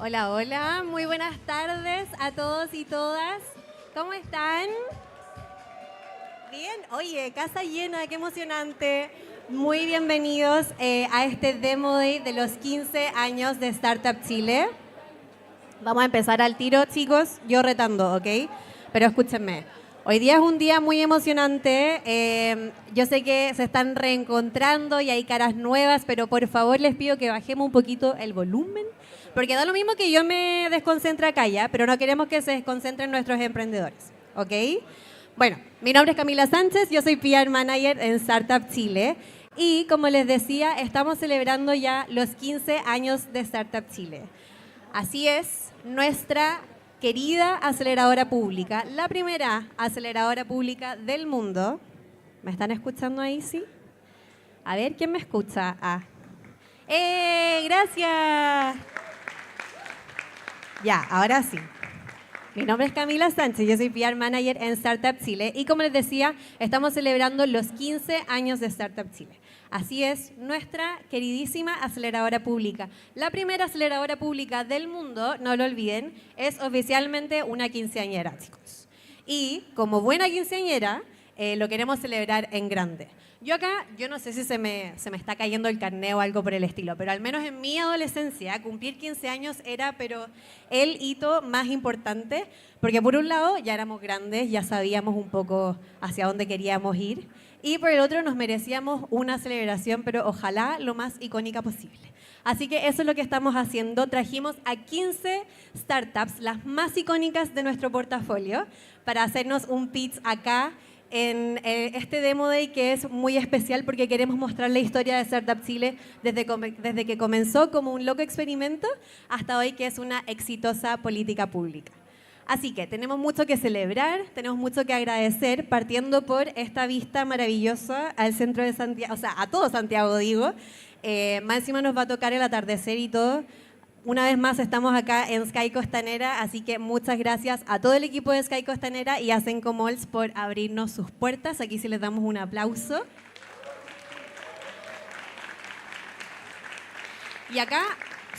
Hola, hola, muy buenas tardes a todos y todas. ¿Cómo están? Bien, oye, casa llena, qué emocionante. Muy bienvenidos a este Demo Day de los 15 años de Startup Chile. Vamos a empezar al tiro, chicos, yo retando, ¿ok? Pero escúchenme, hoy día es un día muy emocionante. Yo sé que se están reencontrando y hay caras nuevas, pero por favor les pido que bajemos un poquito el volumen, porque da lo mismo que yo me desconcentre acá ya, pero no queremos que se desconcentren nuestros emprendedores, ¿ok? Bueno, mi nombre es Camila Sánchez, yo soy PR Manager en Startup Chile y como les decía, estamos celebrando ya los 15 años de Startup Chile. Así es, nuestra querida aceleradora pública, la primera aceleradora pública del mundo. ¿Me están escuchando ahí, sí? A ver, ¿quién me escucha? Ah. ¡Gracias! Ya, ahora sí. Mi nombre es Camila Sánchez, yo soy PR Manager en Startup Chile y como les decía, estamos celebrando los 15 años de Startup Chile. Así es, nuestra queridísima aceleradora pública. La primera aceleradora pública del mundo, no lo olviden, es oficialmente una quinceañera, chicos. Y como buena quinceañera, lo queremos celebrar en grande. Yo acá, yo no sé si se me está cayendo el carné o algo por el estilo, pero al menos en mi adolescencia, cumplir 15 años era pero el hito más importante, porque por un lado ya éramos grandes, ya sabíamos un poco hacia dónde queríamos ir, y por el otro nos merecíamos una celebración, pero ojalá lo más icónica posible. Así que eso es lo que estamos haciendo. Trajimos a 15 startups, las más icónicas de nuestro portafolio, para hacernos un pitch acá en este Demo Day que es muy especial porque queremos mostrar la historia de Startup Chile desde que comenzó como un loco experimento hasta hoy que es una exitosa política pública. Así que tenemos mucho que celebrar, tenemos mucho que agradecer, partiendo por esta vista maravillosa al centro de Santiago, o sea, a todo Santiago digo. Más encima nos va a tocar el atardecer y todo. Una vez más estamos acá en Sky Costanera, así que muchas gracias a todo el equipo de Sky Costanera y a Senco Malls por abrirnos sus puertas. Aquí sí les damos un aplauso. Y acá,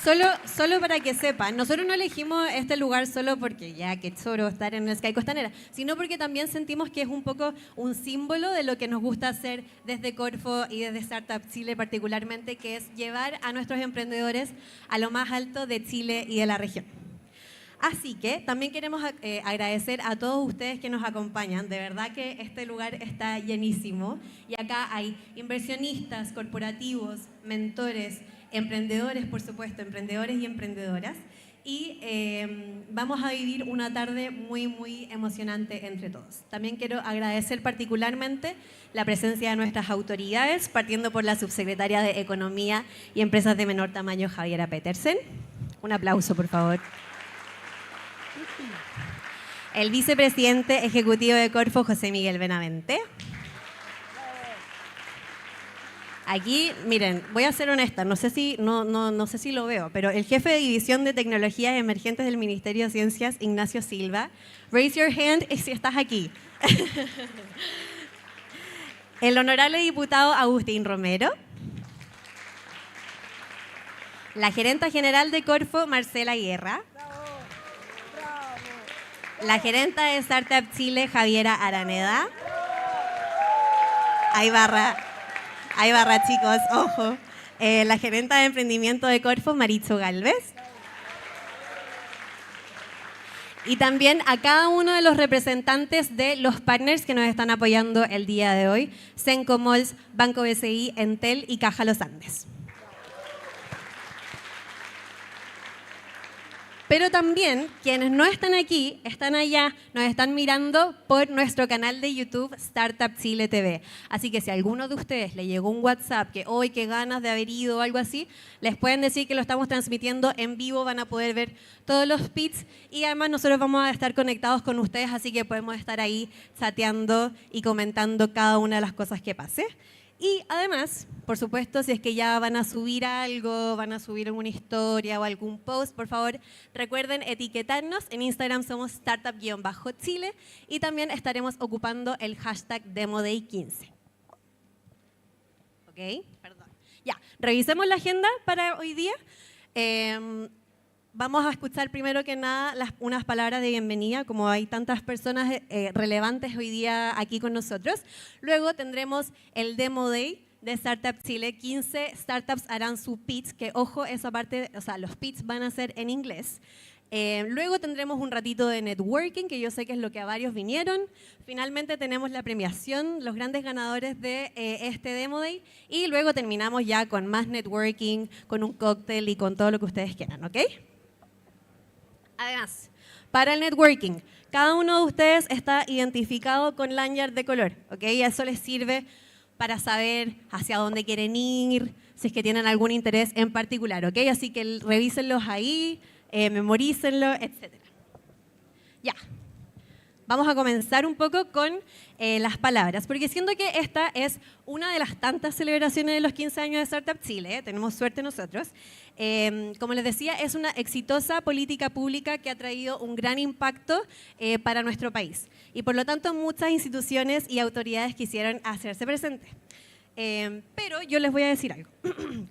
solo para que sepan, nosotros no elegimos este lugar solo porque ya que choro estar en el Sky Costanera, sino porque también sentimos que es un poco un símbolo de lo que nos gusta hacer desde Corfo y desde Startup Chile particularmente, que es llevar a nuestros emprendedores a lo más alto de Chile y de la región. Así que también queremos agradecer a todos ustedes que nos acompañan. De verdad que este lugar está llenísimo y acá hay inversionistas, corporativos, mentores, emprendedores, por supuesto, emprendedores y emprendedoras. Y vamos a vivir una tarde muy, muy emocionante entre todos. También quiero agradecer particularmente la presencia de nuestras autoridades, partiendo por la subsecretaria de Economía y Empresas de Menor Tamaño, Javiera Petersen. Un aplauso, por favor. El vicepresidente ejecutivo de Corfo, José Miguel Benavente. Aquí, miren, voy a ser honesta, no sé si lo veo, pero el jefe de División de Tecnologías Emergentes del Ministerio de Ciencias, Ignacio Silva. Raise your hand si estás aquí. El honorable diputado Agustín Romero. La gerenta general de Corfo, Marcela Guerra. La gerenta de Startup Chile, Javiera Araneda. Ahí barra, chicos, ojo. La gerenta de emprendimiento de Corfo, Maricho Galvez. Y también a cada uno de los representantes de los partners que nos están apoyando el día de hoy. Senco Malls, Banco BCI, Entel y Caja Los Andes. Pero también quienes no están aquí, están allá, nos están mirando por nuestro canal de YouTube Startup Chile TV. Así que si a alguno de ustedes le llegó un WhatsApp que hoy qué ganas de haber ido o algo así, les pueden decir que lo estamos transmitiendo en vivo, van a poder ver todos los pits y además nosotros vamos a estar conectados con ustedes, así que podemos estar ahí chateando y comentando cada una de las cosas que pase. Y además, por supuesto, si es que ya van a subir algo, van a subir alguna historia o algún post, por favor, recuerden etiquetarnos. En Instagram somos startup-chile y también estaremos ocupando el hashtag DemoDay15. ¿Ok? Perdón. Ya, revisemos la agenda para hoy día. vamos a escuchar primero que nada unas palabras de bienvenida, como hay tantas personas relevantes hoy día aquí con nosotros. Luego tendremos el Demo Day de Startup Chile. 15 startups harán su pitch, que ojo, esa parte, o sea, los pitch van a ser en inglés. Luego tendremos un ratito de networking, que yo sé que es lo que a varios vinieron. Finalmente tenemos la premiación, los grandes ganadores de este Demo Day. Y luego terminamos ya con más networking, con un cóctel y con todo lo que ustedes quieran, ¿ok? Además, para el networking, cada uno de ustedes está identificado con lanyard de color, ¿ok? Y eso les sirve para saber hacia dónde quieren ir, si es que tienen algún interés en particular, ¿ok? Así que revísenlos ahí, memorícenlo, etc. Ya, vamos a comenzar un poco con las palabras, porque siento que esta es una de las tantas celebraciones de los 15 años de Startup Chile, tenemos suerte nosotros. Como les decía, es una exitosa política pública que ha traído un gran impacto para nuestro país. Y por lo tanto, muchas instituciones y autoridades quisieron hacerse presentes. Pero yo les voy a decir algo.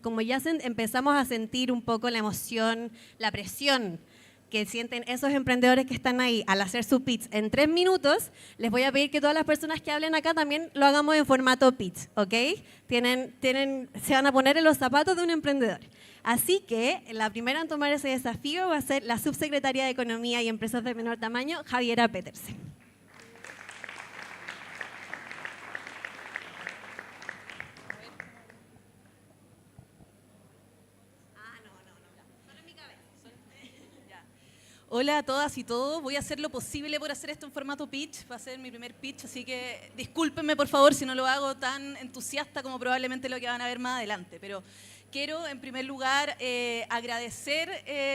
Como ya empezamos a sentir un poco la emoción, la presión que sienten esos emprendedores que están ahí al hacer su pitch en 3 minutos, les voy a pedir que todas las personas que hablen acá también lo hagamos en formato pitch, ¿ok? Se van a poner en los zapatos de un emprendedor. Así que la primera en tomar ese desafío va a ser la subsecretaria de Economía y Empresas de Menor Tamaño, Javiera Petersen. Hola a todas y todos, voy a hacer lo posible por hacer esto en formato pitch, va a ser mi primer pitch, así que discúlpenme por favor si no lo hago tan entusiasta como probablemente lo que van a ver más adelante, pero quiero en primer lugar agradecer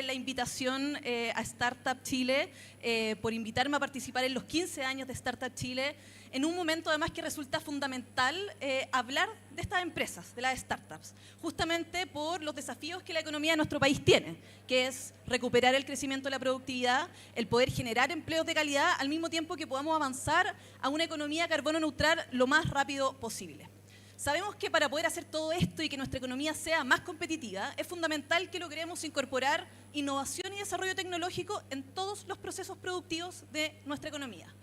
la invitación a Startup Chile por invitarme a participar en los 15 años de Startup Chile, en un momento además que resulta fundamental hablar de estas empresas, de las startups, justamente por los desafíos que la economía de nuestro país tiene, que es recuperar el crecimiento de la productividad, el poder generar empleos de calidad, al mismo tiempo que podamos avanzar a una economía carbono neutral lo más rápido posible. Sabemos que para poder hacer todo esto y que nuestra economía sea más competitiva, es fundamental que logremos incorporar innovación y desarrollo tecnológico en todos los procesos productivos de nuestra economía.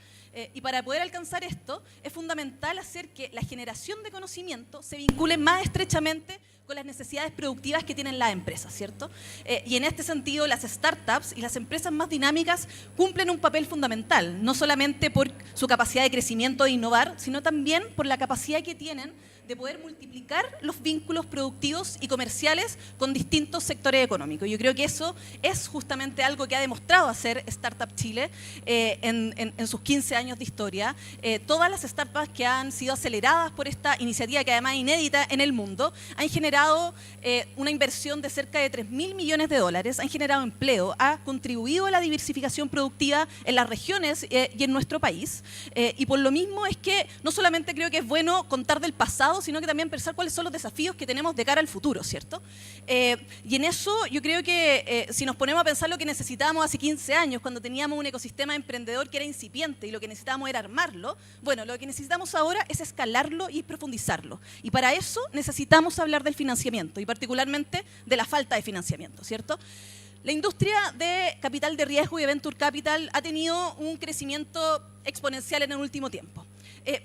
Y para poder alcanzar esto, es fundamental hacer que la generación de conocimiento se vincule más estrechamente con las necesidades productivas que tienen las empresas, ¿cierto? Y en este sentido, las startups y las empresas más dinámicas cumplen un papel fundamental, no solamente por su capacidad de crecimiento e innovar, sino también por la capacidad que tienen de poder multiplicar los vínculos productivos y comerciales con distintos sectores económicos. Yo creo que eso es justamente algo que ha demostrado hacer Startup Chile en sus 15 años de historia. Todas las startups que han sido aceleradas por esta iniciativa, que además es inédita en el mundo, han generado una inversión de cerca de 3.000 millones de dólares, han generado empleo, ha contribuido a la diversificación productiva en las regiones y en nuestro país. Y por lo mismo es que no solamente creo que es bueno contar del pasado, sino que también pensar cuáles son los desafíos que tenemos de cara al futuro, ¿cierto? Y en eso yo creo que si nos ponemos a pensar lo que necesitábamos hace 15 años, cuando teníamos un ecosistema emprendedor que era incipiente y lo que necesitábamos era armarlo, bueno, lo que necesitamos ahora es escalarlo y profundizarlo. Y para eso necesitamos hablar del financiamiento y particularmente de la falta de financiamiento, ¿cierto? La industria de capital de riesgo y de venture capital ha tenido un crecimiento exponencial en el último tiempo.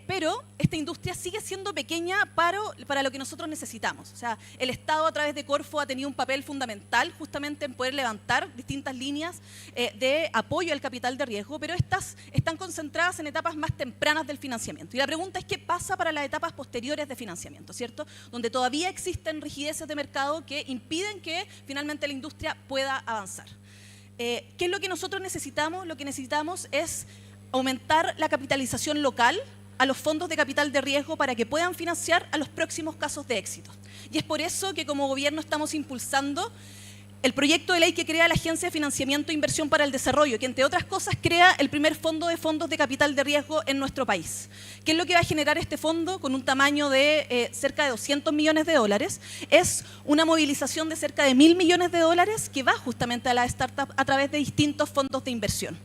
Pero esta industria sigue siendo pequeña para lo que nosotros necesitamos. O sea, el Estado a través de Corfo ha tenido un papel fundamental justamente en poder levantar distintas líneas de apoyo al capital de riesgo, pero estas están concentradas en etapas más tempranas del financiamiento. Y la pregunta es qué pasa para las etapas posteriores de financiamiento, ¿cierto? Donde todavía existen rigideces de mercado que impiden que finalmente la industria pueda avanzar. ¿Qué es lo que nosotros necesitamos? Lo que necesitamos es aumentar la capitalización local a los fondos de capital de riesgo para que puedan financiar a los próximos casos de éxito. Y es por eso que como gobierno estamos impulsando el proyecto de ley que crea la Agencia de Financiamiento e Inversión para el Desarrollo, que entre otras cosas crea el primer fondo de fondos de capital de riesgo en nuestro país. ¿Qué es lo que va a generar este fondo con un tamaño de cerca de 200 millones de dólares? Es una movilización de cerca de 1.000 millones de dólares que va justamente a la startup a través de distintos fondos de inversión.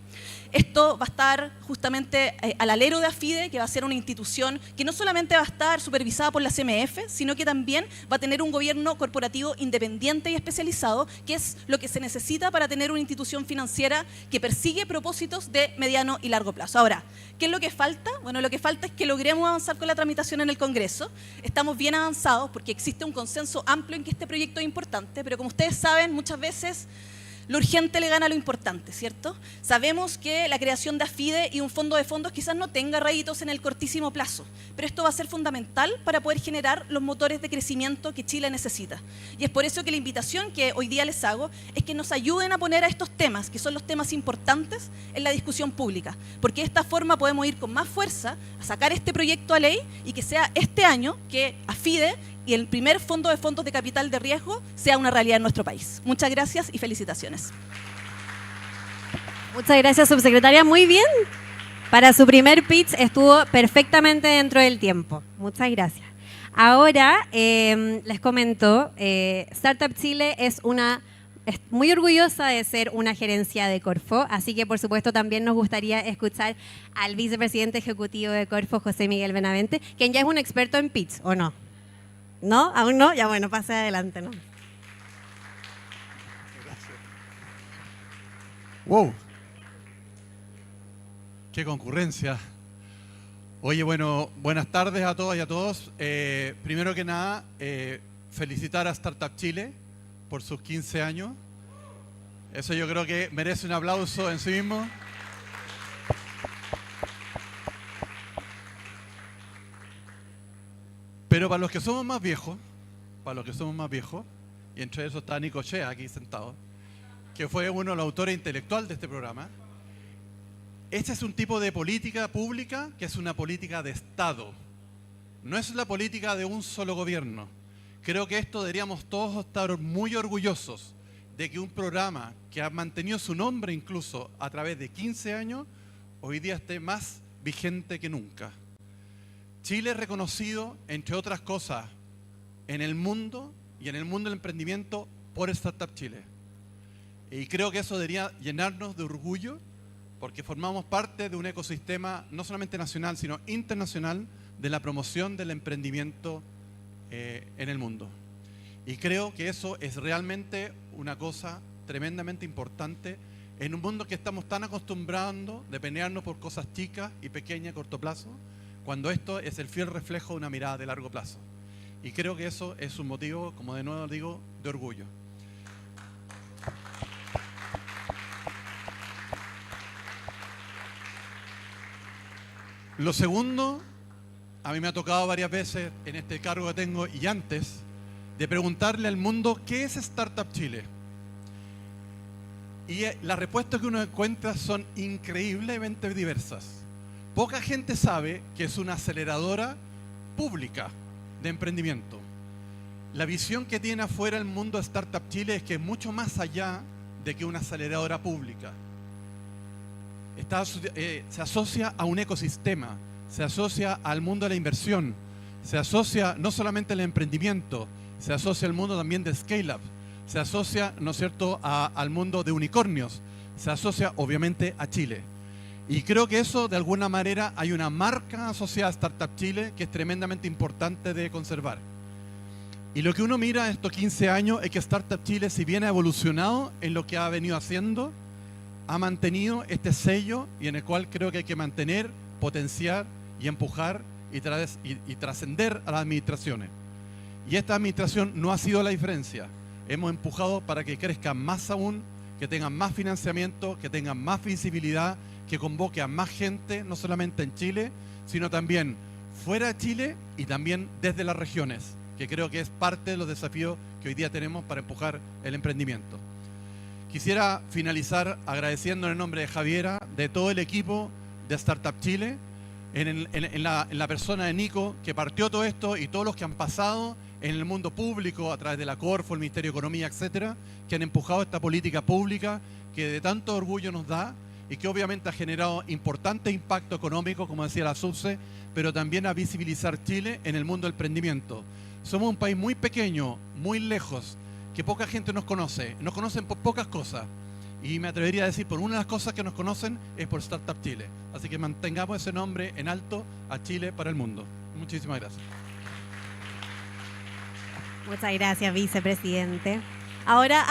Esto va a estar justamente al alero de Bifide, que va a ser una institución que no solamente va a estar supervisada por la CMF, sino que también va a tener un gobierno corporativo independiente y especializado, que es lo que se necesita para tener una institución financiera que persigue propósitos de mediano y largo plazo. Ahora, ¿qué es lo que falta? Bueno, lo que falta es que logremos avanzar con la tramitación en el Congreso. Estamos bien avanzados porque existe un consenso amplio en que este proyecto es importante, pero como ustedes saben, muchas veces lo urgente le gana a lo importante, ¿cierto? Sabemos que la creación de Bifide y un fondo de fondos quizás no tenga réditos en el cortísimo plazo, pero esto va a ser fundamental para poder generar los motores de crecimiento que Chile necesita. Y es por eso que la invitación que hoy día les hago es que nos ayuden a poner a estos temas, que son los temas importantes, en la discusión pública, porque de esta forma podemos ir con más fuerza a sacar este proyecto a ley y que sea este año que Bifide y el primer fondo de fondos de capital de riesgo sea una realidad en nuestro país. Muchas gracias y felicitaciones. Muchas gracias, subsecretaria. Muy bien. Para su primer pitch estuvo perfectamente dentro del tiempo. Muchas gracias. Ahora les comento, Startup Chile es muy orgullosa de ser una gerencia de Corfo, así que por supuesto también nos gustaría escuchar al vicepresidente ejecutivo de Corfo, José Miguel Benavente, quien ya es un experto en pitch, ¿o no? ¿No? ¿Aún no? Ya bueno, pase adelante, ¿no? Gracias. ¡Wow! ¡Qué concurrencia! Oye, bueno, buenas tardes a todas y a todos. Primero que nada, felicitar a Startup Chile por sus 15 años. Eso yo creo que merece un aplauso en sí mismo. Pero para los que somos más viejos, y entre esos está Nico Chea aquí sentado, que fue uno de los autores intelectuales de este programa, este es un tipo de política pública que es una política de Estado. No es la política de un solo gobierno. Creo que esto deberíamos todos estar muy orgullosos de que un programa que ha mantenido su nombre incluso a través de 15 años, hoy día esté más vigente que nunca. Chile es reconocido, entre otras cosas, en el mundo y en el mundo del emprendimiento por Startup Chile. Y creo que eso debería llenarnos de orgullo porque formamos parte de un ecosistema no solamente nacional, sino internacional de la promoción del emprendimiento en el mundo. Y creo que eso es realmente una cosa tremendamente importante en un mundo que estamos tan acostumbrados de pelearnos por cosas chicas y pequeñas a corto plazo, cuando esto es el fiel reflejo de una mirada de largo plazo. Y creo que eso es un motivo, como de nuevo digo, de orgullo. Lo segundo, a mí me ha tocado varias veces en este cargo que tengo y antes, de preguntarle al mundo ¿qué es Startup Chile? Y las respuestas que uno encuentra son increíblemente diversas. Poca gente sabe que es una aceleradora pública de emprendimiento. La visión que tiene afuera el mundo de Startup Chile es que es mucho más allá de que una aceleradora pública. Se asocia a un ecosistema, se asocia al mundo de la inversión, se asocia no solamente al emprendimiento, se asocia al mundo también de scale-up, se asocia, ¿no es cierto?, al mundo de unicornios, se asocia obviamente a Chile. Y creo que eso, de alguna manera, hay una marca asociada a Startup Chile que es tremendamente importante de conservar. Y lo que uno mira en estos 15 años es que Startup Chile, si bien ha evolucionado en lo que ha venido haciendo, ha mantenido este sello y en el cual creo que hay que mantener, potenciar y empujar y trascender a las administraciones. Y esta administración no ha sido la diferencia. Hemos empujado para que crezcan más aún, que tengan más financiamiento, que tengan más visibilidad, que convoque a más gente, no solamente en Chile, sino también fuera de Chile y también desde las regiones, que creo que es parte de los desafíos que hoy día tenemos para empujar el emprendimiento. Quisiera finalizar agradeciendo en el nombre de Javiera, de todo el equipo de Startup Chile, en la persona de Nico, que partió todo esto, y todos los que han pasado en el mundo público a través de la Corfo, el Ministerio de Economía, etcétera, que han empujado esta política pública que de tanto orgullo nos da y que obviamente ha generado importante impacto económico, como decía la Subse, pero también a visibilizar Chile en el mundo del emprendimiento. Somos un país muy pequeño, muy lejos, que poca gente nos conocen por pocas cosas. Y me atrevería a decir, por una de las cosas que nos conocen es por Startup Chile. Así que mantengamos ese nombre en alto a Chile para el mundo. Muchísimas gracias. Muchas gracias, vicepresidente. Ahora,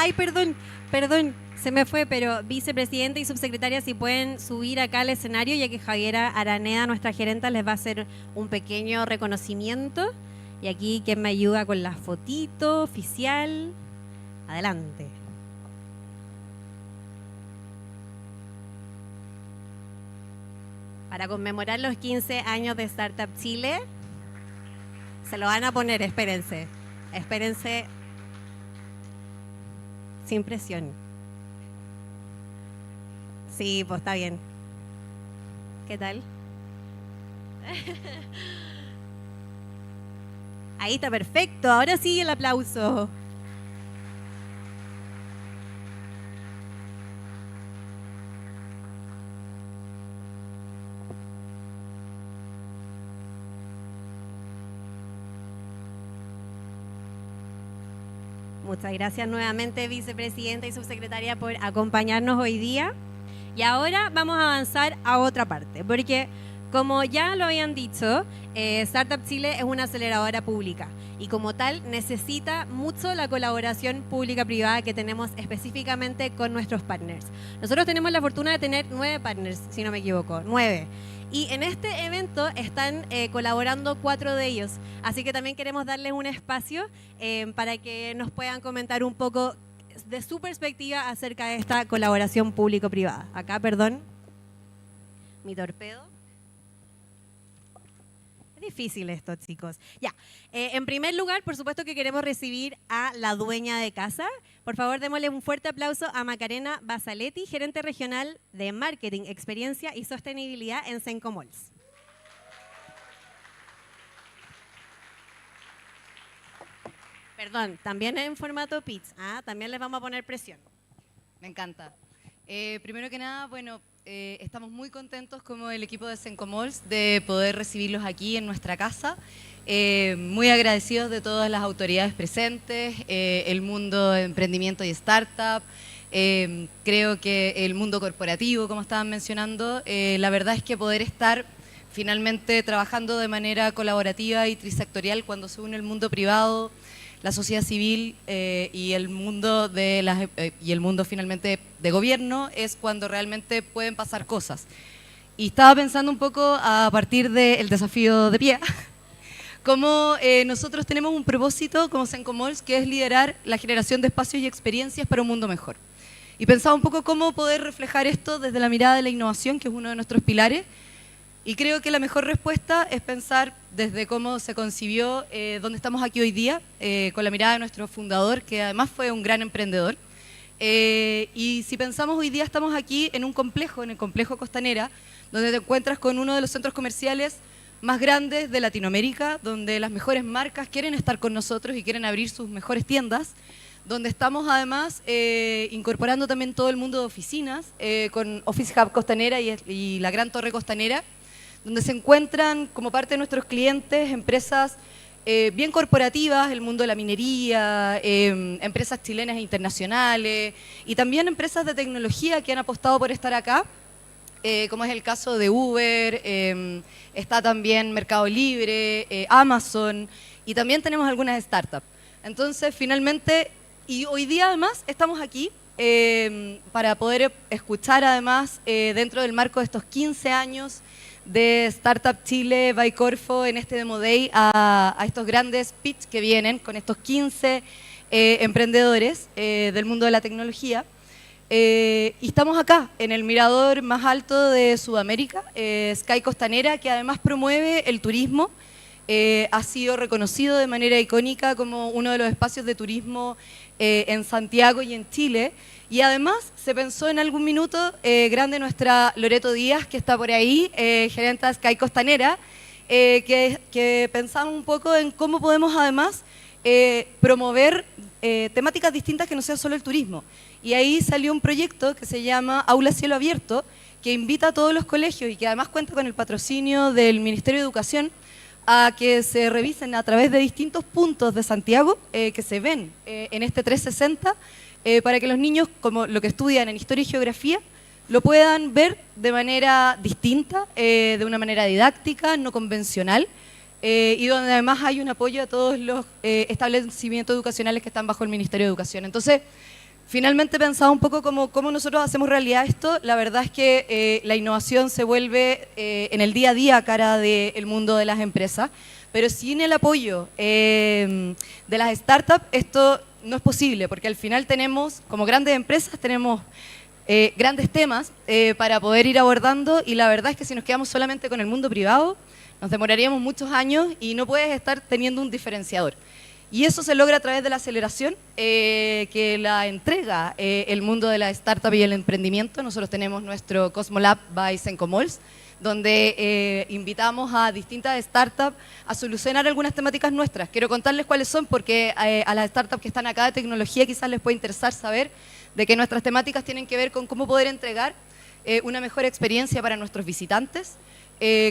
perdón, se me fue, pero vicepresidente y subsecretaria, si pueden subir acá al escenario, ya que Javiera Araneda, nuestra gerenta, les va a hacer un pequeño reconocimiento. Y aquí, ¿quién me ayuda con la fotito oficial? Adelante. Para conmemorar los 15 años de Startup Chile, se lo van a poner, espérense, sin presión. Sí, pues está bien. ¿Qué tal? Ahí está, perfecto, ahora sí el aplauso. Muchas gracias nuevamente, vicepresidenta y subsecretaria, por acompañarnos hoy día. Y ahora vamos a avanzar a otra parte, porque como ya lo habían dicho, Startup Chile es una aceleradora pública y como tal necesita mucho la colaboración pública-privada que tenemos específicamente con nuestros partners. Nosotros tenemos la fortuna de tener 9 partners, si no me equivoco, 9. Y en este evento están colaborando 4 de ellos. Así que también queremos darles un espacio para que nos puedan comentar un poco de su perspectiva acerca de esta colaboración público-privada. Acá, perdón, mi torpedo. Es difícil esto, chicos. Ya, en primer lugar, por supuesto que queremos recibir a la dueña de casa. Por favor, démosle un fuerte aplauso a Macarena Basaletti, gerente regional de Marketing, Experiencia y Sostenibilidad en Sencomols. Perdón, también en formato pitch. También les vamos a poner presión. Me encanta. Primero que nada, bueno, estamos muy contentos como el equipo de Sencomols de poder recibirlos aquí en nuestra casa. Muy agradecidos de todas las autoridades presentes, el mundo de emprendimiento y startup, creo que el mundo corporativo, como estaban mencionando. La verdad es que poder estar finalmente trabajando de manera colaborativa y trisectorial cuando se une el mundo privado, la sociedad civil y el mundo finalmente de gobierno es cuando realmente pueden pasar cosas. Y estaba pensando un poco a partir del desafío de pie, como nosotros tenemos un propósito como Sencomols, que es liderar la generación de espacios y experiencias para un mundo mejor. Y pensaba un poco cómo poder reflejar esto desde la mirada de la innovación, que es uno de nuestros pilares. Y creo que la mejor respuesta es pensar desde cómo se concibió, donde estamos aquí hoy día, con la mirada de nuestro fundador, que además fue un gran emprendedor. Y si pensamos hoy día, estamos aquí en un complejo, en el complejo Costanera, donde te encuentras con uno de los centros comerciales más grandes de Latinoamérica, donde las mejores marcas quieren estar con nosotros y quieren abrir sus mejores tiendas, donde estamos además incorporando también todo el mundo de oficinas, con Office Hub Costanera y la Gran Torre Costanera, donde se encuentran como parte de nuestros clientes empresas bien corporativas, el mundo de la minería, empresas chilenas e internacionales, y también empresas de tecnología que han apostado por estar acá, como es el caso de Uber, está también Mercado Libre, Amazon, y también tenemos algunas startups. Entonces, finalmente, y hoy día además estamos aquí para poder escuchar además dentro del marco de estos 15 años de Startup Chile by Corfo en este Demo Day a estos grandes pitch que vienen con estos 15 emprendedores del mundo de la tecnología. Y estamos acá, en el mirador más alto de Sudamérica, Sky Costanera, que además promueve el turismo. Ha sido reconocido de manera icónica como uno de los espacios de turismo en Santiago y en Chile. Y además se pensó en algún minuto, grande nuestra Loreto Díaz, que está por ahí, gerente de Sky Costanera, que pensamos un poco en cómo podemos además promover temáticas distintas que no sean solo el turismo. Y ahí salió un proyecto que se llama Aula Cielo Abierto, que invita a todos los colegios y que además cuenta con el patrocinio del Ministerio de Educación a que se revisen a través de distintos puntos de Santiago que se ven en este 360 para que los niños, como lo que estudian en historia y geografía, lo puedan ver de manera distinta, de una manera didáctica, no convencional, y donde además hay un apoyo a todos los establecimientos educacionales que están bajo el Ministerio de Educación. Entonces, finalmente pensaba un poco cómo nosotros hacemos realidad esto. La verdad es que la innovación se vuelve en el día a día cara del mundo de las empresas, pero sin el apoyo de las startups esto no es posible, porque al final tenemos, como grandes empresas, tenemos grandes temas para poder ir abordando, y la verdad es que si nos quedamos solamente con el mundo privado, nos demoraríamos muchos años y no puedes estar teniendo un diferenciador. Y eso se logra a través de la aceleración que la entrega el mundo de la startup y el emprendimiento. Nosotros tenemos nuestro CosmoLab by Sencomols, donde invitamos a distintas startups a solucionar algunas temáticas nuestras. Quiero contarles cuáles son, porque a las startups que están acá de tecnología quizás les puede interesar saber de que nuestras temáticas tienen que ver con cómo poder entregar una mejor experiencia para nuestros visitantes,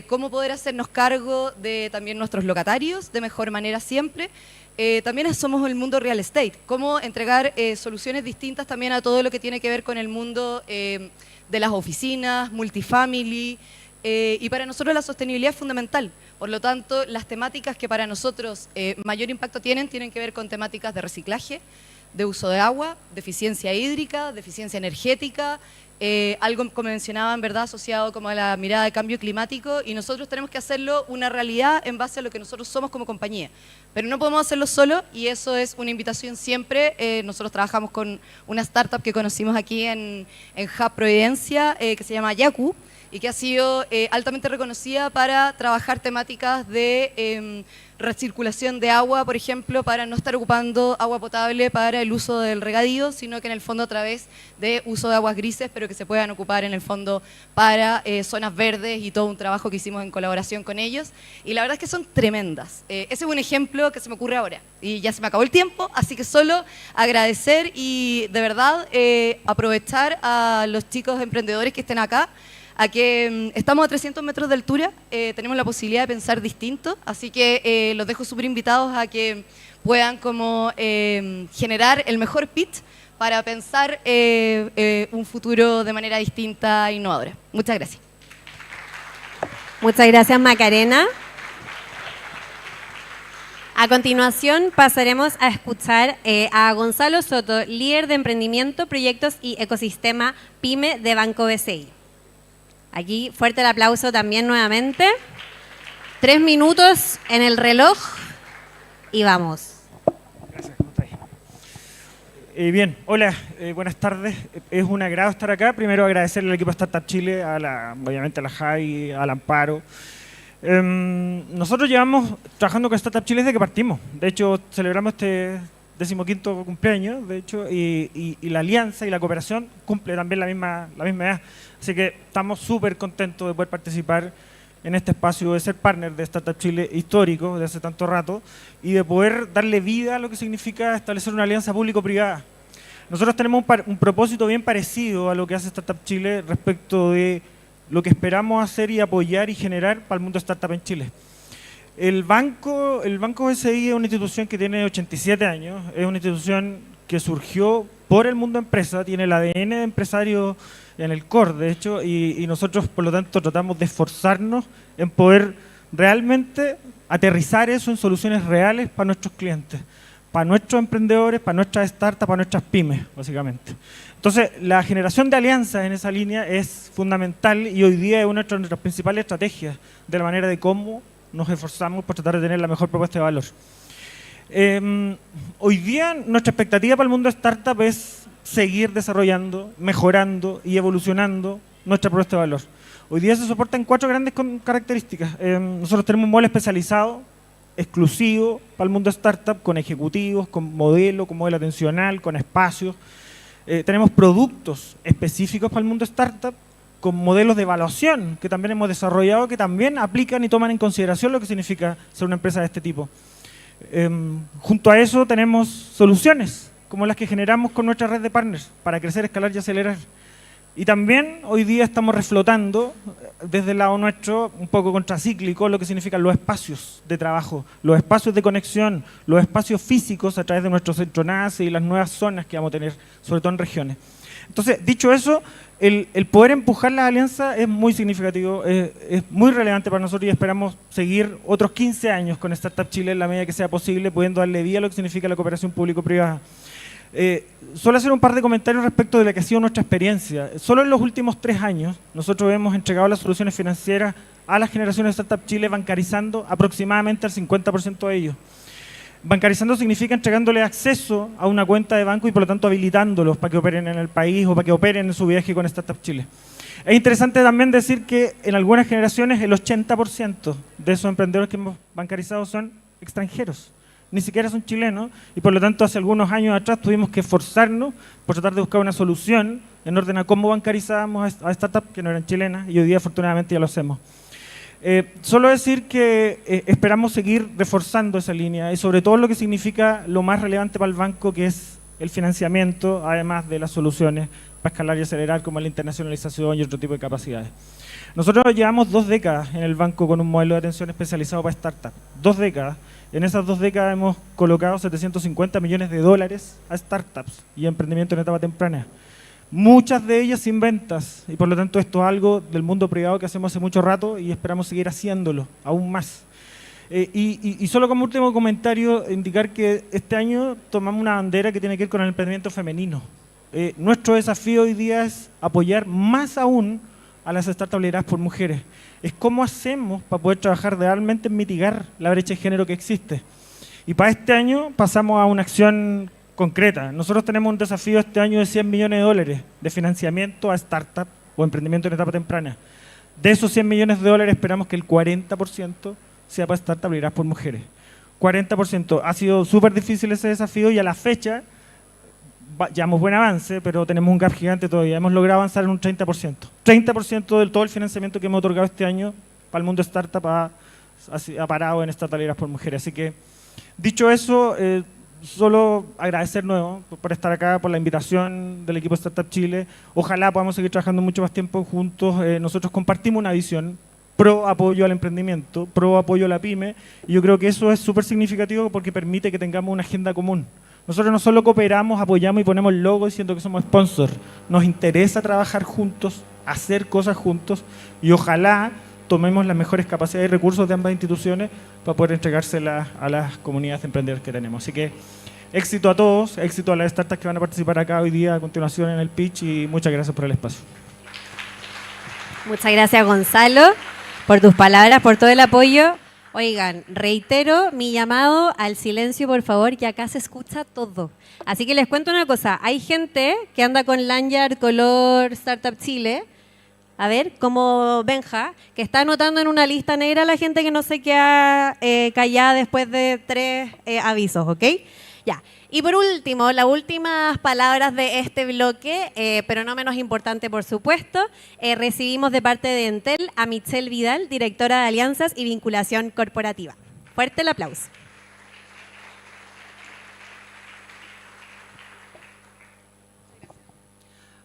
cómo poder hacernos cargo de también nuestros locatarios de mejor manera siempre. También somos el mundo real estate, cómo entregar soluciones distintas también a todo lo que tiene que ver con el mundo de las oficinas, multifamily, y para nosotros la sostenibilidad es fundamental. Por lo tanto, las temáticas que para nosotros mayor impacto tienen que ver con temáticas de reciclaje, de uso de agua, de eficiencia hídrica, de eficiencia energética, algo como mencionaban, ¿verdad?, asociado como a la mirada de cambio climático, y nosotros tenemos que hacerlo una realidad en base a lo que nosotros somos como compañía. Pero no podemos hacerlo solo, y eso es una invitación siempre. Nosotros trabajamos con una startup que conocimos aquí en Hub Providencia, que se llama Yaku, y que ha sido altamente reconocida para trabajar temáticas de recirculación de agua, por ejemplo, para no estar ocupando agua potable para el uso del regadío, sino que en el fondo a través de uso de aguas grises, pero que se puedan ocupar en el fondo para zonas verdes, y todo un trabajo que hicimos en colaboración con ellos. Y la verdad es que son tremendas. Ese es un ejemplo que se me ocurre ahora. Y ya se me acabó el tiempo, así que solo agradecer y de verdad aprovechar a los chicos emprendedores que estén acá, a que estamos a 300 metros de altura, tenemos la posibilidad de pensar distinto, así que los dejo súper invitados a que puedan como generar el mejor pitch para pensar un futuro de manera distinta e innovadora. Muchas gracias. Muchas gracias, Macarena. A continuación pasaremos a escuchar a Gonzalo Soto, líder de emprendimiento, proyectos y ecosistema PYME de Banco BCI. Aquí, fuerte el aplauso también nuevamente. 3 minutos en el reloj y vamos. Gracias, ¿cómo estáis? Bien, hola, buenas tardes. Es un agrado estar acá. Primero agradecerle al equipo de Startup Chile, obviamente a la Javi, al Amparo. Nosotros llevamos trabajando con Startup Chile desde que partimos. De hecho, celebramos este 15º cumpleaños, de hecho, y la alianza y la cooperación cumple también la misma edad. Así que estamos súper contentos de poder participar en este espacio, de ser partner de Startup Chile histórico de hace tanto rato, y de poder darle vida a lo que significa establecer una alianza público-privada. Nosotros tenemos un propósito bien parecido a lo que hace Startup Chile respecto de lo que esperamos hacer y apoyar y generar para el mundo startup en Chile. El banco BCI es una institución que tiene 87 años, es una institución que surgió por el mundo empresa, tiene el ADN de empresario en el core, de hecho, y nosotros, por lo tanto, tratamos de esforzarnos en poder realmente aterrizar eso en soluciones reales para nuestros clientes, para nuestros emprendedores, para nuestras startups, para nuestras pymes, básicamente. Entonces, la generación de alianzas en esa línea es fundamental, y hoy día es una de nuestras principales estrategias de la manera de cómo nos esforzamos por tratar de tener la mejor propuesta de valor. Hoy día nuestra expectativa para el mundo startup es seguir desarrollando, mejorando y evolucionando nuestra propuesta de valor. Hoy día se soporta en 4 grandes características. Nosotros tenemos un modelo especializado, exclusivo para el mundo startup, con ejecutivos, con modelo atencional, con espacios. Tenemos productos específicos para el mundo startup, con modelos de evaluación que también hemos desarrollado, que también aplican y toman en consideración lo que significa ser una empresa de este tipo. Junto a eso tenemos soluciones, como las que generamos con nuestra red de partners, para crecer, escalar y acelerar. Y también hoy día estamos reflotando desde el lado nuestro, un poco contracíclico, lo que significan los espacios de trabajo, los espacios de conexión, los espacios físicos a través de nuestro centro NACE y las nuevas zonas que vamos a tener, sobre todo en regiones. Entonces, dicho eso, el poder empujar las alianzas es muy significativo, es muy relevante para nosotros y esperamos seguir otros 15 años con Startup Chile en la medida que sea posible, pudiendo darle vida a lo que significa la cooperación público-privada. Solo hacer un par de comentarios respecto de lo que ha sido nuestra experiencia. Solo en los últimos 3 años nosotros hemos entregado las soluciones financieras a las generaciones de Startup Chile bancarizando aproximadamente al 50% de ellos. Bancarizando significa entregándole acceso a una cuenta de banco y por lo tanto habilitándolos para que operen en el país o para que operen en su viaje con Startup Chile. Es interesante también decir que en algunas generaciones el 80% de esos emprendedores que hemos bancarizado son extranjeros. Ni siquiera son chilenos y por lo tanto hace algunos años atrás tuvimos que esforzarnos por tratar de buscar una solución en orden a cómo bancarizábamos a startups que no eran chilenas y hoy día afortunadamente ya lo hacemos. Solo decir que esperamos seguir reforzando esa línea y sobre todo lo que significa lo más relevante para el banco, que es el financiamiento, además de las soluciones para escalar y acelerar como la internacionalización y otro tipo de capacidades. Nosotros llevamos 2 décadas en el banco con un modelo de atención especializado para startups. 2 décadas. En esas 2 décadas hemos colocado 750 millones de dólares a startups y emprendimiento en etapa temprana. Muchas de ellas sin ventas y por lo tanto esto es algo del mundo privado que hacemos hace mucho rato y esperamos seguir haciéndolo aún más. Y solo como último comentario, indicar que este año tomamos una bandera que tiene que ver con el emprendimiento femenino. Nuestro desafío hoy día es apoyar más aún a las startups lideradas por mujeres. Es cómo hacemos para poder trabajar realmente en mitigar la brecha de género que existe. Y para este año pasamos a una acción concreta. Nosotros tenemos un desafío este año de 100 millones de dólares de financiamiento a startup o emprendimiento en etapa temprana. De esos 100 millones de dólares esperamos que el 40% sea para startups lideradas por mujeres. 40%. Ha sido súper difícil ese desafío y a la fecha llevamos buen avance, pero tenemos un gap gigante todavía. Hemos logrado avanzar en un 30%. 30% de todo el financiamiento que hemos otorgado este año para el mundo startup ha parado en startups lideradas por mujeres. Así que, dicho eso, solo agradecer nuevo por estar acá, por la invitación del equipo Startup Chile. Ojalá podamos seguir trabajando mucho más tiempo juntos. Nosotros compartimos una visión pro apoyo al emprendimiento, pro apoyo a la pyme, y yo creo que eso es súper significativo porque permite que tengamos una agenda común. Nosotros no solo cooperamos, apoyamos y ponemos el logo diciendo que somos sponsor. Nos interesa trabajar juntos, hacer cosas juntos y ojalá tomemos las mejores capacidades y recursos de ambas instituciones para poder entregárselas a las comunidades de emprendedores que tenemos. Así que éxito a todos, éxito a las startups que van a participar acá hoy día a continuación en el pitch y muchas gracias por el espacio. Muchas gracias, Gonzalo, por tus palabras, por todo el apoyo. Oigan, reitero mi llamado al silencio, por favor, que acá se escucha todo. Así que les cuento una cosa. Hay gente que anda con lanyard color Startup Chile, a ver, como Benja, que está anotando en una lista negra a la gente que no se queda callada después de 3 avisos, ¿ok? Ya. Y por último, las últimas palabras de este bloque, pero no menos importante, por supuesto, recibimos de parte de Entel a Michelle Vidal, directora de Alianzas y Vinculación Corporativa. Fuerte el aplauso.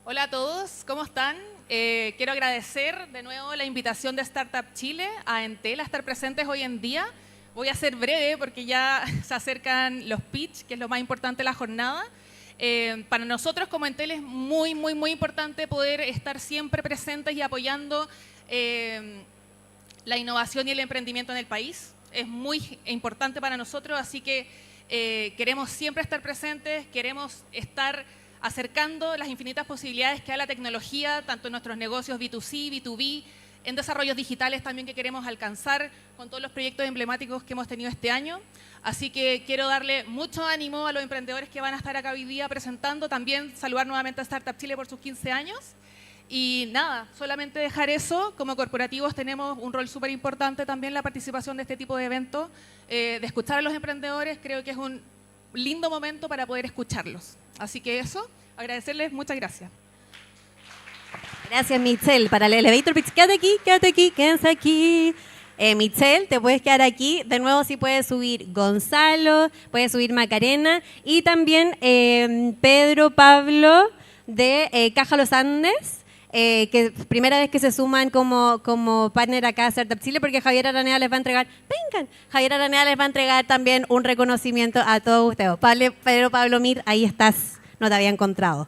Hola a todos, ¿cómo están? Quiero agradecer de nuevo la invitación de Startup Chile a Entel a estar presentes hoy en día. Voy a ser breve porque ya se acercan los pitch, que es lo más importante de la jornada. Para nosotros como Entel es muy importante poder estar siempre presentes y apoyando la innovación y el emprendimiento en el país. Es muy importante para nosotros, así que queremos siempre estar presentes, queremos estar acercando las infinitas posibilidades que da la tecnología, tanto en nuestros negocios B2C, B2B, en desarrollos digitales también que queremos alcanzar con todos los proyectos emblemáticos que hemos tenido este año. Así que quiero darle mucho ánimo a los emprendedores que van a estar acá hoy día presentando. También saludar nuevamente a Startup Chile por sus 15 años. Y nada, solamente dejar eso. Como corporativos tenemos un rol súper importante también la participación de este tipo de eventos, de escuchar a los emprendedores. Creo que es un lindo momento para poder escucharlos. Así que eso, agradecerles, muchas gracias. Gracias, Michelle. Para el elevator pitch, quédate aquí, quédense aquí. Michelle, te puedes quedar aquí. De nuevo, sí puede subir Gonzalo, puede subir Macarena y también Pedro Pablo de Caja Los Andes. que primera vez que se suman como partner acá a Startup Chile, porque Javier Araneda les va a entregar, vengan, Javier Araneda les va a entregar también un reconocimiento a todos ustedes. Pablo Mir, ahí estás, no te había encontrado.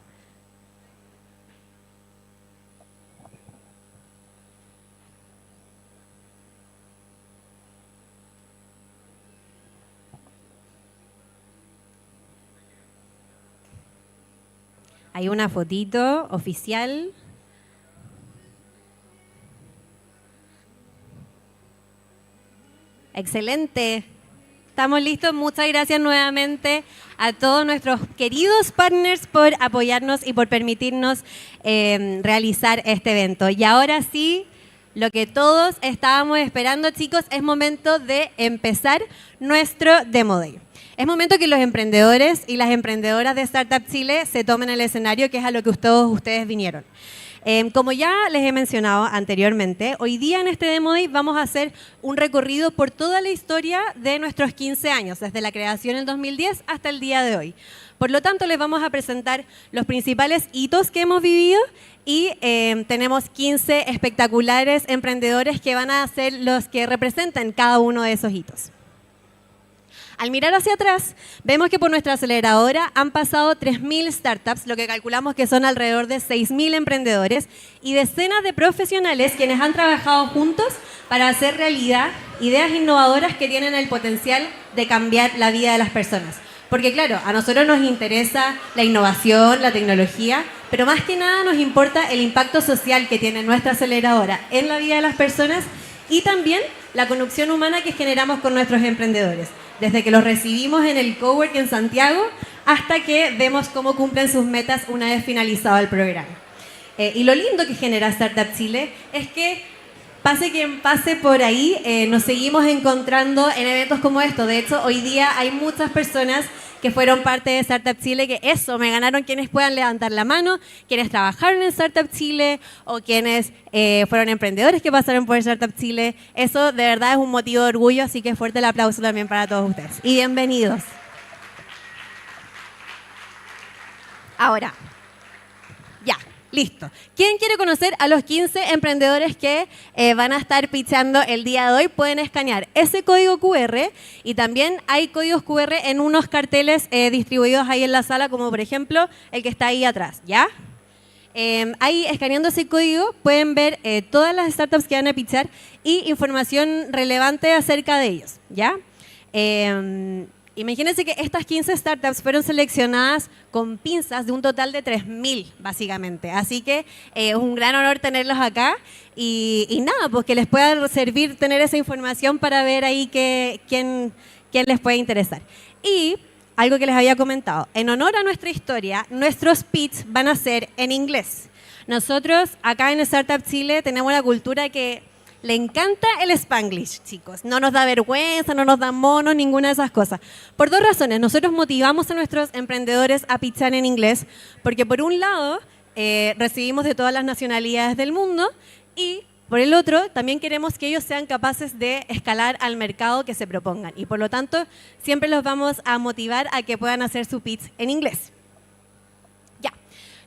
Hay una fotito oficial. Excelente. Estamos listos. Muchas gracias nuevamente a todos nuestros queridos partners por apoyarnos y por permitirnos realizar este evento. Y ahora sí, lo que todos estábamos esperando, chicos, es momento de empezar nuestro Demo Day. Es momento que los emprendedores y las emprendedoras de Startup Chile se tomen el escenario, que es a lo que todos ustedes vinieron. Como ya les he mencionado anteriormente, hoy día en este Demo Day vamos a hacer un recorrido por toda la historia de nuestros 15 años, desde la creación en el 2010 hasta el día de hoy. Por lo tanto, les vamos a presentar los principales hitos que hemos vivido y tenemos 15 espectaculares emprendedores que van a ser los que representan cada uno de esos hitos. Al mirar hacia atrás, vemos que por nuestra aceleradora han pasado 3.000 startups, lo que calculamos que son alrededor de 6.000 emprendedores y decenas de profesionales quienes han trabajado juntos para hacer realidad ideas innovadoras que tienen el potencial de cambiar la vida de las personas. Porque claro, a nosotros nos interesa la innovación, la tecnología, pero más que nada nos importa el impacto social que tiene nuestra aceleradora en la vida de las personas y también la conexión humana que generamos con nuestros emprendedores. Desde que los recibimos en el cowork en Santiago hasta que vemos cómo cumplen sus metas una vez finalizado el programa. Y lo lindo que genera Startup Chile es que pase quien pase por ahí, nos seguimos encontrando en eventos como estos. De hecho, hoy día hay muchas personas que fueron parte de Startup Chile, que eso, me ganaron quienes puedan levantar la mano, quienes trabajaron en Startup Chile o quienes fueron emprendedores que pasaron por Startup Chile. Eso de verdad es un motivo de orgullo, así que fuerte el aplauso también para todos ustedes. Y bienvenidos. Ahora, ya. Listo. ¿Quién quiere conocer a los 15 emprendedores que van a estar pitchando el día de hoy? Pueden escanear ese código QR y también hay códigos QR en unos carteles distribuidos ahí en la sala, como por ejemplo el que está ahí atrás, ¿ya? Ahí escaneando ese código pueden ver todas las startups que van a pitchar y información relevante acerca de ellos, ¿ya? Imagínense que estas 15 startups fueron seleccionadas con pinzas de un total de 3.000, básicamente. Así que es un gran honor tenerlos acá y nada, pues que les pueda servir tener esa información para ver ahí quién les puede interesar. Y algo que les había comentado, en honor a nuestra historia, nuestros pitch van a ser en inglés. Nosotros acá en Startup Chile tenemos una cultura que le encanta el Spanglish, chicos. No nos da vergüenza, no nos da mono, ninguna de esas cosas. Por dos razones. Nosotros motivamos a nuestros emprendedores a pitchar en inglés, porque por un lado recibimos de todas las nacionalidades del mundo y por el otro también queremos que ellos sean capaces de escalar al mercado que se propongan. Y por lo tanto, siempre los vamos a motivar a que puedan hacer su pitch en inglés. Ya.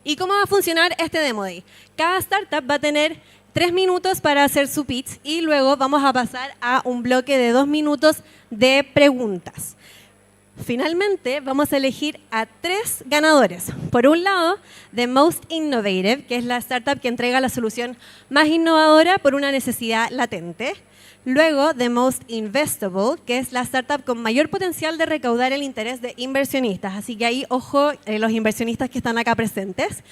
¿Y cómo va a funcionar este Demo Day? Cada startup va a tener 3 minutos para hacer su pitch y luego vamos a pasar a un bloque de 2 minutos de preguntas. Finalmente, vamos a elegir a 3 ganadores. Por un lado, The Most Innovative, que es la startup que entrega la solución más innovadora por una necesidad latente. Luego, The Most Investable, que es la startup con mayor potencial de recaudar el interés de inversionistas. Así que ahí, ojo, los inversionistas que están acá presentes.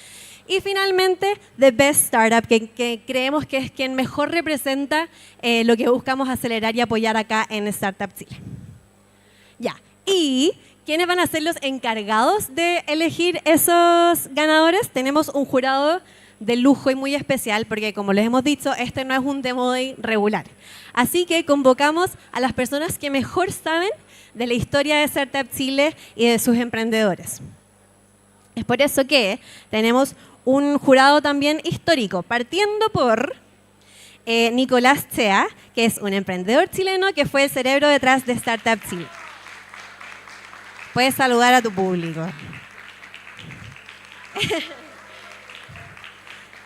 Y finalmente, The Best Startup, que creemos que es quien mejor representa lo que buscamos acelerar y apoyar acá en Startup Chile. Ya. ¿Y quiénes van a ser los encargados de elegir esos ganadores? Tenemos un jurado de lujo y muy especial, porque como les hemos dicho, este no es un Demo Day regular. Así que convocamos a las personas que mejor saben de la historia de Startup Chile y de sus emprendedores. Es por eso que tenemos un jurado también histórico, partiendo por Nicolás Chea, que es un emprendedor chileno que fue el cerebro detrás de Startup Chile. Puedes saludar a tu público.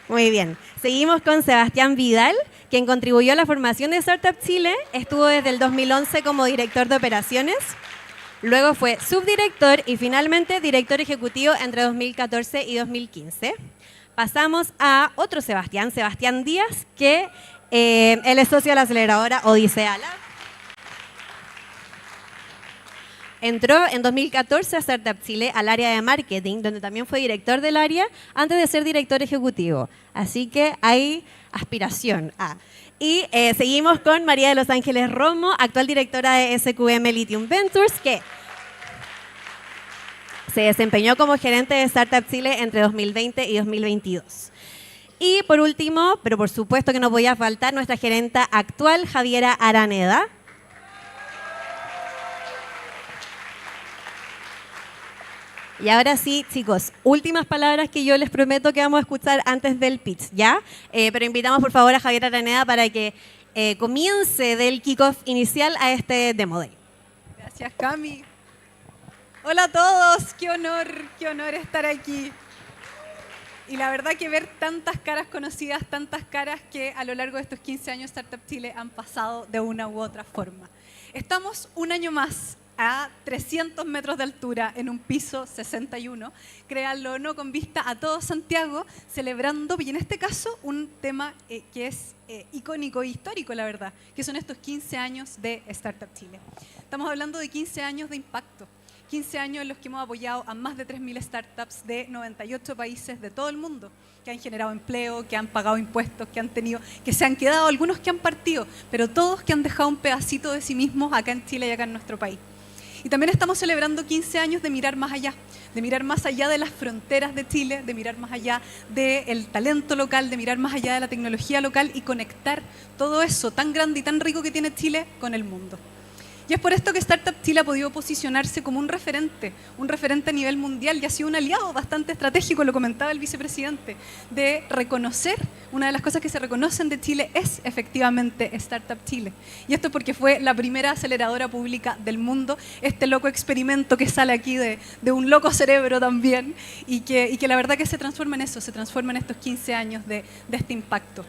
Muy bien. Seguimos con Sebastián Vidal, quien contribuyó a la formación de Startup Chile. Estuvo desde el 2011 como director de operaciones. Luego fue subdirector y finalmente director ejecutivo entre 2014 y 2015. Pasamos a otro Sebastián, Sebastián Díaz, que él es socio de la aceleradora Odisea Lab. Entró en 2014 a Startup Chile al área de marketing, donde también fue director del área antes de ser director ejecutivo. Así que hay aspiración a. Y seguimos con María de los Ángeles Romo, actual directora de SQM Lithium Ventures, que se desempeñó como gerente de Startup Chile entre 2020 y 2022. Y por último, pero por supuesto que no podía faltar, nuestra gerenta actual, Javiera Araneda. Y ahora sí, chicos, últimas palabras que yo les prometo que vamos a escuchar antes del pitch, ¿ya? Pero invitamos por favor a Javier Araneda para que comience del kickoff inicial a este Demo Day. Gracias, Cami. Hola a todos, qué honor estar aquí. Y la verdad que ver tantas caras conocidas, tantas caras que a lo largo de estos 15 años Startup Chile han pasado de una u otra forma. Estamos un año más a 300 metros de altura en un piso 61, créanlo o no, con vista a todo Santiago, celebrando, y en este caso, un tema que es icónico e histórico, la verdad, que son estos 15 años de Startup Chile. Estamos hablando de 15 años de impacto, 15 años en los que hemos apoyado a más de 3.000 startups de 98 países de todo el mundo, que han generado empleo, que han pagado impuestos, que han tenido, que se han quedado, algunos que han partido, pero todos que han dejado un pedacito de sí mismos acá en Chile y acá en nuestro país. Y también estamos celebrando 15 años de mirar más allá de las fronteras de Chile, de mirar más allá del talento local, de mirar más allá de la tecnología local y conectar todo eso tan grande y tan rico que tiene Chile con el mundo. Y es por esto que Startup Chile ha podido posicionarse como un referente a nivel mundial y ha sido un aliado bastante estratégico, lo comentaba el vicepresidente, de reconocer, una de las cosas que se reconocen de Chile es efectivamente Startup Chile. Y esto porque fue la primera aceleradora pública del mundo, este loco experimento que sale aquí de un loco cerebro también y que la verdad que se transforma en eso, se transforma en estos 15 años de este impacto.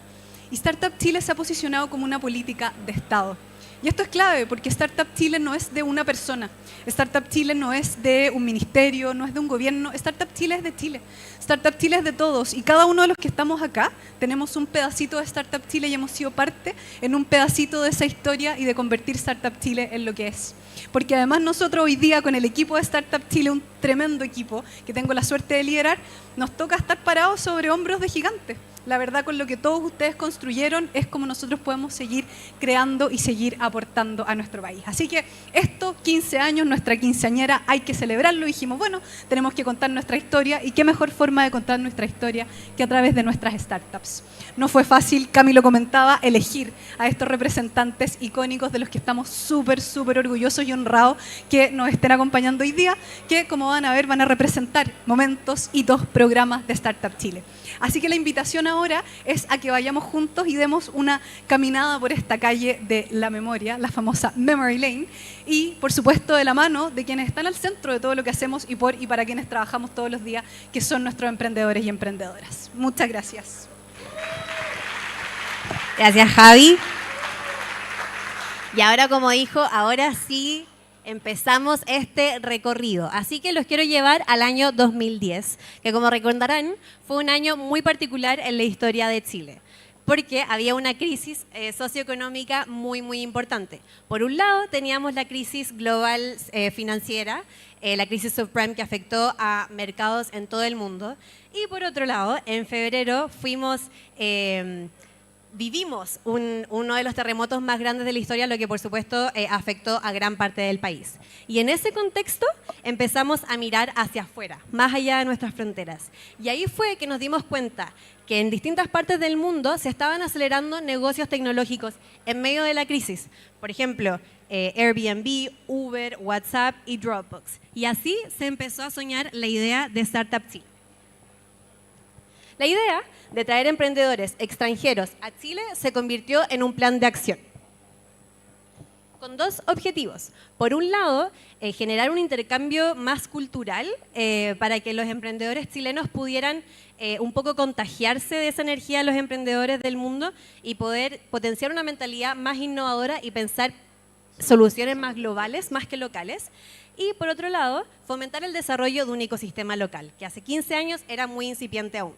Y Startup Chile se ha posicionado como una política de Estado. Y esto es clave porque Startup Chile no es de una persona, Startup Chile no es de un ministerio, no es de un gobierno, Startup Chile es de Chile. Startup Chile es de todos y cada uno de los que estamos acá tenemos un pedacito de Startup Chile y hemos sido parte en un pedacito de esa historia y de convertir Startup Chile en lo que es. Porque además nosotros hoy día con el equipo de Startup Chile, un tremendo equipo que tengo la suerte de liderar, nos toca estar parados sobre hombros de gigantes. La verdad, con lo que todos ustedes construyeron es como nosotros podemos seguir creando y seguir aportando a nuestro país. Así que estos 15 años, nuestra quinceañera, hay que celebrarlo. Dijimos, bueno, tenemos que contar nuestra historia y qué mejor forma de contar nuestra historia que a través de nuestras startups. No fue fácil, Cami lo comentaba, elegir a estos representantes icónicos de los que estamos súper orgullosos y honrados que nos estén acompañando hoy día, que como van a ver van a representar momentos, hitos, programas de Startup Chile. Así que la invitación ahora es a que vayamos juntos y demos una caminada por esta calle de la memoria, la famosa Memory Lane, y por supuesto de la mano de quienes están al centro de todo lo que hacemos y para quienes trabajamos todos los días, que son nuestros emprendedores y emprendedoras. Muchas gracias. Gracias, Javi. Y ahora, como dijo, ahora sí empezamos este recorrido. Así que los quiero llevar al año 2010, que como recordarán, fue un año muy particular en la historia de Chile, porque había una crisis socioeconómica muy importante. Por un lado, teníamos la crisis global financiera, la crisis subprime que afectó a mercados en todo el mundo. Y por otro lado, en febrero vivimos uno de los terremotos más grandes de la historia, lo que por supuesto afectó a gran parte del país. Y en ese contexto empezamos a mirar hacia afuera, más allá de nuestras fronteras. Y ahí fue que nos dimos cuenta que en distintas partes del mundo se estaban acelerando negocios tecnológicos en medio de la crisis. Por ejemplo, Airbnb, Uber, WhatsApp y Dropbox. Y así se empezó a soñar la idea de Startup Chile. La idea de traer emprendedores extranjeros a Chile se convirtió en un plan de acción. con dos objetivos. Por un lado, generar un intercambio más cultural para que los emprendedores chilenos pudieran un poco contagiarse de esa energía de los emprendedores del mundo y poder potenciar una mentalidad más innovadora y pensar soluciones más globales, más que locales. Y por otro lado, fomentar el desarrollo de un ecosistema local, que hace 15 años era muy incipiente aún.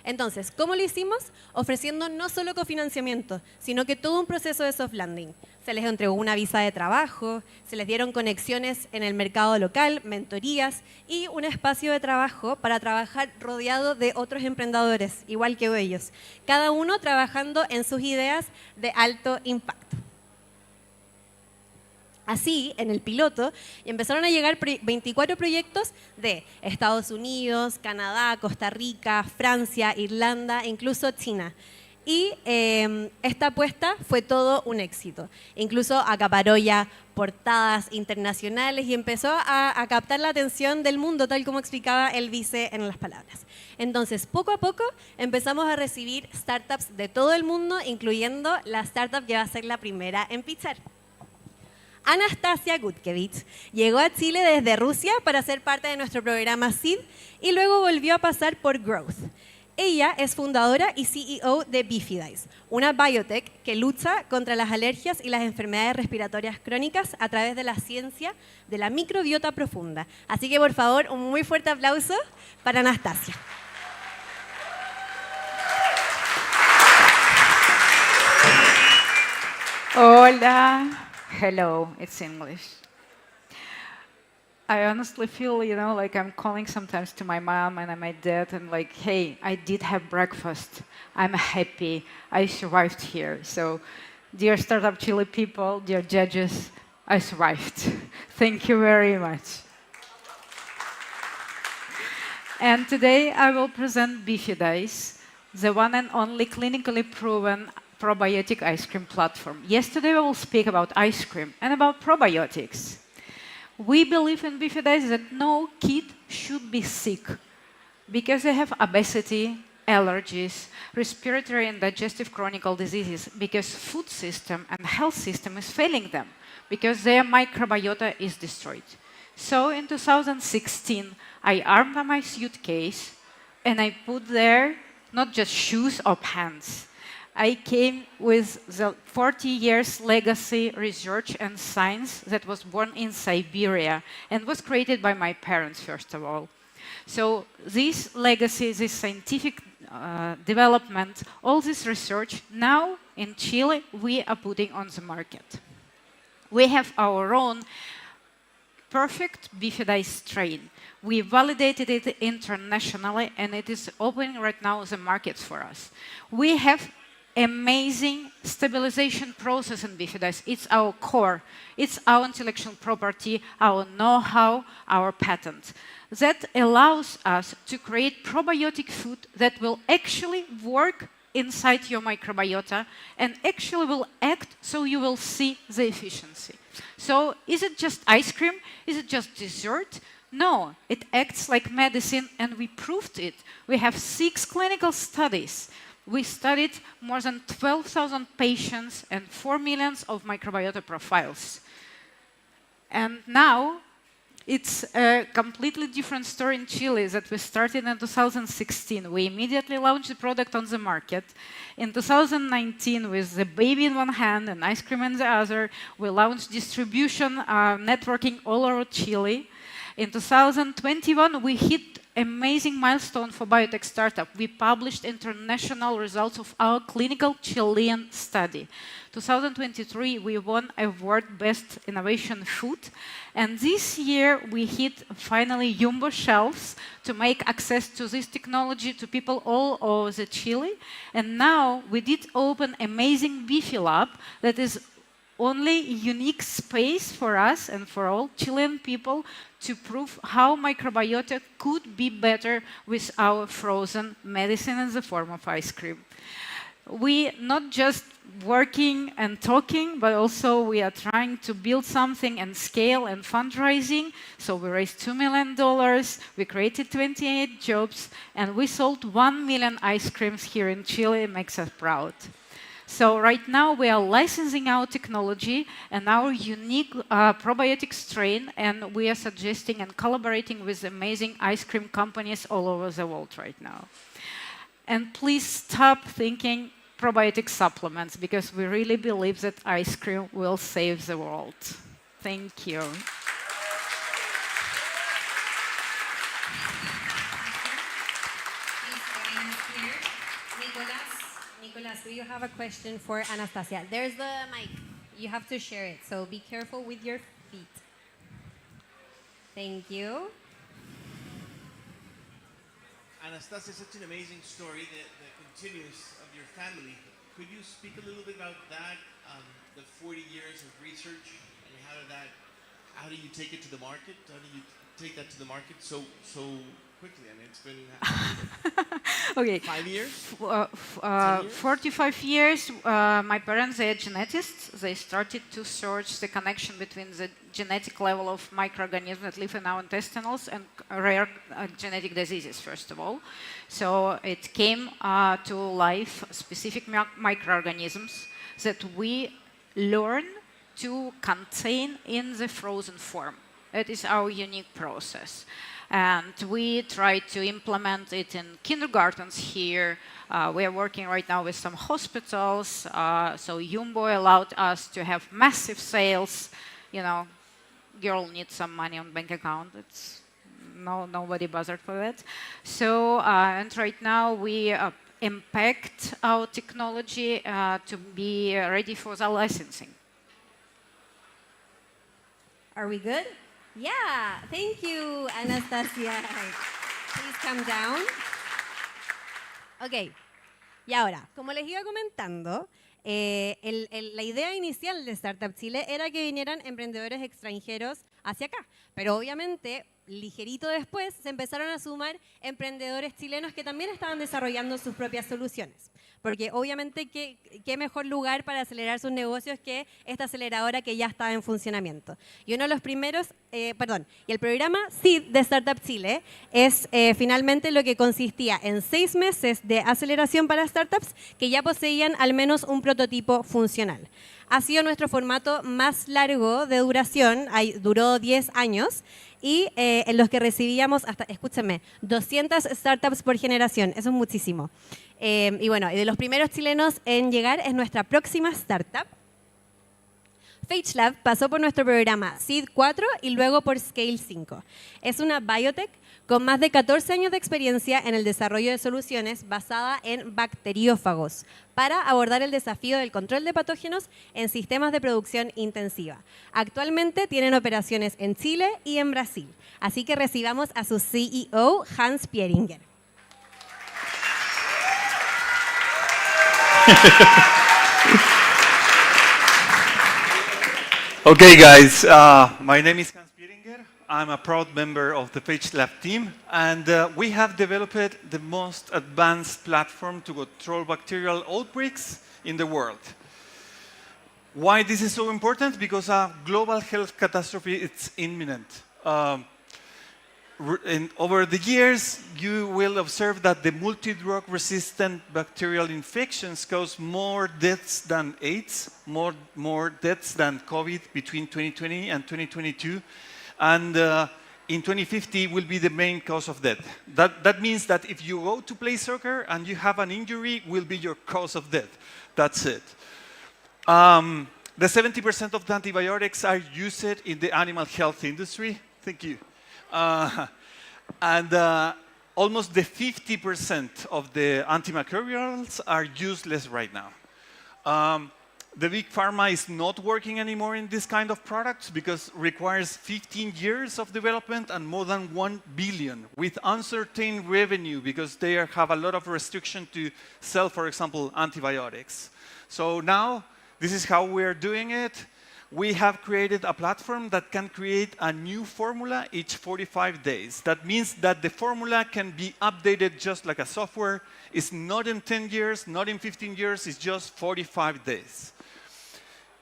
Entonces, ¿cómo lo hicimos? Ofreciendo no solo cofinanciamiento, sino que todo un proceso de soft landing. Se les entregó una visa de trabajo, se les dieron conexiones en el mercado local, mentorías y un espacio de trabajo para trabajar rodeado de otros emprendedores, igual que ellos, cada uno trabajando en sus ideas de alto impacto. Así, en el piloto, empezaron a llegar 24 proyectos de Estados Unidos, Canadá, Costa Rica, Francia, Irlanda, incluso China. Y esta apuesta fue todo un éxito. Incluso acaparó ya portadas internacionales y empezó a captar la atención del mundo, tal como explicaba el vice en las palabras. Entonces, poco a poco empezamos a recibir startups de todo el mundo, incluyendo la startup que va a ser la primera en pitchar. Anastasia Gutkevich llegó a Chile desde Rusia para ser parte de nuestro programa SEED y luego volvió a pasar por Growth. Ella es fundadora y CEO de Bifides, una biotech que lucha contra las alergias y las enfermedades respiratorias crónicas a través de la ciencia de la microbiota profunda. Así que, por favor, un muy fuerte aplauso para Anastasia. Hola. Hello, it's English. I honestly feel, like I'm calling sometimes to my mom and my dad and like, hey, I did have breakfast. I'm happy. I survived here. So, dear Startup Chile people, dear judges, I survived. Thank you very much. And today I will present Bifides, the one and only clinically proven probiotic ice cream platform. Yesterday we will speak about ice cream and about probiotics. We believe in Bifides that no kid should be sick because they have obesity, allergies, respiratory and digestive chronic diseases, because food system and health system is failing them because their microbiota is destroyed. So in 2016, I armed my suitcase and I put there not just shoes or pants. I came with the 40 years legacy research and science that was born in Siberia and was created by my parents, first of all. So this legacy, this scientific development, all this research, now in Chile, we are putting on the market. We have our own perfect Bifides strain. We validated it internationally, and it is opening right now the markets for us. We have amazing stabilization process in Bifides. It's our core. It's our intellectual property, our know-how, our patent. That allows us to create probiotic food that will actually work inside your microbiota and actually will act so you will see the efficiency. So is it just ice cream? Is it just dessert? No, it acts like medicine, and we proved it. We have 6 clinical studies. We studied more than 12,000 patients and 4 million of microbiota profiles. And now, it's a completely different story in Chile that we started in 2016. We immediately launched the product on the market. In 2019, with the baby in one hand and ice cream in the other, we launched distribution networking all over Chile. In 2021, we hit amazing milestone for biotech startup. We published international results of our clinical Chilean study. 2023, we won award Best Innovation Food. And this year, we hit finally Jumbo shelves to make access to this technology to people all over the Chile. And now we did open amazing Bifilab that is only unique space for us and for all Chilean people to prove how microbiota could be better with our frozen medicine in the form of ice cream. We not just working and talking, but also we are trying to build something and scale and fundraising. So we raised $2 million, we created 28 jobs, and we sold 1 million ice creams here in Chile. It makes us proud. So right now we are licensing our technology and our unique probiotic strain, and we are suggesting and collaborating with amazing ice cream companies all over the world right now. And please stop thinking probiotic supplements, because we really believe that ice cream will save the world. Thank you. Nicolas, do you have a question for Anastasia? There's the mic. You have to share it, so be careful with your feet. Thank you. Anastasia, such an amazing story that continues of your family. Could you speak a little bit about that, the 40 years of research, and how do you take it to the market? How do you take that to the market so quickly? I mean, it's been Okay. 5 years? 45 years. My parents, they are geneticists. They started to search the connection between the genetic level of microorganisms that live in our intestines and rare genetic diseases, first of all. So it came to life specific microorganisms that we learn to contain in the frozen form. That is our unique process. And we try to implement it in kindergartens here. We are working right now with some hospitals. So Jumbo allowed us to have massive sales. You know, girl needs some money on bank account. It's nobody bothered for that. So and right now we impact our technology to be ready for the licensing. Are we good? Yeah, thank you, Anastasia. Please come down. Ok, y ahora, como les iba comentando, la idea inicial de Startup Chile era que vinieran emprendedores extranjeros hacia acá, pero obviamente, ligerito después, se empezaron a sumar emprendedores chilenos que también estaban desarrollando sus propias soluciones. Porque obviamente, ¿qué mejor lugar para acelerar sus negocios que esta aceleradora que ya está en funcionamiento? Y uno de los primeros, y el programa SEED de Startup Chile es finalmente lo que consistía en 6 meses de aceleración para startups que ya poseían al menos un prototipo funcional. Ha sido nuestro formato más largo de duración, duró 10 años, y en los que recibíamos hasta, escúchenme, 200 startups por generación. Eso es muchísimo. Y bueno, y de los primeros chilenos en llegar es nuestra próxima startup. PageLab pasó por nuestro programa Seed 4 y luego por Scale 5. Es una biotech con más de 14 años de experiencia en el desarrollo de soluciones basada en bacteriófagos para abordar el desafío del control de patógenos en sistemas de producción intensiva. Actualmente tienen operaciones en Chile y en Brasil. Así que recibamos a su CEO, Hans Pieringer. Okay, guys, my name is Hans Pieringer. I'm a proud member of the PageLab team, and we have developed the most advanced platform to control bacterial outbreaks in the world. Why this is so important? Because a global health catastrophe is imminent. Over the years, you will observe that the multi-drug resistant bacterial infections cause more deaths than AIDS, more deaths than COVID between 2020 and 2022. And in 2050 will be the main cause of death. That means that if you go to play soccer and you have an injury, will be your cause of death. That's it. The 70% of the antibiotics are used in the animal health industry. Thank you. And almost the 50% of the antimicrobials are useless right now. The big pharma is not working anymore in this kind of products because it requires 15 years of development and more than 1 billion with uncertain revenue because they have a lot of restriction to sell, for example, antibiotics. So now, this is how we're doing it. We have created a platform that can create a new formula each 45 days. That means that the formula can be updated just like a software. It's not in 10 years, not in 15 years, it's just 45 days.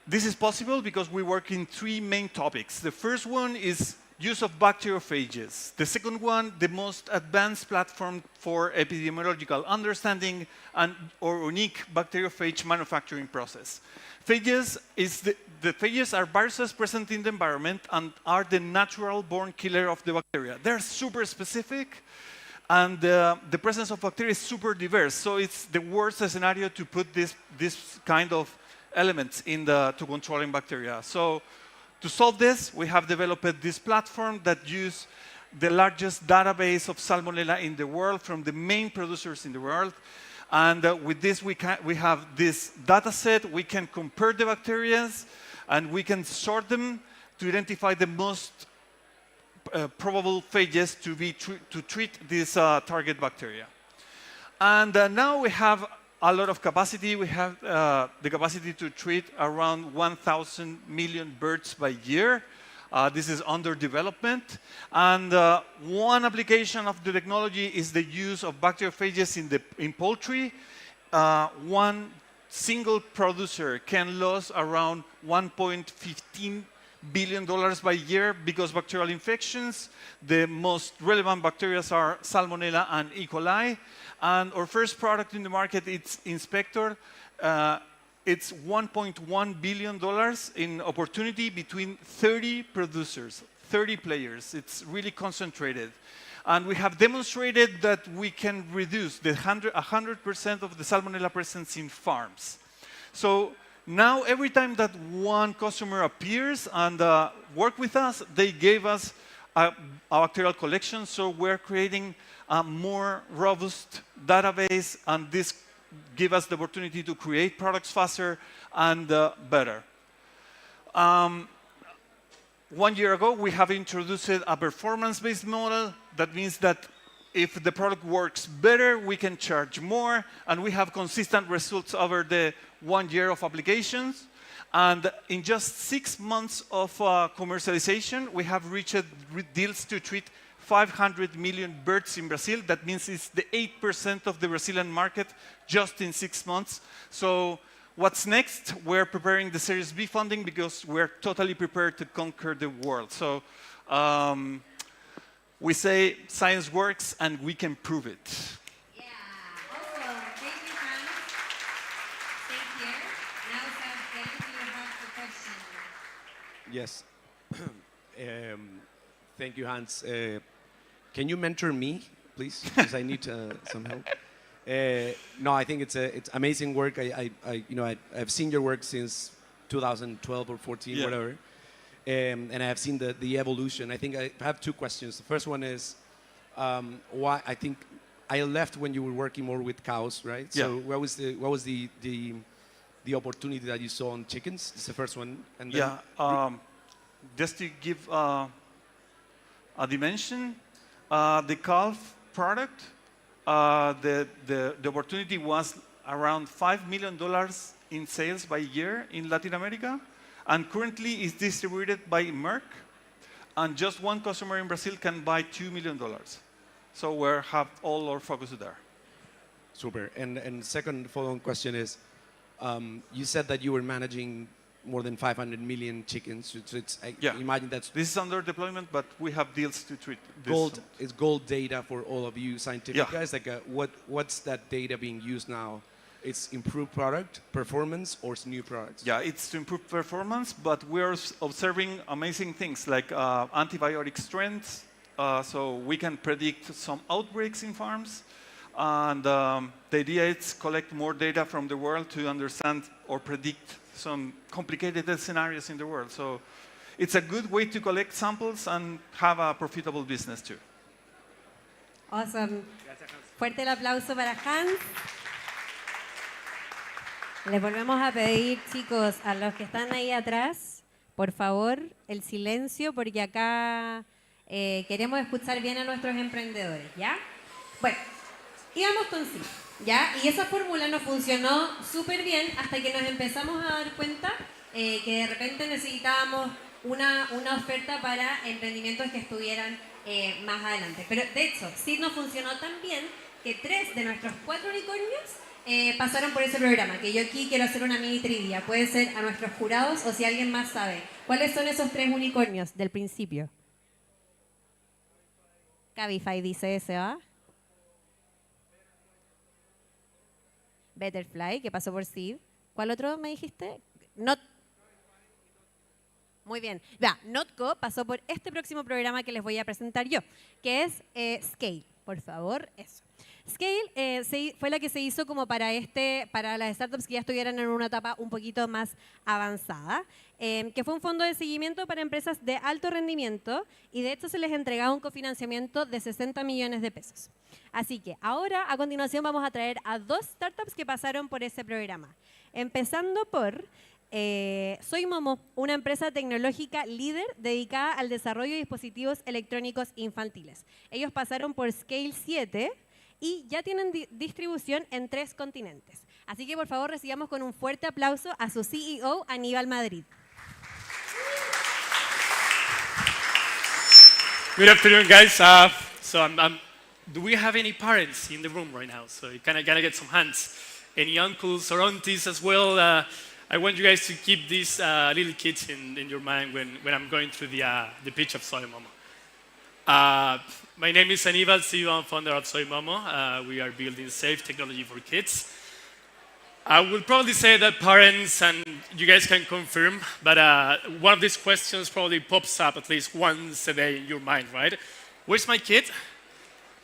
This is possible because we work in 3 main topics. The first one is use of bacteriophages. The second one, the most advanced platform for epidemiological understanding or unique bacteriophage manufacturing process. Phages the phages are viruses present in the environment and are the natural born killer of the bacteria. They're super specific, and the presence of bacteria is super diverse. So it's the worst scenario to put this kind of elements to controlling bacteria. So to solve this, we have developed this platform that uses the largest database of salmonella in the world from the main producers in the world. And with this, we have this data set. We can compare the bacteria, and we can sort them to identify the most probable phages to treat this target bacteria. And now we have a lot of capacity. We have the capacity to treat around 1,000 million birds by year. This is under development. And one application of the technology is the use of bacteriophages in poultry. One single producer can lose around $1.15 billion by year because bacterial infections. The most relevant bacteria are Salmonella and E. coli. And our first product in the market, it's Inspector. It's $1.1 billion in opportunity between 30 producers, 30 players. It's really concentrated. And we have demonstrated that we can reduce 100% of the Salmonella presence in farms. So now every time that one customer appears and work with us, they gave us a bacterial collection. So we're creating a more robust database, and this give us the opportunity to create products faster and better. 1 year ago, we have introduced a performance-based model. That means that if the product works better, we can charge more, and we have consistent results over the 1 year of applications. And in just 6 months of commercialization, we have reached deals to treat 500 million birds in Brazil. That means it's the 8% of the Brazilian market just in 6 months. So what's next? We're preparing the Series B funding because we're totally prepared to conquer the world. So we say science works and we can prove it. Yeah, awesome. Thank you, Hans. Thank you. Now, Sam, you have the question. Yes. Thank you, Hans. Can you mentor me, please? Because I need some help. No, I think it's amazing work. I've seen your work since 2012 or 14, whatever, and I have seen the evolution. I think I have two questions. The first one is why I think I left when you were working more with cows, right? Yeah. So what was the opportunity that you saw on chickens? It's the first one. And then just to give a dimension, the calf product, the opportunity was around $5 million in sales by year in Latin America, and currently is distributed by Merck, and just one customer in Brazil can buy $2 million. So we have all our focus there. Super. And second follow-on question is, you said that you were managing more than 500 million chickens. So imagine that's... This is under deployment, but we have deals to treat this. Gold is gold data for all of you scientific guys. Like, what's that data being used now? It's improved product performance or it's new products? Yeah, it's to improve performance, but we're observing amazing things like antibiotic strengths. So we can predict some outbreaks in farms. And the idea is collect more data from the world to understand or predict some complicated scenarios in the world. So it's a good way to collect samples and have a profitable business too. Awesome. Fuerte el aplauso para Hans. Les volvemos a pedir, chicos, a los que están ahí atrás, por favor, el silencio, porque acá queremos escuchar bien a nuestros emprendedores, ¿ya? Bueno, íbamos con sí, ¿ya? Y esa fórmula nos funcionó súper bien hasta que nos empezamos a dar cuenta que de repente necesitábamos una oferta para emprendimientos que estuvieran más adelante. Pero de hecho, sí nos funcionó tan bien que 3 de nuestros 4 unicornios pasaron por ese programa, que yo aquí quiero hacer una mini trivia. Puede ser a nuestros jurados o si alguien más sabe. ¿Cuáles son esos 3 unicornios del principio? Cabify dice ese, ¿va? Betterfly, que pasó por Seed. ¿Cuál otro me dijiste? Muy bien. Vea, Notco pasó por este próximo programa que les voy a presentar yo, que es Scale. Por favor, eso. Scale fue la que se hizo como para las startups que ya estuvieran en una etapa un poquito más avanzada, que fue un fondo de seguimiento para empresas de alto rendimiento y de hecho se les entregaba un cofinanciamiento de 60 millones de pesos. Así que ahora, a continuación, vamos a traer a 2 startups que pasaron por ese programa. Empezando por Soy Momo, una empresa tecnológica líder dedicada al desarrollo de dispositivos electrónicos infantiles. Ellos pasaron por Scale 7 y ya tienen distribución en 3 continentes. Así que por favor recibamos con un fuerte aplauso a su CEO, Aníbal Madrid. Good afternoon, guys. Do we have any parents in the room right now? So you kind of gotta get some hands. Any uncles or aunties as well? I want you guys to keep these little kids in your mind when I'm going through the pitch of Soy Momo. My name is Aníbal, CEO and founder of Soy Momo. We are building safe technology for kids. I will probably say that parents, and you guys can confirm, but one of these questions probably pops up at least once a day in your mind, right? Where's my kid?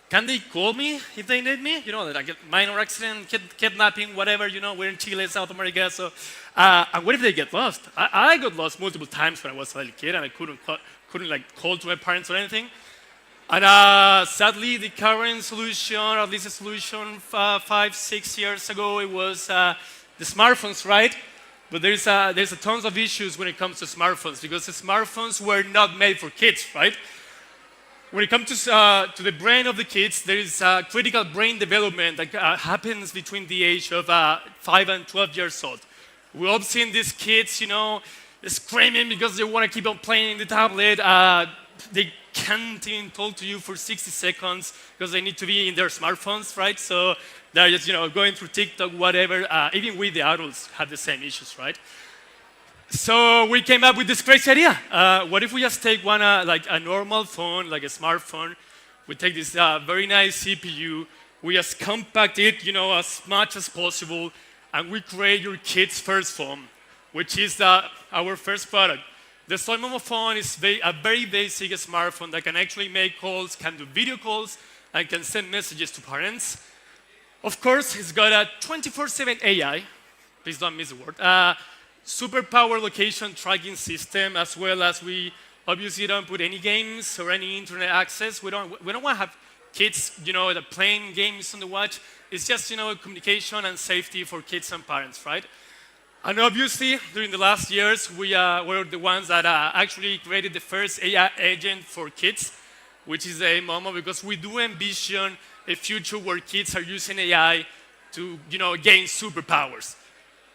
Can they call me if they need me? You know, like a minor accident, kidnapping, whatever, you know, we're in Chile, South America, so. And what if they get lost? I got lost multiple times when I was a little kid, and I couldn't like call to my parents or anything. And sadly, the current solution, or at least a solution 5-6 years ago, it was the smartphones, right? But there's a tons of issues when it comes to smartphones, because the smartphones were not made for kids, right? When it comes to the brain of the kids, there is critical brain development that happens between the age of 5 and 12 years old. We've all seen these kids, you know, screaming because they want to keep on playing the tablet. They can't even talk to you for 60 seconds because they need to be in their smartphones, right? So they're just, you know, going through TikTok, whatever. Even we, the adults, have the same issues, right? So we came up with this crazy idea. What if we just take one, like a normal phone, like a smartphone, we take this very nice CPU, we just compact it, you know, as much as possible, and we create your kid's first phone, which is our first product. The Soy Momo phone is a very basic smartphone that can actually make calls, can do video calls, and can send messages to parents. Of course, it's got a 24/7 AI, please don't miss the word, super power location tracking system, as well as we obviously don't put any games or any internet access. We don't want to have kids, you know, that playing games on the watch. It's just, you know, communication and safety for kids and parents, right? And obviously, during the last years, we were the ones that actually created the first AI agent for kids, which is a Momo, because we do envision a future where kids are using AI to, you know, gain superpowers.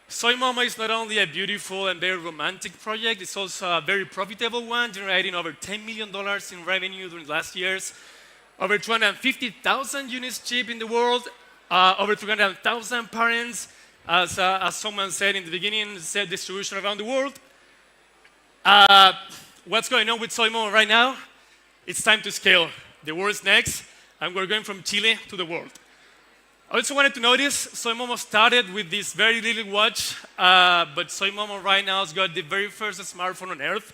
Soy Momo is not only a beautiful and very romantic project, it's also a very profitable one, generating over $10 million in revenue during the last years, over 250,000 units shipped in the world, over 300,000 parents, as someone said in the beginning, said distribution around the world. What's going on with Soy Momo right now? It's time to scale. The world's next, and we're going from Chile to the world. I also wanted to notice, Soy Momo started with this very little watch, but Soy Momo right now has got the very first smartphone on Earth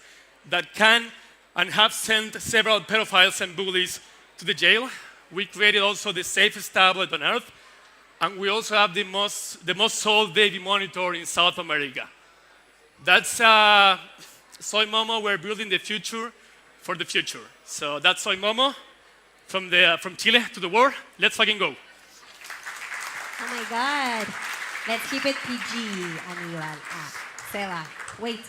that can and have sent several pedophiles and bullies to the jail. We created also the safest tablet on Earth, and we also have the most sold baby monitor in South America. That's Soy Momo. We're building the future for the future. So that's Soy Momo from Chile to the world. Let's fucking go. Oh my God. Let's keep it PG, Aníbal. Seba. Wait.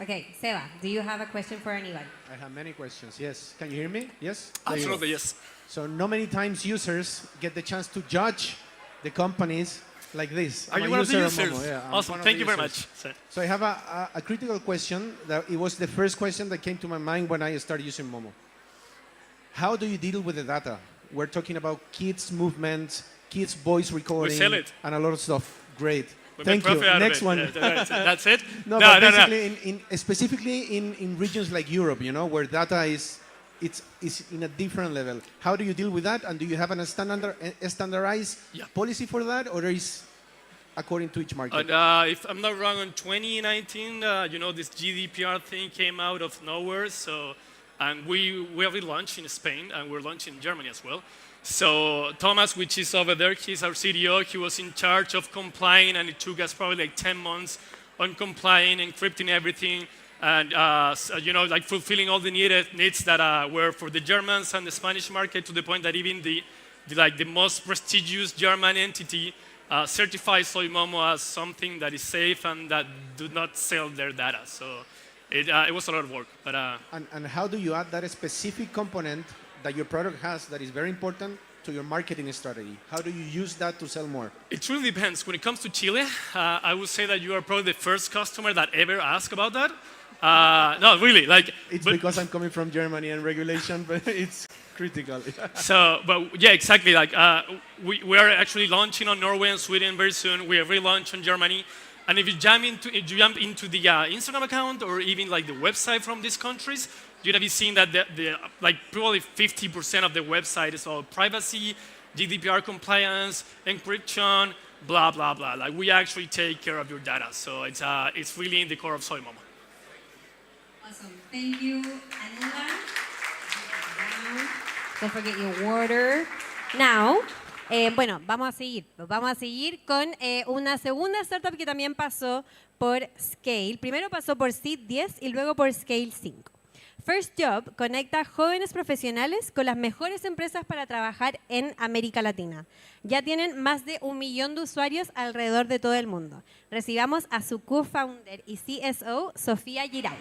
Okay. Seba, do you have a question for Aníbal? I have many questions, yes. Can you hear me? Yes? Absolutely, yes. So not many times users get the chance to judge the companies like this. Are you one of the users? Yeah, awesome. Thank you very much. So I have a critical question. That it was the first question that came to my mind when I started using Momo. How do you deal with the data? We're talking about kids' movements, kids' voice recording, we sell it. And a lot of stuff. Great. We Thank you. Next one. That's it? No, but basically, specifically in regions like Europe, you know, where data is it's in a different level. How do you deal with that? And do you have a standardized policy for that, or is according to each market? If I'm not wrong, in 2019, you know, this GDPR thing came out of nowhere. So, and we have launched in Spain, and we're launching in Germany as well. So Thomas, which is over there, he's our CDO. He was in charge of complying, and it took us probably like 10 months on complying, encrypting everything, and you know, like fulfilling all the needs that were for the Germans and the Spanish market, to the point that even the most prestigious German entity certifies Soy Momo as something that is safe and that do not sell their data. So it was a lot of work. But and how do you add that specific component that your product has that is very important to your marketing strategy? How do you use that to sell more? It really depends. When it comes to Chile, I would say that you are probably the first customer that ever asked about that. No, really, like it's because I'm coming from Germany and regulation, but it's critical. So, but yeah, exactly. Like we are actually launching on Norway and Sweden very soon. We have relaunched on Germany, and if you jump into the Instagram account or even like the website from these countries, you'd have seen that the like probably 50% of the website is all privacy, GDPR compliance, encryption, blah blah blah. Like we actually take care of your data. So it's really in the core of Soy Momo. Awesome. Thank you, Anila. Don't forget your water. Now, bueno, vamos a seguir con una segunda startup que también pasó por Scale. Primero pasó por Seed 10 y luego por Scale 5. First Job conecta jóvenes profesionales con las mejores empresas para trabajar en América Latina. Ya tienen más de 1 millón de usuarios alrededor de todo el mundo. Recibamos a su co-founder y CSO, Sofía Giraffe.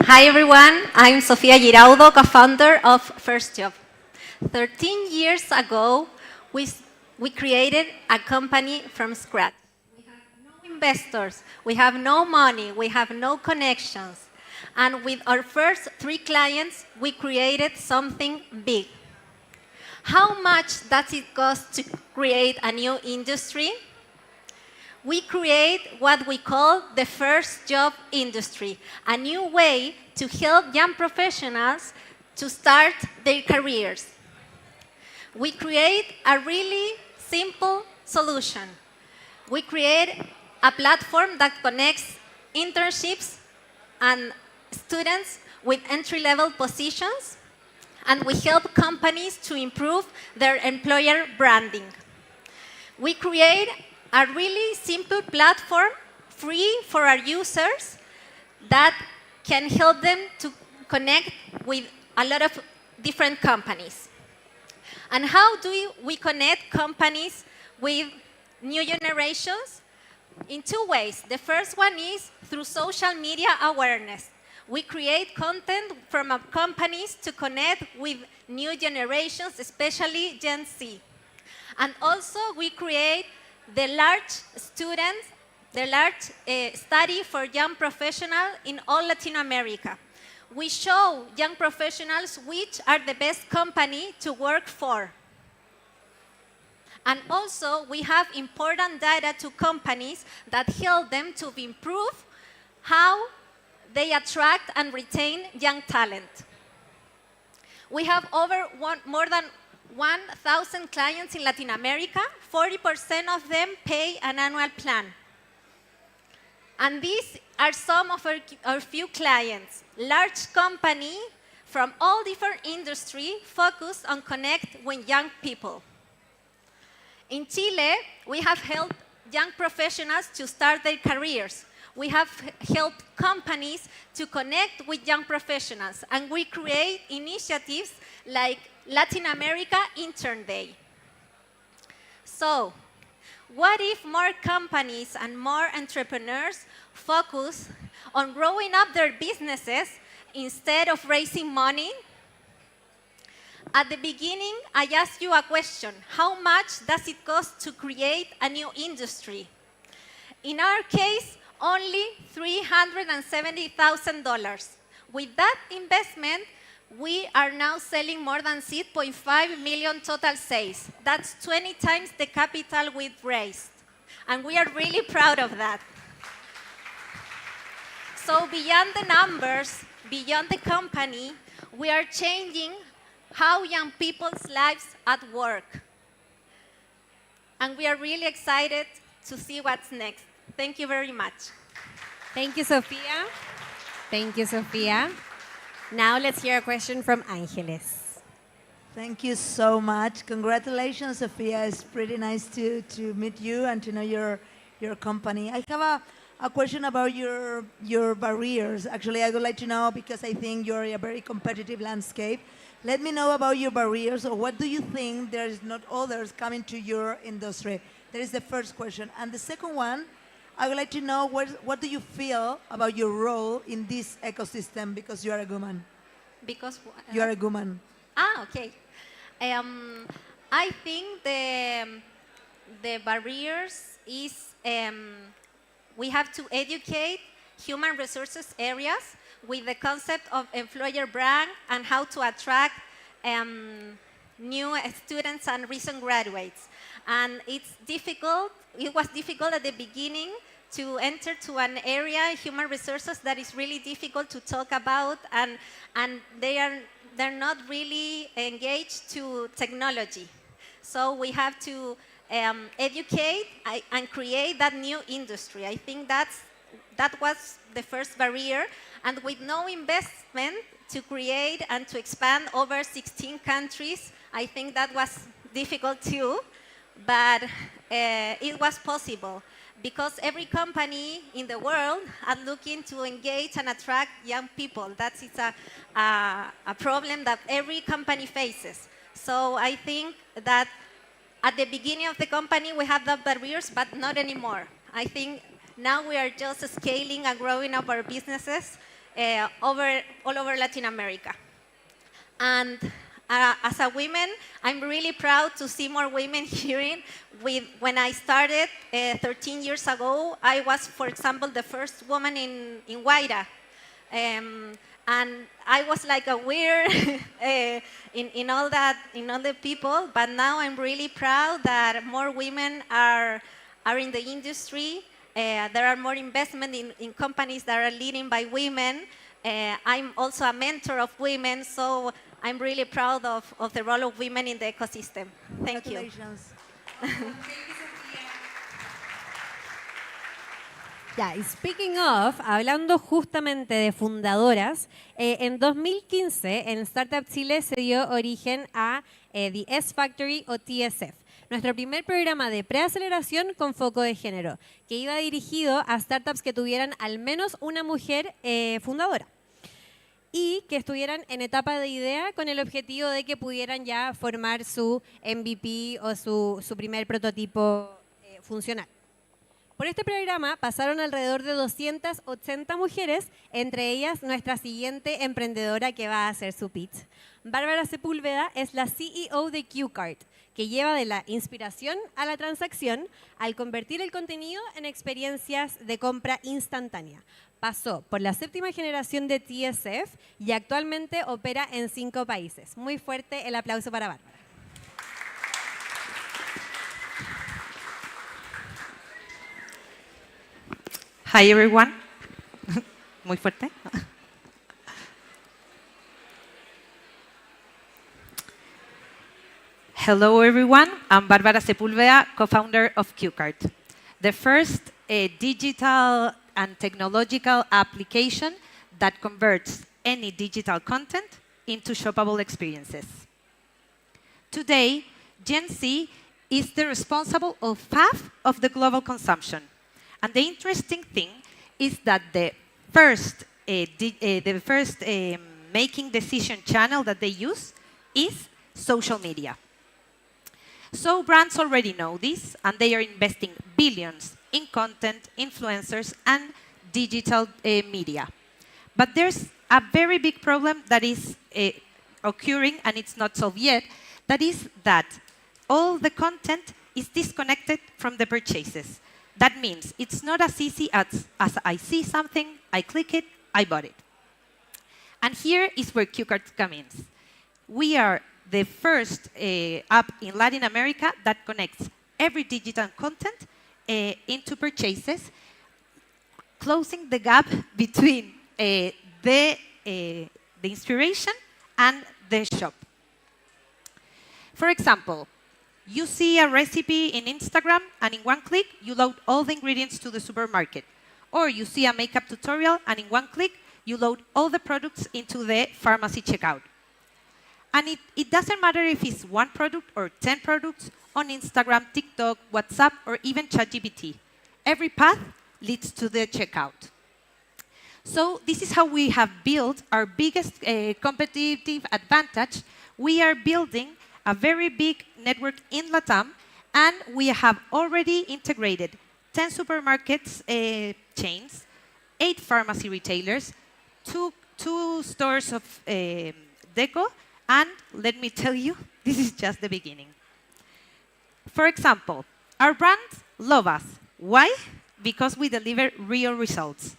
Hi everyone, I'm Sofía Giraudo, co-founder of First Job. 13 years ago, we created a company from scratch. We have no investors, we have no money, we have no connections. And with our first 3 clients, we created something big. How much does it cost to create a new industry? We create what we call the first job industry, a new way to help young professionals to start their careers. We create a really simple solution. We create a platform that connects internships and students with entry-level positions, and we help companies to improve their employer branding. We create a really simple platform, free for our users, that can help them to connect with a lot of different companies. And how do we connect companies with new generations? In 2 ways. The first one is through social media awareness. We create content from our companies to connect with new generations, especially Gen Z. And also we create the large study for young professionals in all Latin America. We show young professionals which are the best company to work for. And also, we have important data to companies that help them to improve how they attract and retain young talent. We have more than 1,000 clients in Latin America. 40% of them pay an annual plan. And these are some of our few clients. Large company from all different industries focused on connect with young people. In Chile, we have helped young professionals to start their careers. We have helped companies to connect with young professionals, and we create initiatives like Latin America Intern Day. So, what if more companies and more entrepreneurs focus on growing up their businesses instead of raising money? At the beginning, I asked you a question. How much does it cost to create a new industry? In our case, only $370,000. With that investment, we are now selling more than 6.5 million total sales. That's 20 times the capital we've raised. And we are really proud of that. So beyond the numbers, beyond the company, we are changing how young people's lives at work. And we are really excited to see what's next. Thank you very much. Thank you, Sofia. Thank you, Sofia. Now let's hear a question from Ángeles. Thank you so much. Congratulations, Sofia. It's pretty nice to meet you and to know your company. I have a question about your barriers. Actually, I would like to know, because I think you're a very competitive landscape. Let me know about your barriers, or what do you think there is not others coming to your industry? That is the first question. And the second one, I would like to know what do you feel about your role in this ecosystem, because you are a woman. Because you are a woman. Ah, okay. I think the barriers is we have to educate human resources areas with the concept of employer brand and how to attract new students and recent graduates. And it's difficult. It was difficult at the beginning to enter to an area, human resources, that is really difficult to talk about, and they're not really engaged to technology. So we have to educate and create that new industry. I think that was the first barrier, and with no investment to create and to expand over 16 countries, I think that was difficult too. But it was possible, because every company in the world are looking to engage and attract young people. That is a problem that every company faces. So I think that at the beginning of the company we had the barriers, but not anymore. I think now we are just scaling and growing up our businesses all over Latin America. And as a woman, I'm really proud to see more women here. When I started 13 years ago, I was, for example, the first woman in Guaira. And I was like a weird in all the people, but now I'm really proud that more women are in the industry. There are more investment in companies that are leading by women. I'm also a mentor of women, so I'm really proud of the role of women in the ecosystem. Thank you. Congratulations. Ya, y speaking of, hablando justamente de fundadoras, en 2015 en Startup Chile se dio origen a The S Factory o TSF, nuestro primer programa de preaceleración con foco de género, que iba dirigido a startups que tuvieran al menos una mujer fundadora y que estuvieran en etapa de idea, con el objetivo de que pudieran ya formar su MVP o su primer prototipo funcional. Por este programa pasaron alrededor de 280 mujeres, entre ellas nuestra siguiente emprendedora que va a hacer su pitch. Bárbara Sepúlveda es la CEO de QART, que lleva de la inspiración a la transacción al convertir el contenido en experiencias de compra instantánea. Pasó por la 7ª generación de TSF y actualmente opera en 5 países. Muy fuerte el aplauso para Bárbara. Hi everyone. Muy fuerte. Hello everyone. I'm Bárbara Sepúlveda, co-founder of QART, the first digital and technological application that converts any digital content into shoppable experiences. Today, Gen Z is the responsible of half of the global consumption. And the interesting thing is that the first making decision channel that they use is social media. So brands already know this, and they are investing billions in content, influencers, and digital media. But there's a very big problem that is occurring, and it's not solved yet. That is that all the content is disconnected from the purchases. That means it's not as easy as I see something, I click it, I bought it. And here is where QART comes in. We are the first app in Latin America that connects every digital content into purchases, closing the gap between the inspiration and the shop. For example, you see a recipe in Instagram, and in one click, you load all the ingredients to the supermarket. Or you see a makeup tutorial, and in one click, you load all the products into the pharmacy checkout. And it doesn't matter if it's 1 product or 10 products on Instagram, TikTok, WhatsApp, or even ChatGPT. Every path leads to the checkout. So this is how we have built our biggest competitive advantage. We are building a very big network in LATAM, and we have already integrated 10 supermarkets chains, 8 pharmacy retailers, two stores of deco, and let me tell you, this is just the beginning. For example, our brands love us. Why? Because we deliver real results.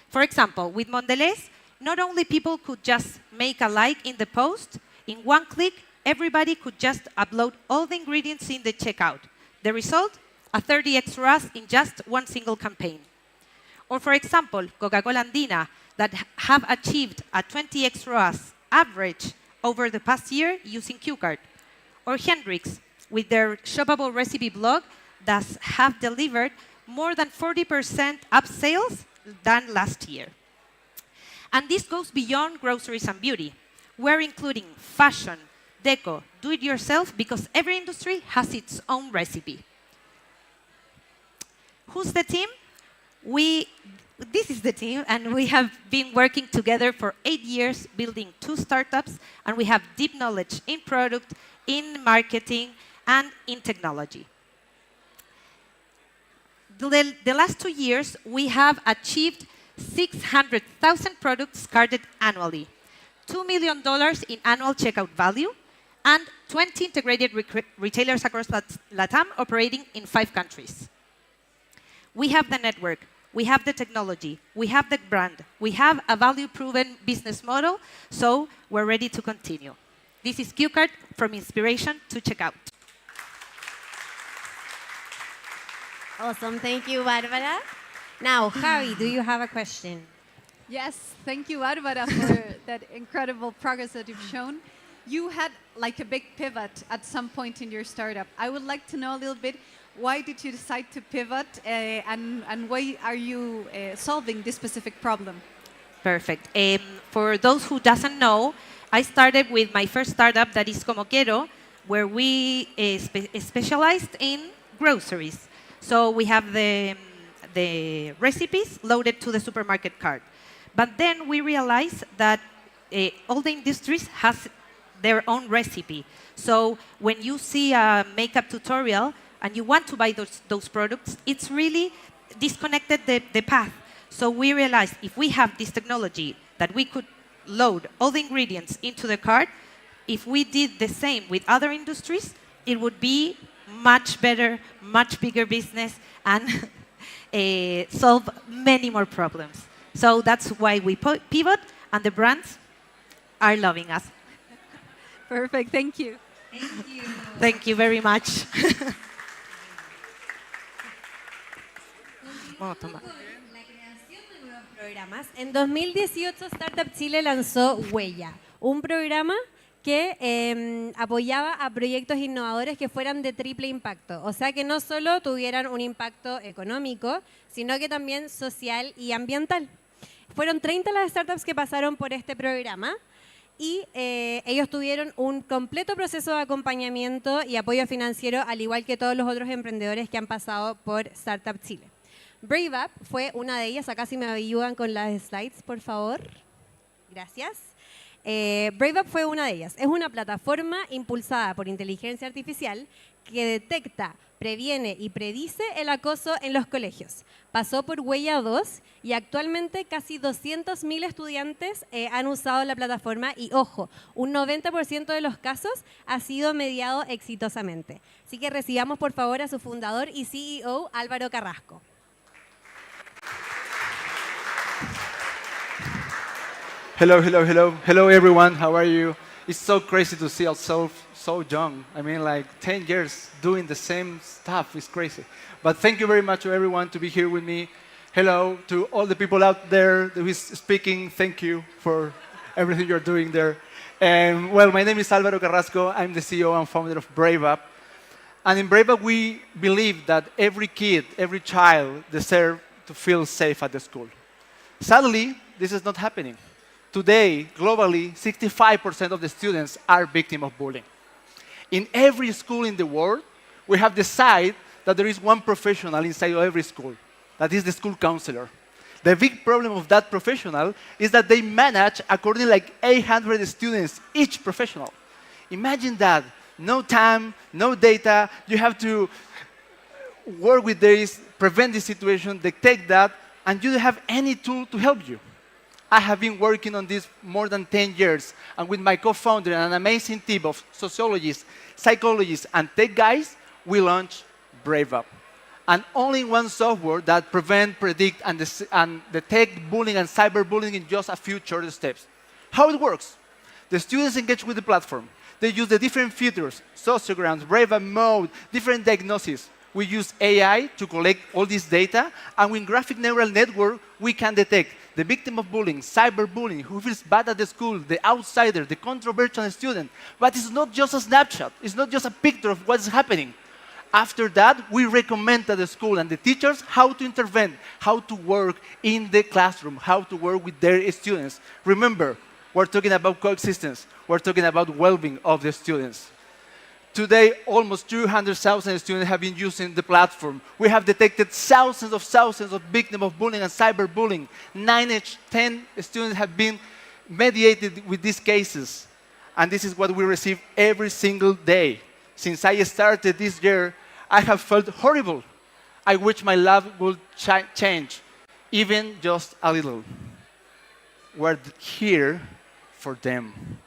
For example, with Mondelez, not only people could just make a like in the post, in one click, everybody could just upload all the ingredients in the checkout. The result? A 30x ROAS in just one single campaign. Or for example, Coca-Cola Andina, that have achieved a 20x ROAS average over the past year using QART. Or Hendrix, with their shoppable recipe blog, that have delivered more than 40% up sales than last year. And this goes beyond groceries and beauty. We're including fashion, deco, do-it-yourself, because every industry has its own recipe. Who's the team? This is the team, and we have been working together for 8 years, building 2 startups, and we have deep knowledge in product, in marketing, and in technology. The last 2 years, we have achieved 600,000 products carded annually, $2 million in annual checkout value, and 20 integrated retailers across LATAM operating in 5 countries. We have the network, we have the technology, we have the brand, we have a value-proven business model, so we're ready to continue. This is QART, from inspiration to checkout. Awesome, thank you, Barbara. Now, Javi, do you have a question? Yes, thank you, Barbara, for that incredible progress that you've shown. You had like a big pivot at some point in your startup. I would like to know a little bit, why did you decide to pivot, and why are you solving this specific problem? Perfect. For those who doesn't know, I started with my first startup, that is Como Quiero, where we specialized in groceries. So we have the recipes loaded to the supermarket cart. But then we realized that all the industries has their own recipe. So when you see a makeup tutorial and you want to buy those products, it's really disconnected the path. So we realized if we have this technology that we could load all the ingredients into the cart, if we did the same with other industries, it would be much better, much bigger business, and solve many more problems. So that's why we pivot, and the brands are loving us. Perfect, thank you. Thank you. Thank you very much. Programas. En 2018, Startup Chile lanzó Huella, un programa que apoyaba a proyectos innovadores que fueran de triple impacto. O sea, que no solo tuvieran un impacto económico, sino que también social y ambiental. Fueron 30 las startups que pasaron por este programa y ellos tuvieron un completo proceso de acompañamiento y apoyo financiero, al igual que todos los otros emprendedores que han pasado por Startup Chile. Bayback fue una de ellas. Acá si me ayudan con las slides, por favor. Gracias. Bayback fue una de ellas. Es una plataforma impulsada por inteligencia artificial que detecta, previene y predice el acoso en los colegios. Pasó por Huella 2 y actualmente casi 200.000 estudiantes han usado la plataforma y, ojo, un 90% de los casos ha sido mediado exitosamente. Así que recibamos por favor a su fundador y CEO, Álvaro Carrasco. Hello, everyone. How are you? It's so crazy to see us so young. I mean, like 10 years doing the same stuff is crazy. But thank you very much to everyone to be here with me. Hello to all the people out there who is speaking. Thank you for everything you're doing there. And well, my name is Álvaro Carrasco. I'm the CEO and founder of Bayback. And in Bayback, we believe that every kid, every child deserves to feel safe at the school. Sadly, this is not happening. Today, globally, 65% of the students are victims of bullying. In every school in the world, we have decided that there is one professional inside of every school. That is the school counselor. The big problem of that professional is that they manage according like 800 students, each professional. Imagine that. No time, no data. You have to work with this, prevent this situation, detect that, and you don't have any tool to help you. I have been working on this more than 10 years, and with my co-founder and an amazing team of sociologists, psychologists, and tech guys, we launched Bayback. And only one software that prevents, predicts, and detect bullying and cyberbullying in just a few short steps. How it works? The students engage with the platform. They use the different features, sociograms, Bayback mode, different diagnoses. We use AI to collect all this data, and with graphic neural network, we can detect the victim of bullying, cyberbullying, who feels bad at the school, the outsider, the controversial student. But it's not just a snapshot. It's not just a picture of what's happening. After that, we recommend to the school and the teachers how to intervene, how to work in the classroom, how to work with their students. Remember, we're talking about coexistence. We're talking about well-being of the students. Today, almost 200,000 students have been using the platform. We have detected thousands of victims of bullying and cyberbullying. 9 out of 10 students have been mediated with these cases. And this is what we receive every single day. Since I started this year, I have felt horrible. I wish my life would change, even just a little. We're here for them.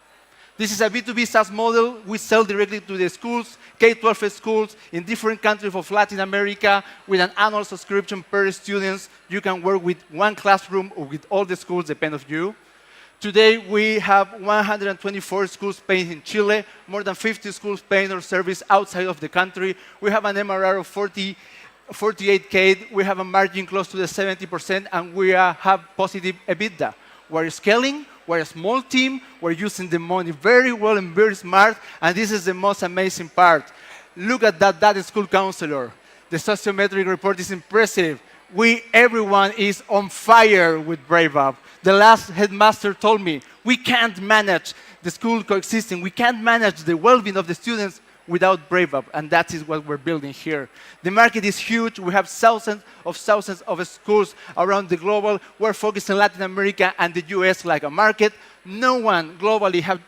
This is a B2B SaaS model. We sell directly to the schools, K-12 schools in different countries of Latin America with an annual subscription per student. You can work with one classroom or with all the schools, depending on you. Today, we have 124 schools paying in Chile, more than 50 schools paying our service outside of the country. We have an MRR of 48K. We have a margin close to the 70%, and we have positive EBITDA. We're scaling. We're a small team. We're using the money very well and very smart. And this is the most amazing part. Look at that school counselor. The sociometric report is impressive. Everyone is on fire with Bayback. The last headmaster told me, we can't manage the school coexisting. We can't manage the well-being of the students without Bayback, and that is what we're building here. The market is huge. We have thousands of schools around the globe. We're focused on Latin America and the US like a market. No one globally have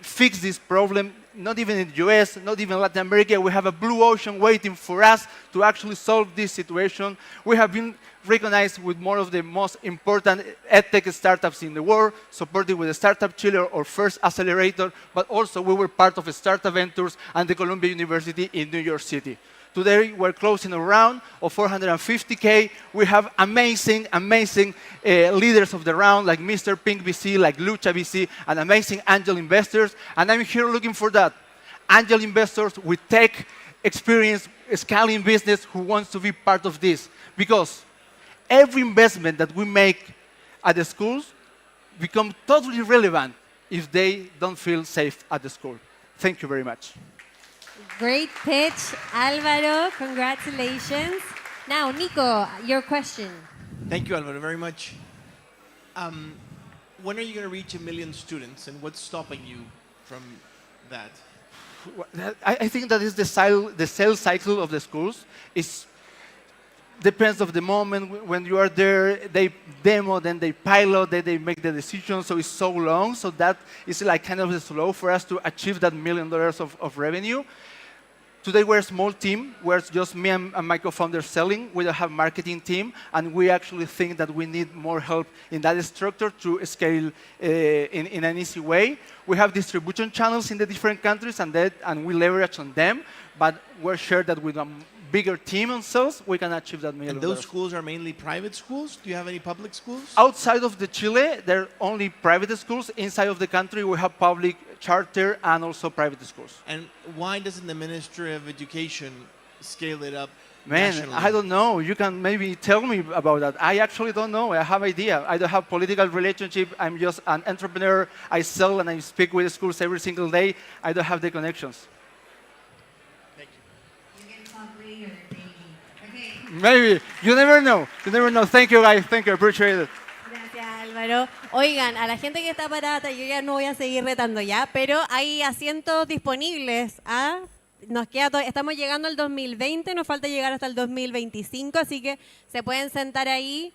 fixed this problem, not even in the US, not even Latin America. We have a blue ocean waiting for us to actually solve this situation. We have been recognized with one of the most important edtech startups in the world, supported with the Startup Chile, our first accelerator, but also we were part of Startup Ventures and the Columbia University in New York City. Today, we're closing a round of 450K. We have amazing leaders of the round, like Mr. Pink VC, like Lucha VC, and amazing angel investors. And I'm here looking for that. Angel investors with tech experience, scaling business, who wants to be part of this. Because every investment that we make at the schools becomes totally relevant if they don't feel safe at the school. Thank you very much. Great pitch, Álvaro. Congratulations. Now, Nico, your question. Thank you, Álvaro, very much. When are you going to reach 1 million students, and what's stopping you from that? I think that is the sales cycle of the schools. It depends of the moment when you are there. They demo, then they pilot, then they make the decision. So it's so long. So that is like kind of slow for us to achieve that $1 million of revenue. Today we're a small team. We're just me and my co-founder selling. We don't have a marketing team, and we actually think that we need more help in that structure to scale in an easy way. We have distribution channels in the different countries, and we leverage on them. But we're sure that with $1 bigger team on sales, we can achieve that $1 million. And those schools are mainly private schools? Do you have any public schools? Outside of the Chile, they're only private schools. Inside of the country, we have public, charter, and also private schools. And why doesn't the Ministry of Education scale it up? Man, nationally? I don't know. You can maybe tell me about that. I actually don't know. I have idea. I don't have political relationship. I'm just an entrepreneur. I sell and I speak with schools every single day. I don't have the connections. Thank you. You can talk later, maybe. Okay. Maybe. You never know. You never know. Thank you, guys. Thank you. Appreciate it. Gracias, Álvaro. Oigan, a la gente que está parada, yo ya no voy a seguir retando ya, pero hay asientos disponibles. Nos queda estamos llegando al 2020, nos falta llegar hasta el 2025, así que se pueden sentar ahí.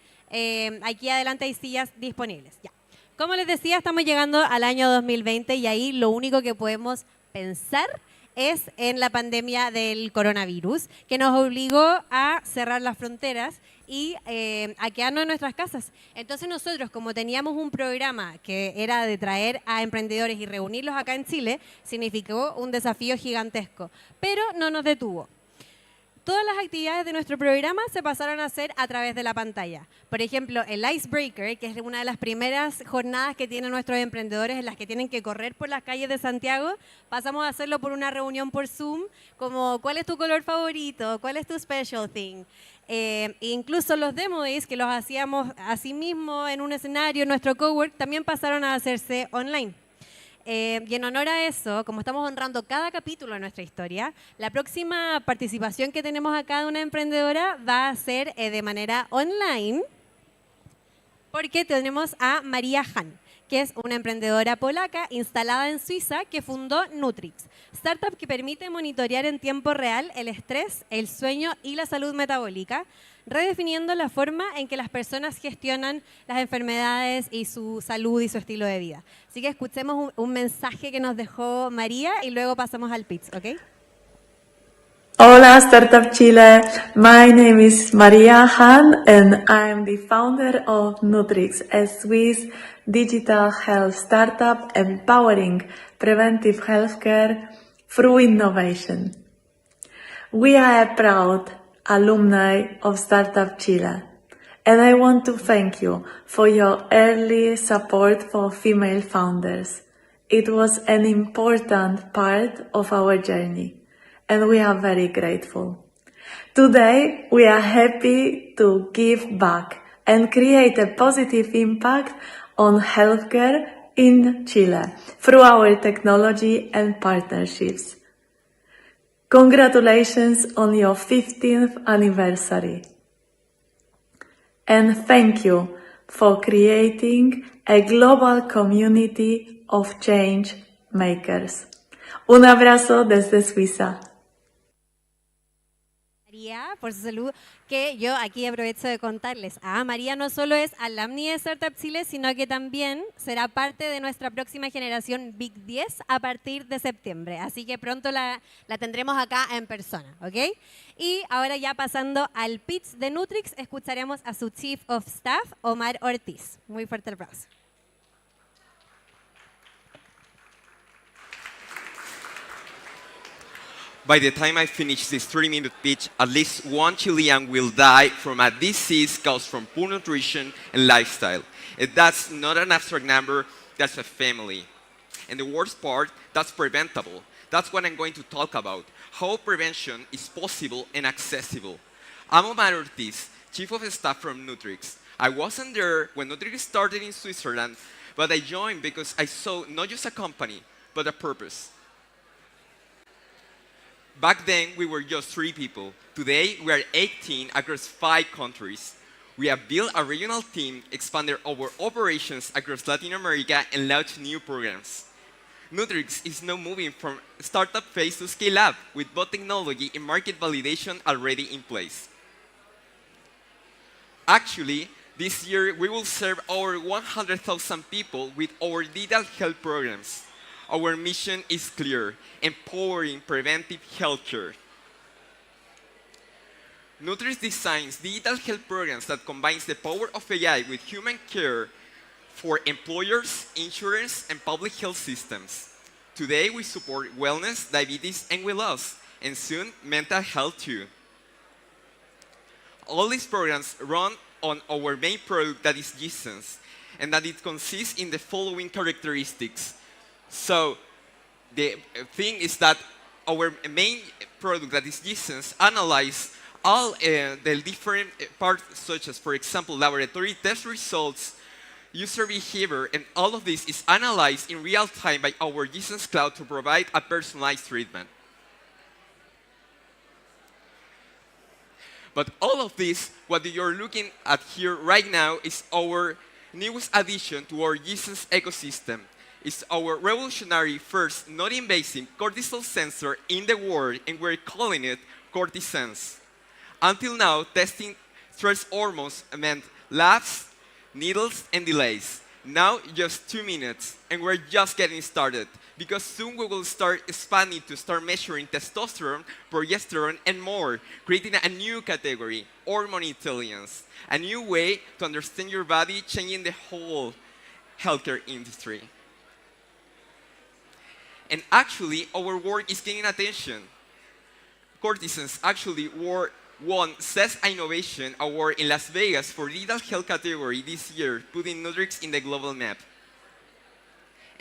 Aquí adelante hay sillas disponibles. Ya. Como les decía, estamos llegando al año 2020 y ahí lo único que podemos pensar es en la pandemia del coronavirus, que nos obligó a cerrar las fronteras y a quedarnos en nuestras casas. Entonces nosotros, como teníamos un programa que era de traer a emprendedores y reunirlos acá en Chile, significó un desafío gigantesco, pero no nos detuvo. Todas las actividades de nuestro programa se pasaron a hacer a través de la pantalla. Por ejemplo, el Icebreaker, que es una de las primeras jornadas que tienen nuestros emprendedores en las que tienen que correr por las calles de Santiago, pasamos a hacerlo por una reunión por Zoom, como ¿cuál es tu color favorito? ¿Cuál es tu special thing? Incluso los demo days, que los hacíamos así mismo en un escenario, en nuestro cowork, también pasaron a hacerse online. Y en honor a eso, como estamos honrando cada capítulo de nuestra historia, la próxima participación que tenemos acá de una emprendedora va a ser de manera online, porque tenemos a María Han, que es una emprendedora polaca instalada en Suiza que fundó Nutrix, startup que permite monitorear en tiempo real el estrés, el sueño y la salud metabólica, redefiniendo la forma en que las personas gestionan las enfermedades y su salud y su estilo de vida. Así que escuchemos un mensaje que nos dejó María y luego pasamos al pitch, ¿ok? Hola Startup Chile, my name is Maria Han and I'm the founder of Nutrix, a Swiss digital health startup empowering preventive healthcare through innovation. We are a proud alumni of Startup Chile, and I want to thank you for your early support for female founders. It was an important part of our journey, and we are very grateful. Today, we are happy to give back and create a positive impact on healthcare in Chile through our technology and partnerships. Congratulations on your 15th anniversary. And thank you for creating a global community of change makers. Un abrazo desde Suiza. María, por su salud, que yo aquí aprovecho de contarles. María no solo es alumni de Startup Chile, sino que también será parte de nuestra próxima generación Big 10 a partir de septiembre. Así que pronto la tendremos acá en persona, ¿ok? Y ahora ya pasando al pitch de Nutrix, escucharemos a su Chief of Staff, Omar Ortiz. Muy fuerte el aplauso. By the time I finish this 30-minute pitch, at least one Chilean will die from a disease caused from poor nutrition and lifestyle. And that's not an abstract number, that's a family. And the worst part, that's preventable. That's what I'm going to talk about, how prevention is possible and accessible. I'm Omar Ortiz, Chief of Staff from Nutrix. I wasn't there when Nutrix started in Switzerland, but I joined because I saw not just a company, but a purpose. Back then, we were just 3 people. Today, we are 18 across 5 countries. We have built a regional team, expanded our operations across Latin America, and launched new programs. Nutrix is now moving from startup phase to scale up, with both technology and market validation already in place. Actually, this year, we will serve over 100,000 people with our digital health programs. Our mission is clear: empowering preventive healthcare. Nutrix designs digital health programs that combines the power of AI with human care for employers, insurance, and public health systems. Today, we support wellness, diabetes, and weight loss, and soon, mental health too. all these programs run on our main product, that is G-Sense, and that it consists in the following characteristics. So the thing is that our main product, that is G-Sense, analyze all the different parts, such as, for example, laboratory test results, user behavior, and all of this is analyzed in real time by our G-Sense cloud to provide a personalized treatment. But all of this, what you're looking at here right now, is our newest addition to our G-Sense ecosystem. It's our revolutionary first non-invasive cortisol sensor in the world, and we're calling it CortiSense. Until now, testing stress hormones meant labs, needles, and delays. Now, just 2 minutes, and we're just getting started, because soon we will start expanding to start measuring testosterone, progesterone, and more, creating a new category, hormone intelligence, a new way to understand your body, changing the whole healthcare industry. And actually, our work is gaining attention. CortiSense actually won CES Innovation Award in Las Vegas for digital health category this year, putting Nutrix in the global map.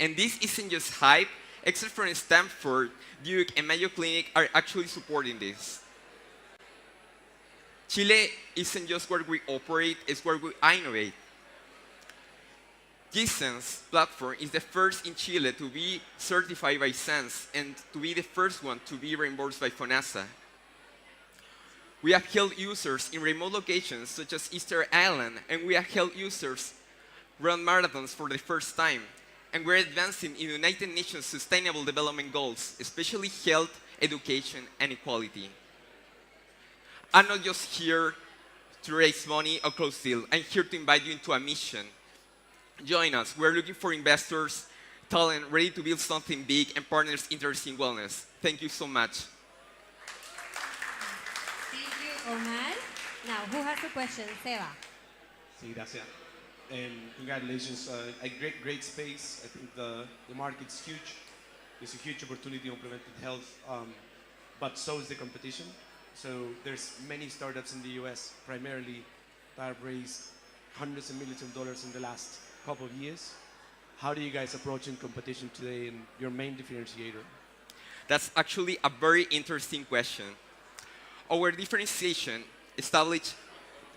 And this isn't just hype. Experts from Stanford, Duke, and Mayo Clinic are actually supporting this. Chile isn't just where we operate, it's where we innovate. G-Sense platform is the first in Chile to be certified by SENS and to be the first one to be reimbursed by FONASA. We have helped users in remote locations such as Easter Island, and we have helped users run marathons for the first time. And we're advancing in United Nations Sustainable Development Goals, especially health, education, and equality. I'm not just here to raise money or close deal. I'm here to invite you into a mission. Join us. We're looking for investors, talent, ready to build something big, and partners interested in wellness. Thank you so much. Thank you, Omar. Now, who has a question? Seba. Sí, gracias. Congratulations. A great space. I think the market's huge. There's a huge opportunity in preventive health, but so is the competition. So there's many startups in the US, primarily, that have raised hundreds of millions of dollars in the last couple of years. How do you guys approach in competition today, and your main differentiator? That's actually a very interesting question. Our differentiation established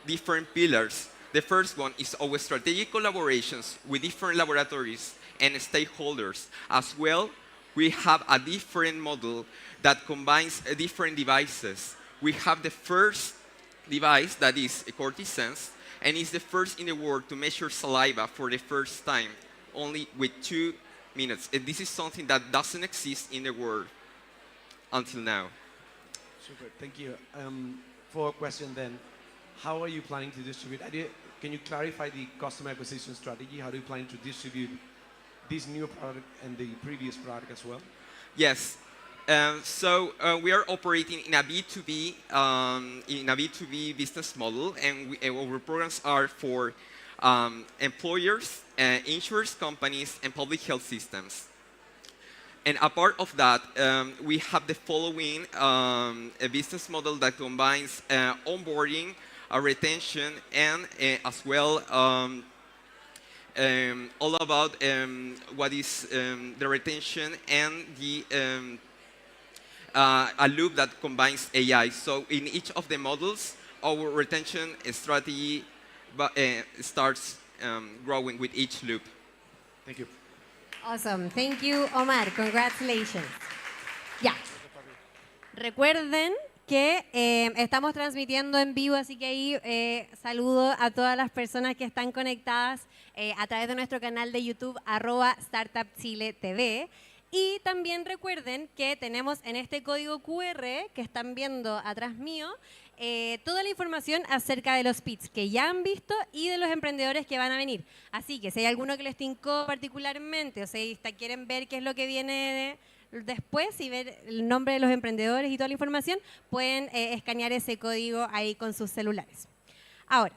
different pillars. The first one is our strategic collaborations with different laboratories and stakeholders. As well, we have a different model that combines different devices. We have the first device that is a CortiSense, and it's the first in the world to measure saliva for the first time, only with 2 minutes. And this is something that doesn't exist in the world until now. Super, thank you. For a question then, how are you planning to distribute? Can you clarify the customer acquisition strategy? How do you plan to distribute this new product and the previous product as well? Yes. We are operating in a B2B business model, and our programs are for employers, insurance companies, and public health systems. And a part of that, we have the following a business model that combines onboarding, retention, and as well all about what is the retention and the a loop that combines AI. So in each of the models, our retention strategy starts growing with each loop. Thank you. Awesome. Thank you, Omar. Congratulations. Ya. Recuerden que estamos transmitiendo en vivo, así que ahí saludo a todas las personas que están conectadas a través de nuestro canal de YouTube, @StartupChileTV. Y también recuerden que tenemos en este código QR que están viendo atrás mío toda la información acerca de los pits que ya han visto y de los emprendedores que van a venir. Así que si hay alguno que les tincó particularmente, o si quieren ver qué es lo que viene después y ver el nombre de los emprendedores y toda la información, pueden escanear ese código ahí con sus celulares. Ahora,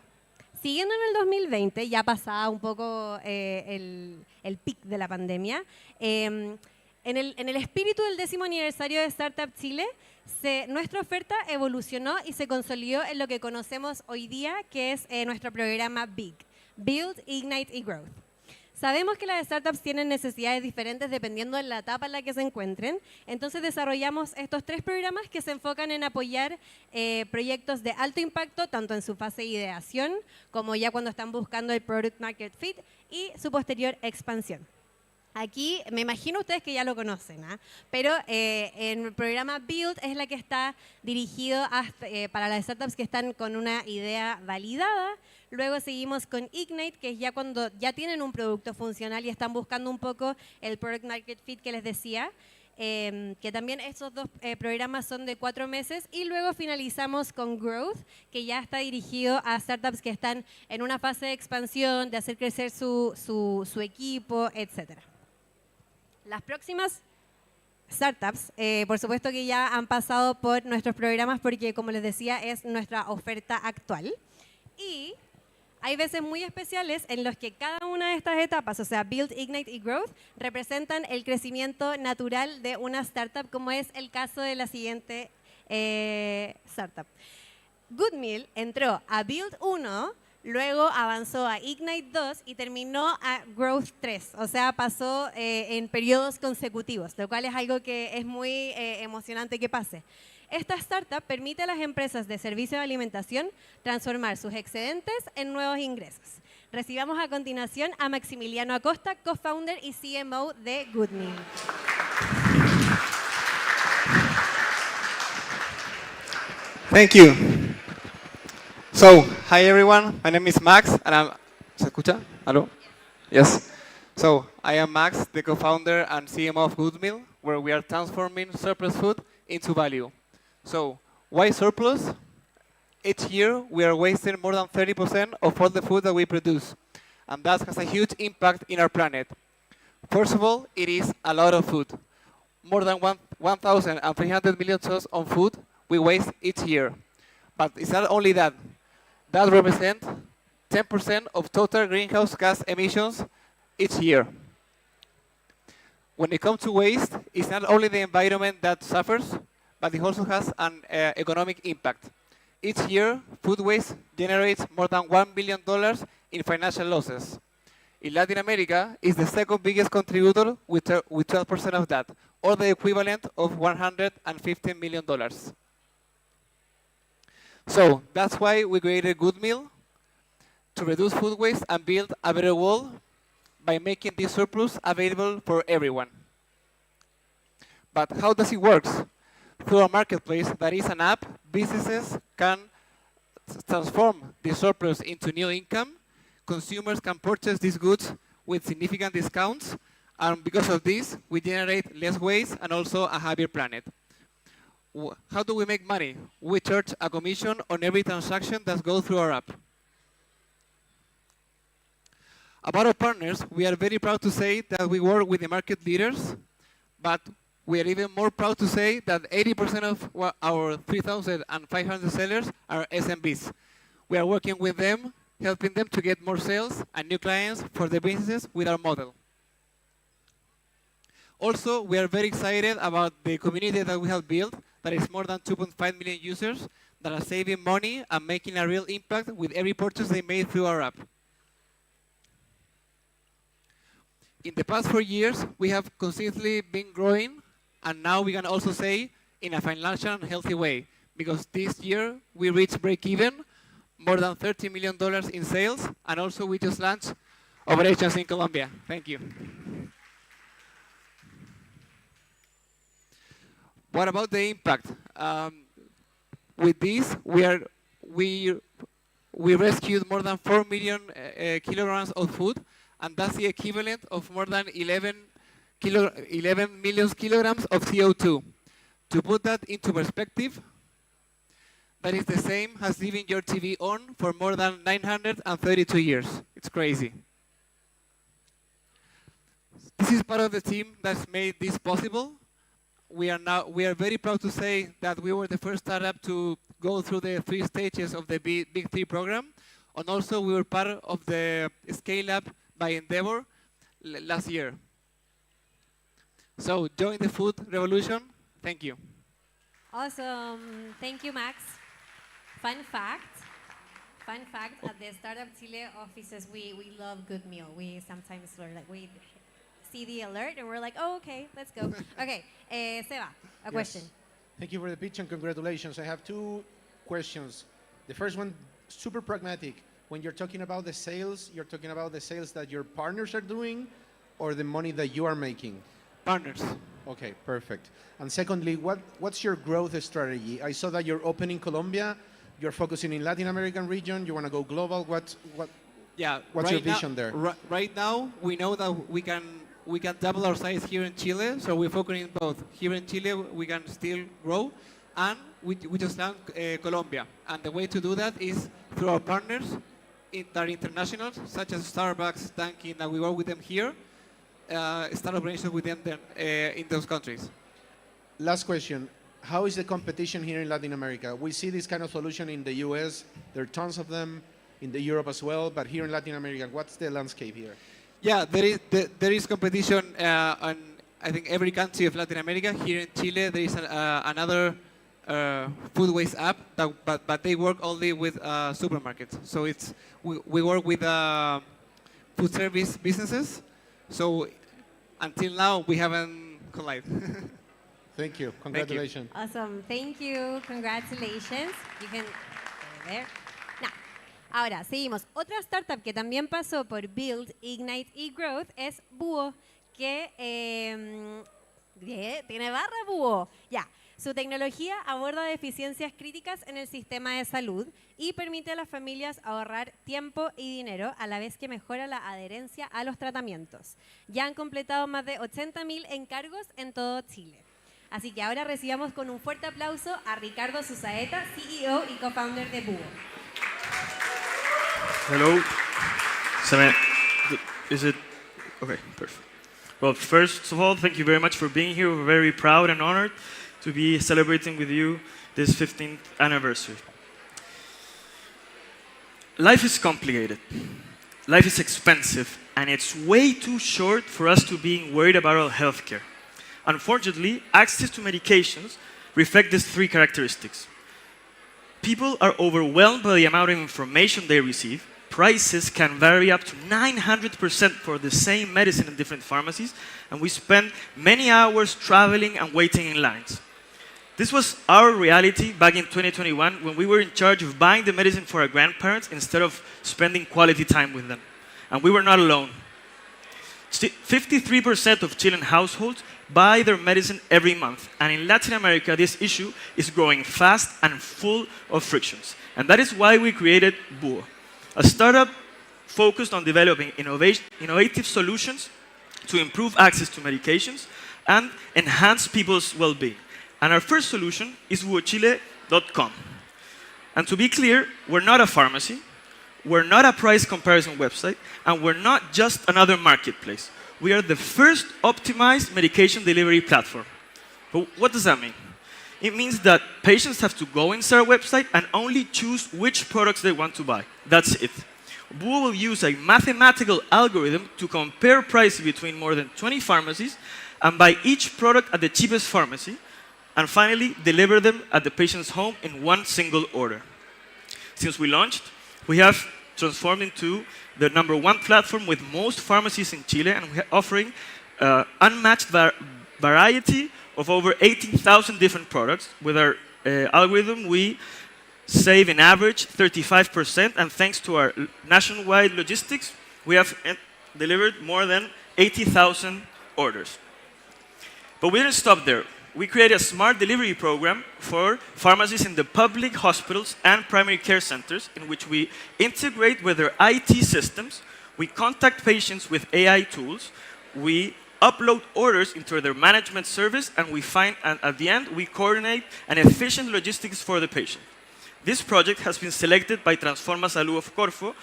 siguiendo en el 2020, ya pasaba un poco el pic de la pandemia, En el espíritu del 10º aniversario de Startup Chile, nuestra oferta evolucionó y se consolidó en lo que conocemos hoy día, que es nuestro programa BIG, Build, Ignite y Growth. Sabemos que las startups tienen necesidades diferentes dependiendo de la etapa en la que se encuentren, entonces desarrollamos estos 3 programas que se enfocan en apoyar proyectos de alto impacto, tanto en su fase de ideación, como ya cuando están buscando el Product Market Fit y su posterior expansión. Aquí, me imagino ustedes que ya lo conocen, pero en el programa Build es la que está dirigido para las startups que están con una idea validada. Luego seguimos con Ignite, que es ya cuando ya tienen un producto funcional y están buscando un poco el Product Market Fit que les decía, que también estos 2 programas son de 4 meses. Y luego finalizamos con Growth, que ya está dirigido a startups que están en una fase de expansión, de hacer crecer su equipo, etcétera. Las próximas startups, por supuesto que ya han pasado por nuestros programas porque, como les decía, es nuestra oferta actual. Y hay veces muy especiales en los que cada una de estas etapas, o sea, Build, Ignite y Growth, representan el crecimiento natural de una startup, como es el caso de la siguiente startup. Goodmeal entró a Build 1, luego avanzó a Ignite 2 y terminó a Growth 3. O sea, pasó en periodos consecutivos, lo cual es algo que es muy emocionante que pase. Esta startup permite a las empresas de servicio de alimentación transformar sus excedentes en nuevos ingresos. Recibamos a continuación a Maximiliano Acosta, co-founder y CMO de Goodmeal. Thank you. So, hi everyone, my name is Max, and I'm... ¿Se escucha? ¿Aló? Yes. So, I am Max, the co-founder and CMO of Goodmeal, where we are transforming surplus food into value. So, why surplus? Each year, we are wasting more than 30% of all the food that we produce, and that has a huge impact in our planet. First of all, it is a lot of food. More than 1,300 million tons of food we waste each year. But it's not only that. That represents 10% of total greenhouse gas emissions each year. When it comes to waste, it's not only the environment that suffers, but it also has an economic impact. Each year, food waste generates more than $1 billion in financial losses. In Latin America, it's the second biggest contributor with 12% of that, or the equivalent of $115 million. So that's why we created Goodmeal, to reduce food waste and build a better world by making this surplus available for everyone. But how does it work? Through a marketplace that is an app, businesses can transform the surplus into new income. Consumers can purchase these goods with significant discounts, and because of this, we generate less waste and also a happier planet. How do we make money? We charge a commission on every transaction that goes through our app. About our partners, we are very proud to say that we work with the market leaders, but we are even more proud to say that 80% of our 3,500 sellers are SMBs. We are working with them, helping them to get more sales and new clients for their businesses with our model. Also, we are very excited about the community that we have built, that is more than 2.5 million users that are saving money and making a real impact with every purchase they made through our app. In the past 4 years, we have consistently been growing, and now we can also say in a financial and healthy way, because this year we reached break-even, more than $30 million in sales, and also we just launched operations in Colombia. Thank you. What about the impact? With this, we rescued more than 4 million kilograms of food, and that's the equivalent of more than 11 million kilograms of CO2. To put that into perspective, that is the same as leaving your TV on for more than 932 years. It's crazy. This is part of the team that's made this possible. We are very proud to say that we were the first startup to go through the 3 stages of the Big 3 program, and also we were part of the scale-up by Endeavor last year. So join the food revolution. Thank you. Awesome. Thank you, Max. Fun fact, at the Startup Chile offices, we love good meal. We sometimes we see the alert and we're like, oh, okay, let's go. Okay, Seba, a question. Thank you for the pitch and congratulations. I have two questions. The first one, super pragmatic. When you're talking about the sales, you're talking about the sales that your partners are doing or the money that you are making? Partners. Okay, perfect. And secondly, what's your growth strategy? I saw that you're opening Colombia, you're focusing in Latin American region, you want to go global. What's your vision there? Right now, we know that we can double our size here in Chile, so we're focusing both. Here in Chile, we can still grow, and we just launched Colombia. And the way to do that is through our partners that are international, such as Starbucks, Dunkin', that we work with them here, start operations with them in those countries. Last question. How is the competition here in Latin America? We see this kind of solution in the US. There are tons of them in Europe as well. But here in Latin America, what's the landscape here? Yeah, there is competition on, I think, every country of Latin America. Here in Chile, there is another food waste app, but they work only with supermarkets. So we work with food service businesses. So until now, we haven't collided. Thank you. Congratulations. Awesome. Thank you. Congratulations. You can go there. Now, ahora seguimos. Otra startup que también pasó por Build, Ignite y Growth es Búho, que tiene barra Búho. Ya. Su tecnología aborda deficiencias críticas en el sistema de salud y permite a las familias ahorrar tiempo y dinero a la vez que mejora la adherencia a los tratamientos. Ya han completado más de 80.000 encargos en todo Chile. Así que ahora recibamos con un fuerte aplauso a Ricardo Susaeta, CEO y co-founder de Búho. Hello. Is it? Okay, perfect. Well, first of all, thank you very much for being here. We're very proud and honored to be celebrating with you this 15th anniversary. Life is complicated. Life is expensive, and it's way too short for us to be worried about our healthcare. Unfortunately, access to medications reflect these three characteristics. People are overwhelmed by the amount of information they receive. Prices can vary up to 900% for the same medicine in different pharmacies, and we spend many hours traveling and waiting in lines. This was our reality back in 2021 when we were in charge of buying the medicine for our grandparents instead of spending quality time with them. And we were not alone. 53% of Chilean households buy their medicine every month. And in Latin America, this issue is growing fast and full of frictions. And that is why we created Búho, a startup focused on developing innovative solutions to improve access to medications and enhance people's well-being. And our first solution is buochile.com. And to be clear, we're not a pharmacy, we're not a price comparison website, and we're not just another marketplace. We are the first optimized medication delivery platform. But what does that mean? It means that patients have to go inside our website and only choose which products they want to buy. That's it. Búho will use a mathematical algorithm to compare prices between more than 20 pharmacies and buy each product at the cheapest pharmacy, and finally deliver them at the patient's home in one single order. Since we launched, we have transformed into the #1 platform with most pharmacies in Chile, and we're offering unmatched variety of over 18,000 different products. With our algorithm, we save in average 35%, and thanks to our nationwide logistics, we have delivered more than 80,000 orders. But we didn't stop there. We created a smart delivery program for pharmacies in the public hospitals and primary care centers, in which we integrate with their IT systems, we contact patients with AI tools, we upload orders into their management service, and at the end, we coordinate an efficient logistics for the patient. This project has been selected by Transforma Salud of Corfo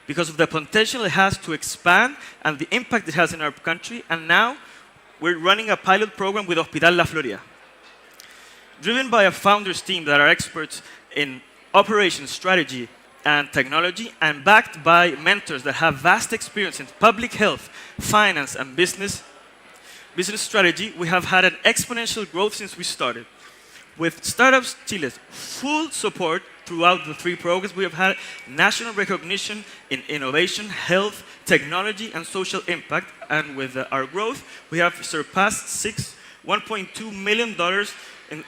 because of the potential it has to expand and the impact it has in our country, and now we're running a pilot program with Hospital La Florida. Driven by a founders team that are experts in operations, strategy, and technology, and backed by mentors that have vast experience in public health, finance, and business, business strategy, we have had an exponential growth since we started. With Startups Chile's full support throughout the 3 programs, we have had national recognition in innovation, health, technology, and social impact. And with our growth, we have surpassed $1.2 million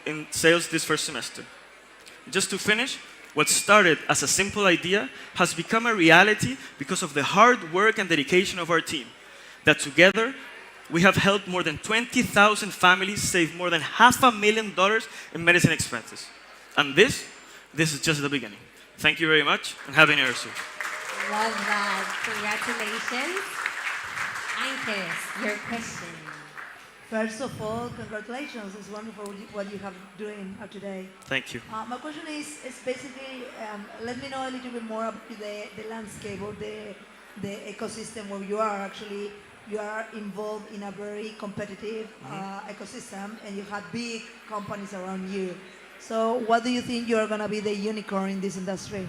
in sales this first semester. Just to finish, what started as a simple idea has become a reality because of the hard work and dedication of our team. That together, we have helped more than 20,000 families save more than $500,000 in medicine expenses. And this is just the beginning. Thank you very much, and happy New Year, sir. Love that. Congratulations. Antes, your question. First of all, congratulations. It's wonderful what you have doing today. Thank you. My question is basically, let me know a little bit more about the landscape or the ecosystem where you are. Actually, you are involved in a very competitive ecosystem, and you have big companies around you. So what do you think you are going to be the unicorn in this industry?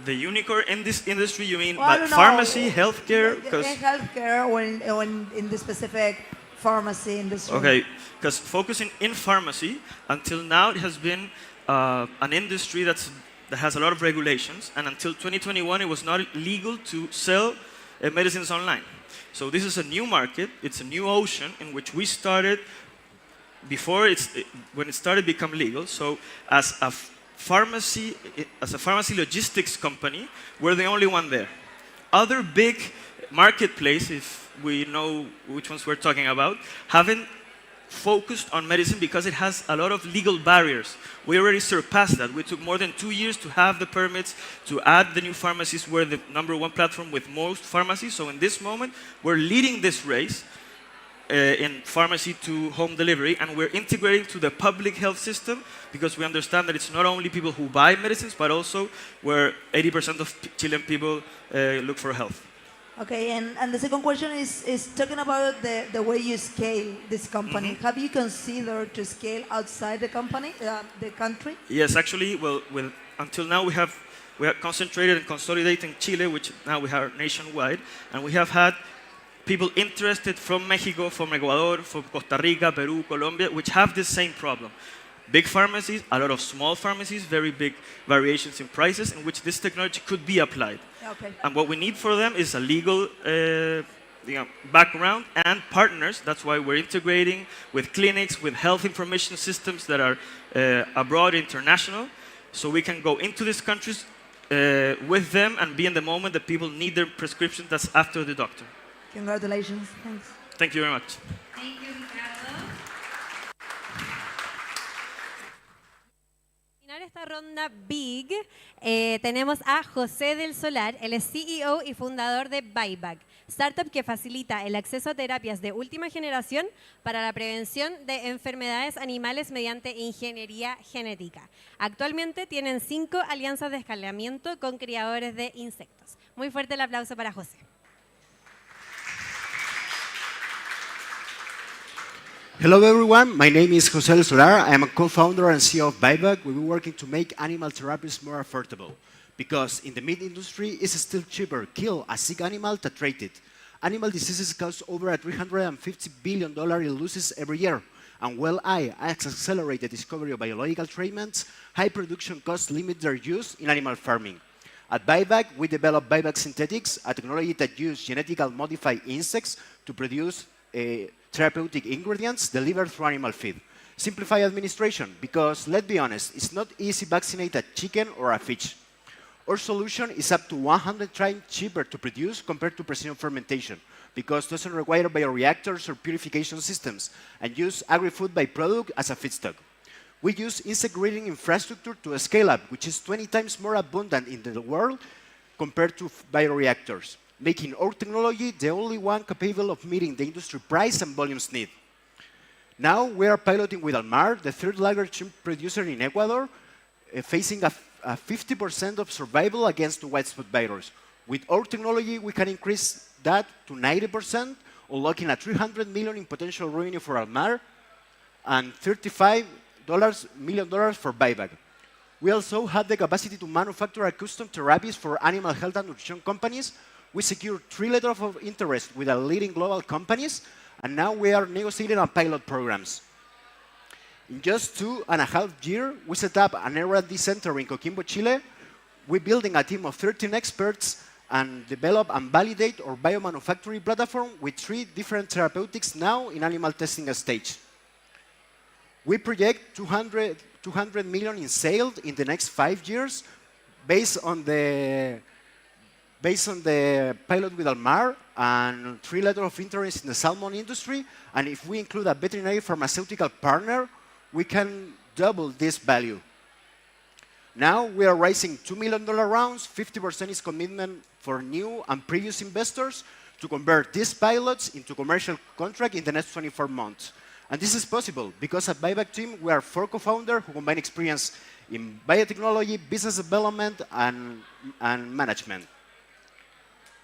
The unicorn in this industry, you mean Well, pharmacy, healthcare? In healthcare or in the specific pharmacy industry? Okay, because focusing in pharmacy, until now it has been an industry that has a lot of regulations, and until 2021 it was not legal to sell medicines online. So this is a new market, it's a new ocean in which we started when it started to become legal. So as a pharmacy logistics company, we're the only one there. Other big marketplaces, if we know which ones we're talking about, haven't focused on medicine because it has a lot of legal barriers. We already surpassed that. We took more than 2 years to have the permits to add the new pharmacies. We're the #1 platform with most pharmacies. So in this moment, we're leading this race in pharmacy to home delivery, and we're integrating to the public health system because we understand that it's not only people who buy medicines, but also where 80% of Chilean people look for health. Okay, and the second question is talking about the way you scale this company. Have you considered to scale outside the company, the country? Yes, actually, well, until now we have concentrated and consolidated in Chile, which now we are nationwide, and we have had people interested from Mexico, from Ecuador, from Costa Rica, Peru, Colombia, which have the same problem. Big pharmacies, a lot of small pharmacies, very big variations in prices in which this technology could be applied. Okay. And what we need for them is a legal background and partners. That's why we're integrating with clinics, with health information systems that are abroad, international, so we can go into these countries with them and be in the moment that people need their prescription. That's after the doctor. Congratulations. Thanks. Thank you very much. Thank you, Ricardo. Para terminar esta ronda Big, tenemos a José del Solar, él es CEO y fundador de Bayback, startup que facilita el acceso a terapias de última generación para la prevención de enfermedades animales mediante ingeniería genética. Actualmente tienen 5 alianzas de escalamiento con criadores de insectos. Muy fuerte el aplauso para José. Hello everyone, my name is José Solar. I am a co-founder and CEO of Bayback. We've been working to make animal therapies more affordable because in the meat industry, it's still cheaper to kill a sick animal than treat it. Animal diseases cause over $350 billion in losses every year. And while AI has accelerated the discovery of biological treatments, high production costs limit their use in animal farming. At Bayback, we developed Bayback Synthetics, a technology that uses genetically modified insects to produce therapeutic ingredients delivered through animal feed. Simplify administration, because let's be honest, it's not easy to vaccinate a chicken or a fish. Our solution is up to 100 times cheaper to produce compared to precision fermentation, because it doesn't require bioreactors or purification systems, and use agri-food byproduct as a feedstock. We use insect breeding infrastructure to scale up, which is 20 times more abundant in the world compared to bioreactors, making our technology the only one capable of meeting the industry price and volumes need. Now we are piloting with Almar, the 3rd largest shrimp producer in Ecuador, facing a 50% of survival against the white spot virus. With our technology, we can increase that to 90%, unlocking a $300 million in potential revenue for Almar and $35 million for Bayback. We also have the capacity to manufacture custom therapies for animal health and nutrition companies. We secured 3 letters of interest with leading global companies, and now we are negotiating on pilot programs. In just 2.5 years, we set up an R&D center in Coquimbo, Chile. We're building a team of 13 experts and develop and validate our biomanufacturing platform with 3 different therapeutics now in animal testing stage. We project 200 million in sales in the next 5 years based on the pilot with Almar and 3 letters of interest in the salmon industry. And if we include a veterinary pharmaceutical partner, we can double this value. Now we are raising $2 million rounds. 50% is commitment for new and previous investors to convert these pilots into commercial contract in the next 24 months. And this is possible because at Bayback team, we are 4 co-founders who combine experience in biotechnology, business development, and management.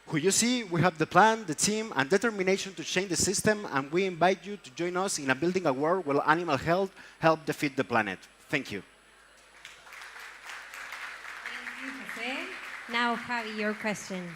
Who you see, we have the plan, the team, and determination to change the system, and we invite you to join us in building a world where animal health helps defeat the planet. Thank you. Thank you, Jose. Now, Javi, your question.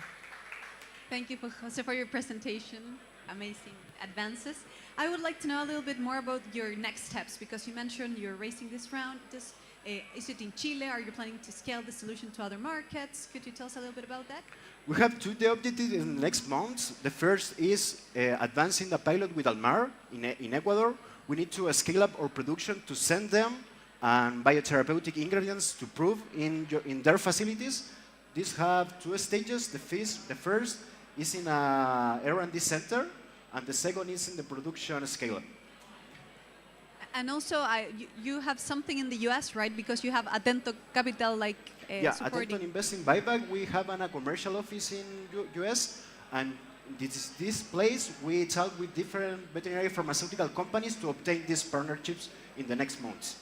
Thank you, Jose, for your presentation. Amazing advances. I would like to know a little bit more about your next steps, because you mentioned you're raising this round. Is it in Chile? Are you planning to scale the solution to other markets? Could you tell us a little bit about that? We have 2 objectives in the next months. The first is advancing the pilot with Almar in Ecuador. We need to scale up our production to send them biotherapeutic ingredients to prove in their facilities. These have 2 stages. The first is in a R&D center, and the second is in the production scale-up. And also, you have something in the US, right? Because you have Atento Capital supporting. Atento invest in Bayback. We have a commercial office in US, and this place we talk with different veterinary pharmaceutical companies to obtain these partnerships in the next months.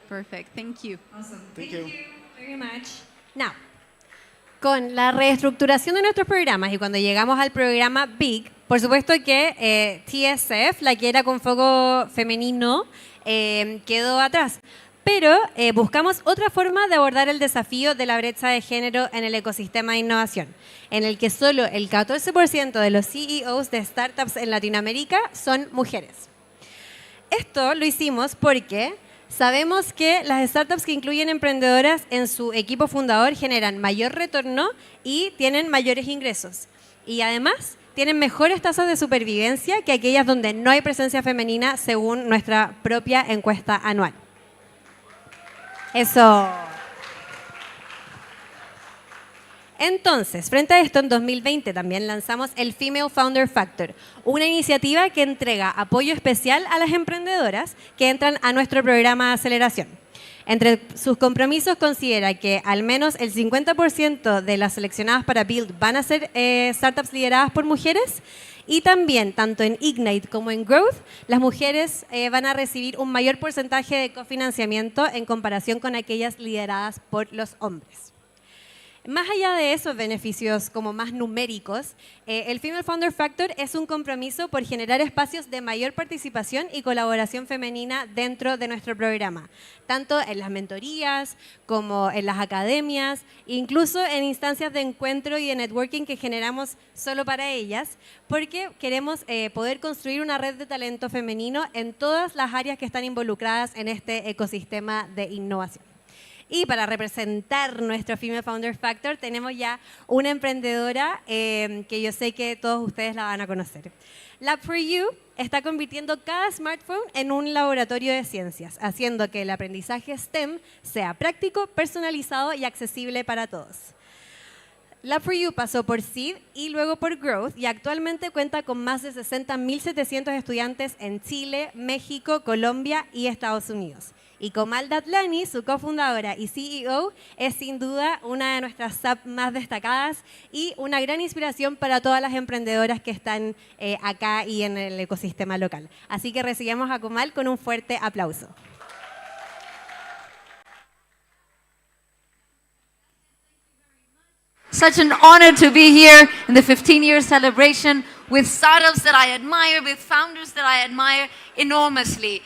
Perfect. Thank you. Awesome. Thank you very much. Now, con la reestructuración de nuestros programas y cuando llegamos al programa Big, por supuesto que TSF, la que era con foco femenino, quedó atrás. Pero buscamos otra forma de abordar el desafío de la brecha de género en el ecosistema de innovación, en el que solo el 14% de los CEOs de startups en Latinoamérica son mujeres. Esto lo hicimos porque sabemos que las startups que incluyen emprendedoras en su equipo fundador generan mayor retorno y tienen mayores ingresos. Y además tienen mejores tasas de supervivencia que aquellas donde no hay presencia femenina, según nuestra propia encuesta anual. Eso. Entonces, frente a esto, en 2020 también lanzamos el Female Founder Factor, una iniciativa que entrega apoyo especial a las emprendedoras que entran a nuestro programa de aceleración. Entre sus compromisos considera que al menos el 50% de las seleccionadas para Build van a ser startups lideradas por mujeres, y también, tanto en Ignite como en Growth, las mujeres van a recibir un mayor porcentaje de cofinanciamiento en comparación con aquellas lideradas por los hombres. Más allá de esos beneficios como más numéricos, el Female Founder Factor es un compromiso por generar espacios de mayor participación y colaboración femenina dentro de nuestro programa, tanto en las mentorías como en las academias, incluso en instancias de encuentro y de networking que generamos solo para ellas, porque queremos poder construir una red de talento femenino en todas las áreas que están involucradas en este ecosistema de innovación. Y para representar nuestro Female Founder Factor tenemos ya una emprendedora que yo sé que todos ustedes la van a conocer. Lab4U está convirtiendo cada smartphone en un laboratorio de ciencias, haciendo que el aprendizaje STEM sea práctico, personalizado y accesible para todos. Lab4U pasó por Seed y luego por Growth y actualmente cuenta con más de 60.700 estudiantes en Chile, México, Colombia y Estados Unidos. Y Komal Datlani, su cofundadora y CEO, es sin duda una de nuestras SAP más destacadas y una gran inspiración para todas las emprendedoras que están acá y en el ecosistema local. Así que recibamos a Komal con un fuerte aplauso. Such an honor to be here in the 15-year celebration with startups that I admire, with founders that I admire enormously.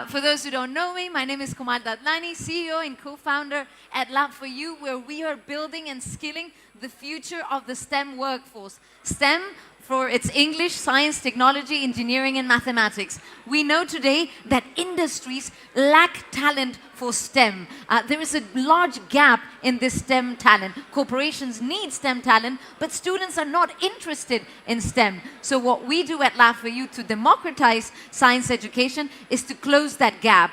For those who don't know me, my name is Komal Datlani, CEO and co-founder at Lab4U, where we are building and skilling the future of the STEM workforce. STEM for its English, science, technology, engineering, and mathematics. We know today that industries lack talent for STEM. There is a large gap in this STEM talent. Corporations need STEM talent, but students are not interested in STEM. So what we do at Lab4U to democratize science education is to close that gap.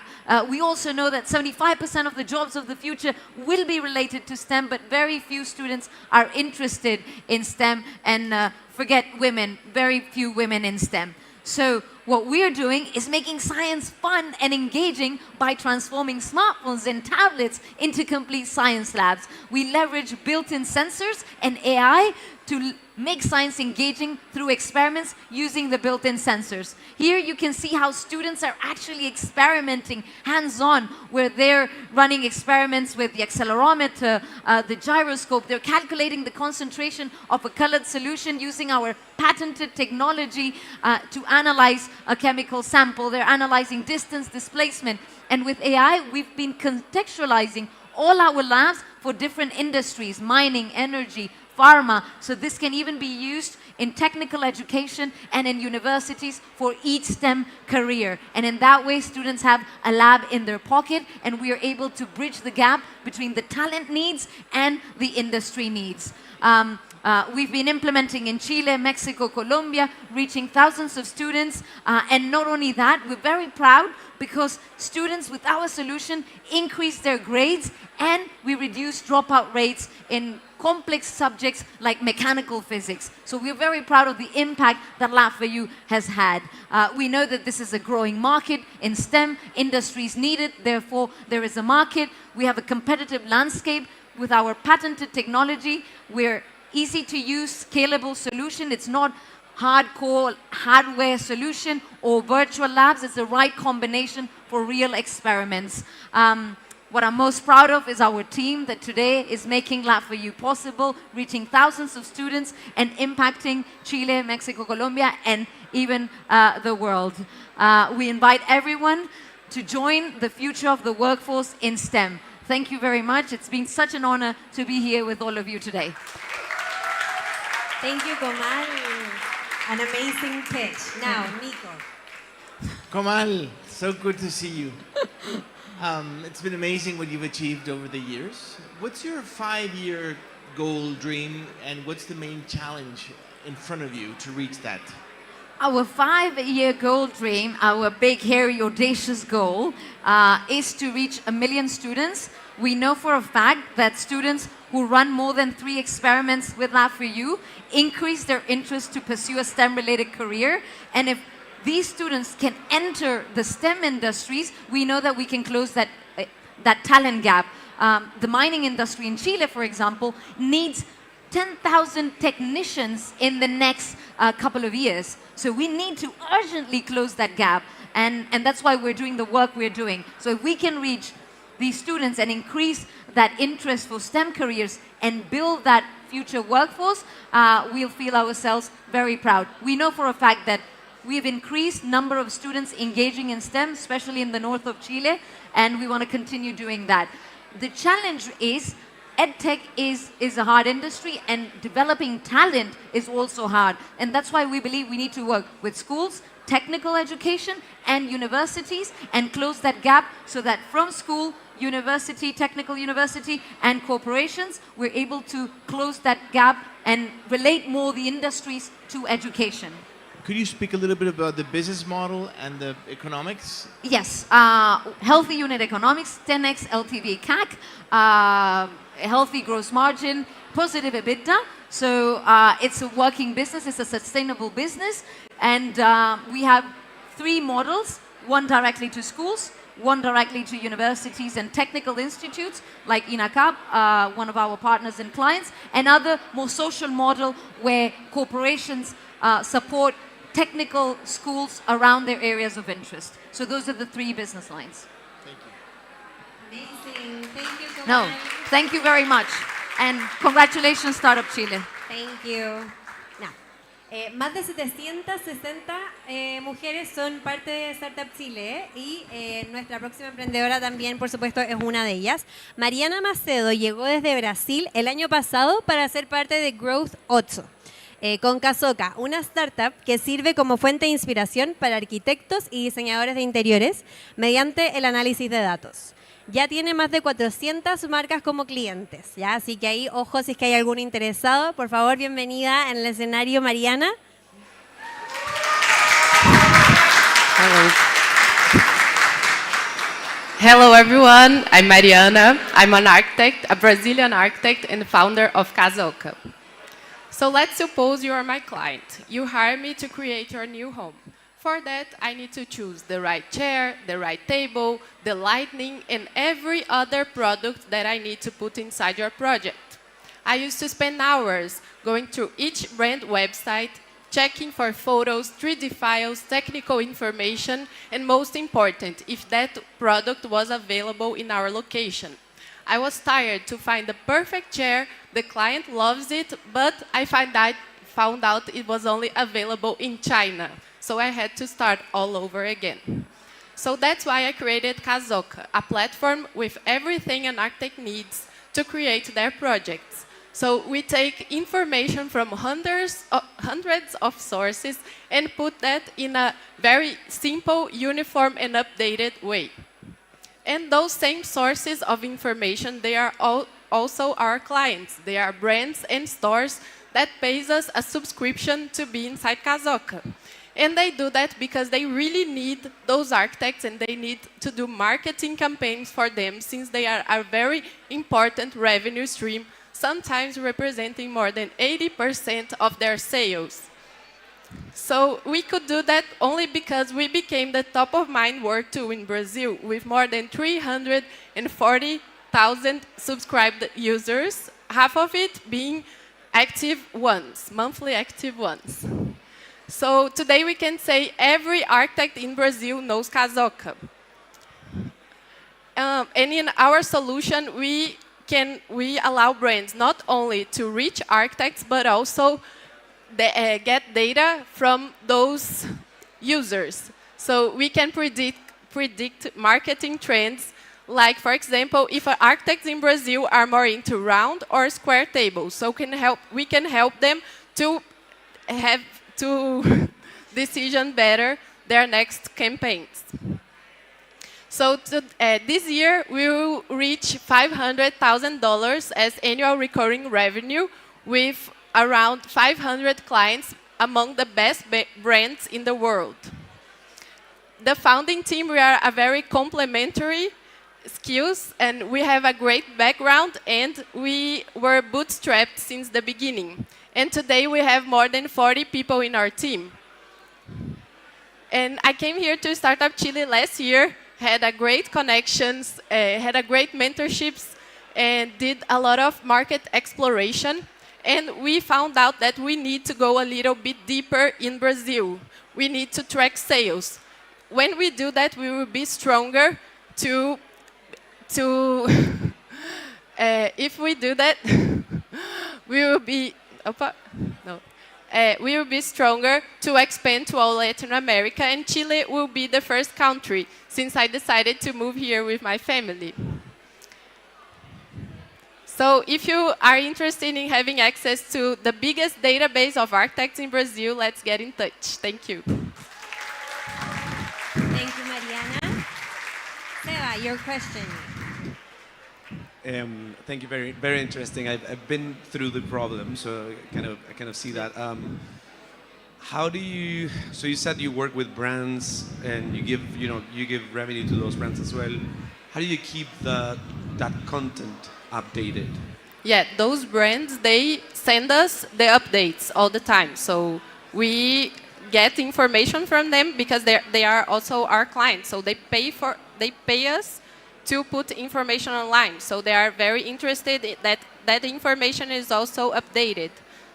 We also know that 75% of the jobs of the future will be related to STEM, but very few students are interested in STEM, and forget women, very few women in STEM. So what we're doing is making science fun and engaging by transforming smartphones and tablets into complete science labs. We leverage built-in sensors and AI to make science engaging through experiments using the built-in sensors. Here you can see how students are actually experimenting hands-on, where they're running experiments with the accelerometer, the gyroscope. They're calculating the concentration of a colored solution using our patented technology to analyze a chemical sample. They're analyzing distance, displacement. And with AI, we've been contextualizing all our labs for different industries: mining, energy, pharma. So this can even be used in technical education and in universities for each STEM career. And in that way, students have a lab in their pocket, and we are able to bridge the gap between the talent needs and the industry needs. We've been implementing in Chile, Mexico, Colombia, reaching thousands of students. And not only that, we're very proud because students with our solution increase their grades, and we reduce dropout rates in complex subjects like mechanical physics. So we're very proud of the impact that Lab4U has had. We know that this is a growing market in STEM. Industries need it, therefore there is a market. We have a competitive landscape with our patented technology. We're easy to use, scalable solution. It's not hardcore hardware solution or virtual labs. It's the right combination for real experiments. What I'm most proud of is our team that today is making Lab4U possible, reaching thousands of students and impacting Chile, Mexico, Colombia, and even the world. We invite everyone to join the future of the workforce in STEM. Thank you very much. It's been such an honor to be here with all of you today. Thank you, Comal. An amazing pitch. Now, Nico. Comal, so good to see you. It's been amazing what you've achieved over the years. What's your 5-year goal, dream, and what's the main challenge in front of you to reach that? Our 5-year goal dream, our big, hairy, audacious goal, is to reach 1 million students. We know for a fact that students who run more than 3 experiments with Lab4U increase their interest to pursue a STEM-related career. And if these students can enter the STEM industries, we know that we can close that talent gap. The mining industry in Chile, for example, needs 10,000 technicians in the next couple of years. So we need to urgently close that gap. And that's why we're doing the work we're doing. So if we can reach these students and increase that interest for STEM careers and build that future workforce, we'll feel ourselves very proud. We know for a fact that we've increased number of students engaging in STEM, especially in the north of Chile, and we want to continue doing that. The challenge is EdTech is a hard industry, and developing talent is also hard. And that's why we believe we need to work with schools, technical education, and universities, and close that gap so that from school, university, technical university, and corporations, we're able to close that gap and relate more the industries to education. Could you speak a little bit about the business model and the economics? Yes, healthy unit economics, 10x LTV CAC, healthy gross margin, positive EBITDA. So it's a working business, it's a sustainable business. And we have 3 models, one directly to schools, one directly to universities and technical institutes like INACAP, one of our partners and clients, and other more social model where corporations support technical schools around their areas of interest. So those are the 3 business lines. Thank you. Amazing. Thank you so No, much. thank you very much. And congratulations, Startup Chile. Thank you. Más de 760 mujeres son parte de Startup Chile y nuestra próxima emprendedora también, por supuesto, es una de ellas. Mariana Macedo llegó desde Brasil el año pasado para ser parte de Growth 8. con Kazoka, una startup que sirve como fuente de inspiración para arquitectos y diseñadores de interiores mediante el análisis de datos. Ya tiene más de 400 marcas como clientes, ¿ya? Así que ahí, ojo, si es que hay algún interesado, por favor, bienvenida en el escenario, Mariana. Hello everyone, I'm Mariana. I'm an architect, a Brazilian architect and founder of Kazoka. So let's suppose you are my client. You hire me to create your new home. For that, I need to choose the right chair, the right table, the lighting, and every other product that I need to put inside your project. I used to spend hours going through each brand website, checking for photos, 3D files, technical information, and most important, if that product was available in our location. I was tired to find the perfect chair, the client loves it, but I found out it was only available in China. So I had to start all over again. So that's why I created Kazoka, a platform with everything an architect needs to create their projects. So we take information from hundreds of sources and put that in a very simple, uniform, and updated way. And those same sources of information, they are also our clients. They are brands and stores that pays us a subscription to be inside Kazoka. And they do that because they really need those architects and they need to do marketing campaigns for them since they are a very important revenue stream, sometimes representing more than 80% of their sales. So we could do that only because we became the top of mind work tool in Brazil with more than 340,000 subscribed users, half of it being active ones, monthly active ones. So today we can say every architect in Brazil knows Kazoka. And in our solution, we allow brands not only to reach architects, but also get data from those users. So we can predict marketing trends, like, for example, if architects in Brazil are more into round or square tables, so we can help them to have to decision better their next campaigns. So this year, we will reach $500,000 as annual recurring revenue with around 500 clients among the best brands in the world. The founding team, we are a very complementary skills and we have a great background and we were bootstrapped since the beginning. And today we have more than 40 people in our team. And I came here to Startup Chile last year, had a great connections, had a great mentorships, and did a lot of market exploration. And we found out that we need to go a little bit deeper in Brazil. We need to track sales. When we do that, we will be stronger if we do that, we will be we will be stronger to expand to all Latin America, and Chile will be the first country since I decided to move here with my family. So if you are interested in having access to the biggest database of architects in Brazil, let's get in touch. Thank you. Thank you, Mariana. Seba, your question. Thank you. Very, very interesting. I've been through the problem, so I kind of see that. How do you? So you said you work with brands, and you give revenue to those brands as well. How do you keep that content updated? Yeah, those brands, they send us the updates all the time. So we get information from them because they are also our clients. So they pay us to put information online. So they are very interested in that information is also updated.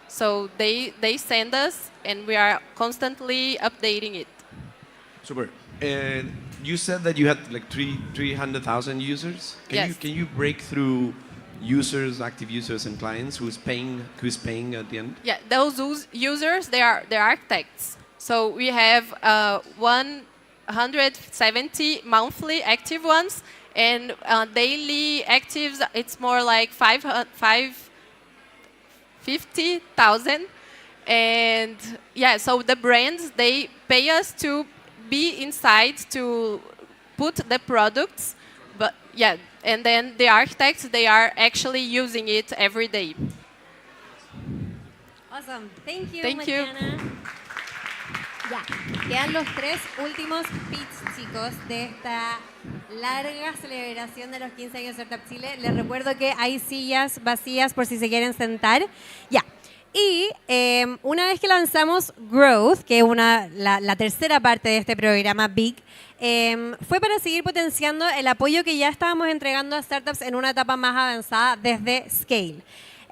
So they send us and we are constantly updating it. Super. You said that you had like 300,000 users. Can you break through users, active users and clients who's paying at the end? Yeah, those users, they are architects. So we have 170 monthly active ones, and daily actives, it's more like 50,000. And yeah, so the brands, they pay us to be inside to put the products, but yeah, and then the architects, they are actually using it every day. Awesome. Thank you, Thank you. Mariana. Ya, quedan los 3 últimos pitch, chicos, de esta larga celebración de los 15 años de Startup Chile. Les recuerdo que hay sillas vacías por si se quieren sentar. Ya. Y una vez que lanzamos Growth, que es la tercera parte de este programa Big, fue para seguir potenciando el apoyo que ya estábamos entregando a startups en una etapa más avanzada desde Scale.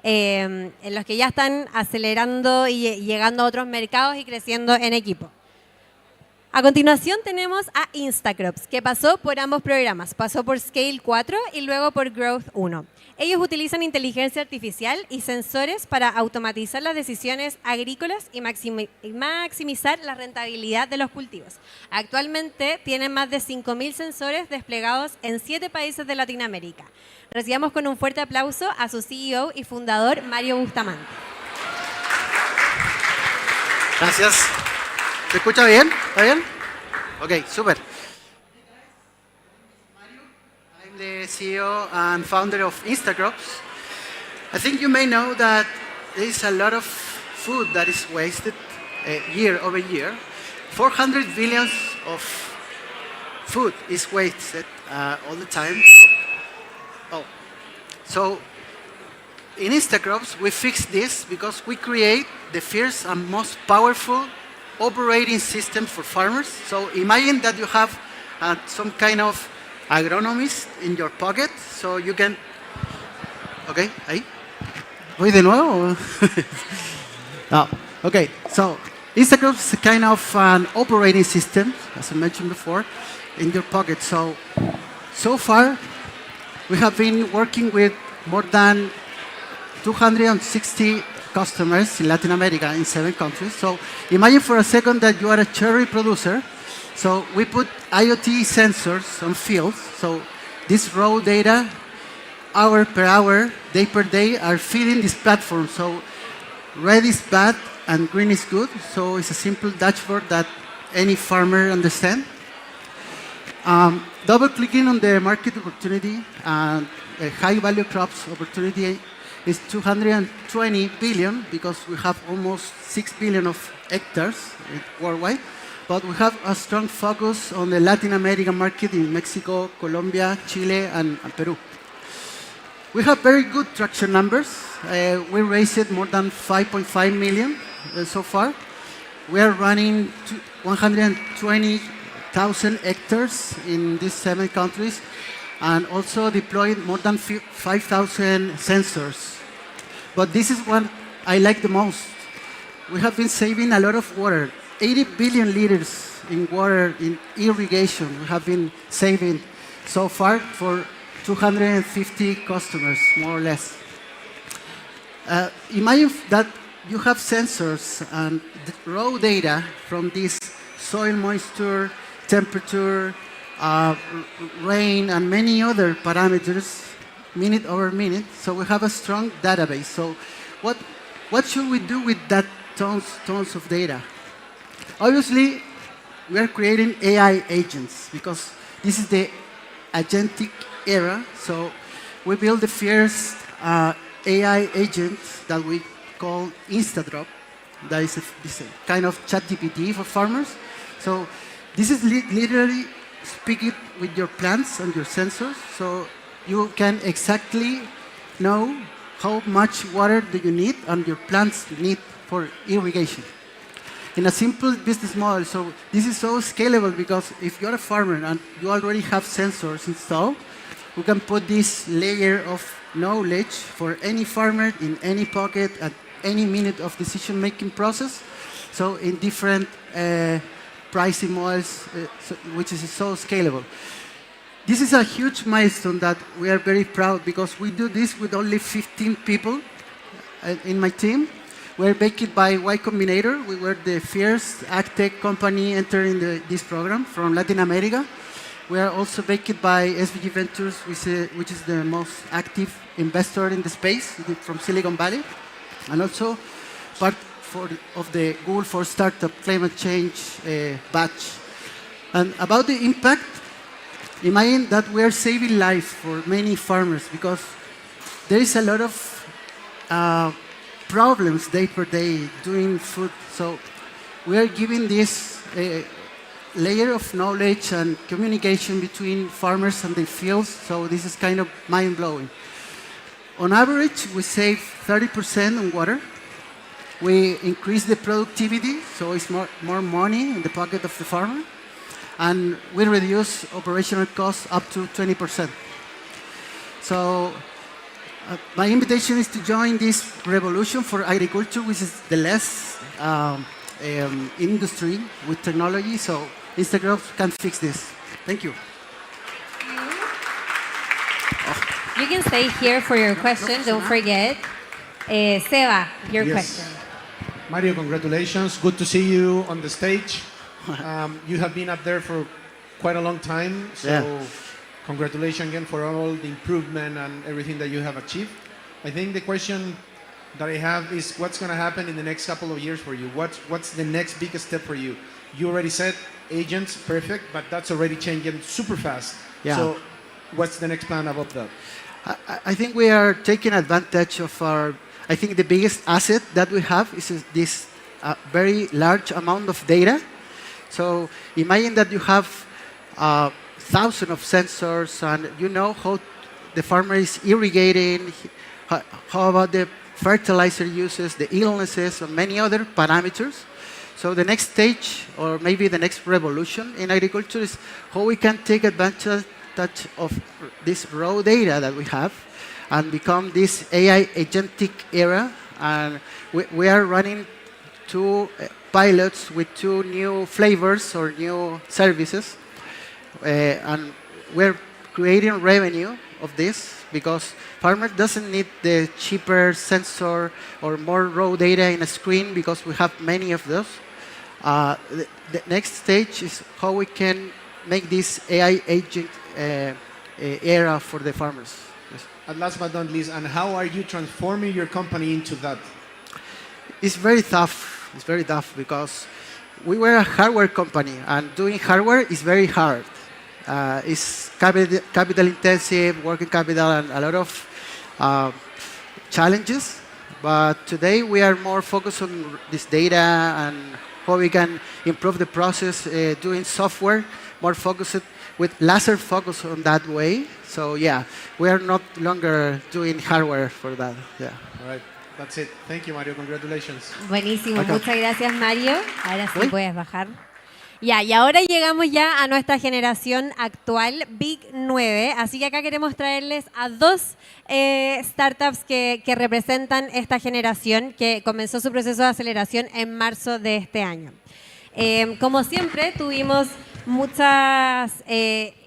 En los que ya están acelerando y llegando a otros mercados y creciendo en equipo. A continuación tenemos a Instacrops, que pasó por ambos programas. Pasó por Scale 4 y luego por Growth 1. Ellos utilizan inteligencia artificial y sensores para automatizar las decisiones agrícolas y maximizar la rentabilidad de los cultivos. Actualmente tienen más de 5.000 sensores desplegados en 7 países de Latinoamérica. Recibamos con un fuerte aplauso a su CEO y fundador, Mario Bustamante. Gracias. ¿Se escucha bien? ¿Está bien? Ok, super. I'm the CEO and founder of Instacrops. I think you may know that there is a lot of food that is wasted year over year. 400 billion of food is wasted all the time. So in Instacrops, we fix this because we create the first and most powerful operating system for farmers. So imagine that you have some kind of agronomist in your pocket, so you can... Okay, ahí. ¿Voy de nuevo? No. Okay, so Instacrops is a kind of an operating system, as I mentioned before, in your pocket. So far, we have been working with more than 260 customers in Latin America in 7 countries. So imagine for a second that you are a cherry producer. So we put IoT sensors on fields. So this raw data, hour per hour, day per day, are feeding this platform. So red is bad and green is good. So it's a simple dashboard that any farmer understands. Double-clicking on the market opportunity, high-value crops opportunity is 220 billion because we have almost 6 billion of hectares worldwide. But we have a strong focus on the Latin American market in Mexico, Colombia, Chile, and Peru. We have very good traction numbers. We raised more than 5.5 million so far. We are running 120,000 hectares in these 7 countries and also deployed more than 5,000 sensors. But this is what I like the most. We have been saving a lot of water. 80 billion liters in water in irrigation we have been saving so far for 250 customers, more or less. Imagine that you have sensors and raw data from this soil moisture, temperature, rain, and many other parameters, minute over minute. So we have a strong database. So what should we do with that tons of data? Obviously, we are creating AI agents because this is the agentic era. So we built the first AI agent that we call Instacrops. That is a kind of ChatGPT for farmers. So this is literally speaking with your plants and your sensors. So you can exactly know how much water do you need and your plants need for irrigation. In a simple business model, so this is so scalable because if you're a farmer and you already have sensors installed, we can put this layer of knowledge for any farmer in any pocket at any minute of decision-making process. So in different pricing models, which is so scalable. This is a huge milestone that we are very proud because we do this with only 15 people in my team. We're backed by Y Combinator. We were the first agtech company entering this program from Latin America. We are also backed by SVG Ventures, which is the most active investor in the space from Silicon Valley. And also of the Google for Startup Climate Change badge. And about the impact, imagine that we are saving lives for many farmers because there is a lot of problems day per day doing food. So we are giving this layer of knowledge and communication between farmers and the fields. So this is kind of mind-blowing. On average, we save 30% on water. We increase the productivity, so it's more money in the pocket of the farmer. And we reduce operational costs up to 20%. So my invitation is to join this revolution for agriculture, which is the less industry with technology. So Instacrops can fix this. Thank you. You can stay here for your question. Don't forget. Seba, your question. Mario, congratulations. Good to see you on the stage. You have been up there for quite a long time. So congratulations again for all the improvement and everything that you have achieved. I think the question that I have is what's going to happen in the next couple of years for you? What's the next biggest step for you? You already said agents, perfect, but that's already changing super fast. Yeah. So what's the next plan about that? I think we are taking advantage of I think the biggest asset that we have is this very large amount of data. So imagine that you have thousands of sensors and you know how the farmer is irrigating, how about the fertilizer uses, the illnesses, and many other parameters. So the next stage, or maybe the next revolution in agriculture is how we can take advantage of this raw data that we have and become this AI agentic era. And we are running 2 pilots with 2 new flavors or new services. And we're creating revenue of this because farmer doesn't need the cheaper sensor or more raw data in a screen because we have many of those. The next stage is how we can make this AI agent era for the farmers. Yes. And last but not least, and how are you transforming your company into that? It's very tough. It's very tough because we were a hardware company, and doing hardware is very hard. It's capital intensive, working capital, and a lot of challenges. But today we are more focused on this data and how we can improve the process, doing software, more focused with laser focus on that way. So yeah, we are not longer doing hardware for that. Yeah. All right. That's it. Thank you, Mario. Congratulations. Buenísimo. Muchas gracias, Mario. Ahora sí puedes bajar. Ya, y ahora llegamos ya a nuestra generación actual, Big 9. Así que acá queremos traerles a 2 startups que representan esta generación que comenzó su proceso de aceleración en marzo de este año. Como siempre, tuvimos muchas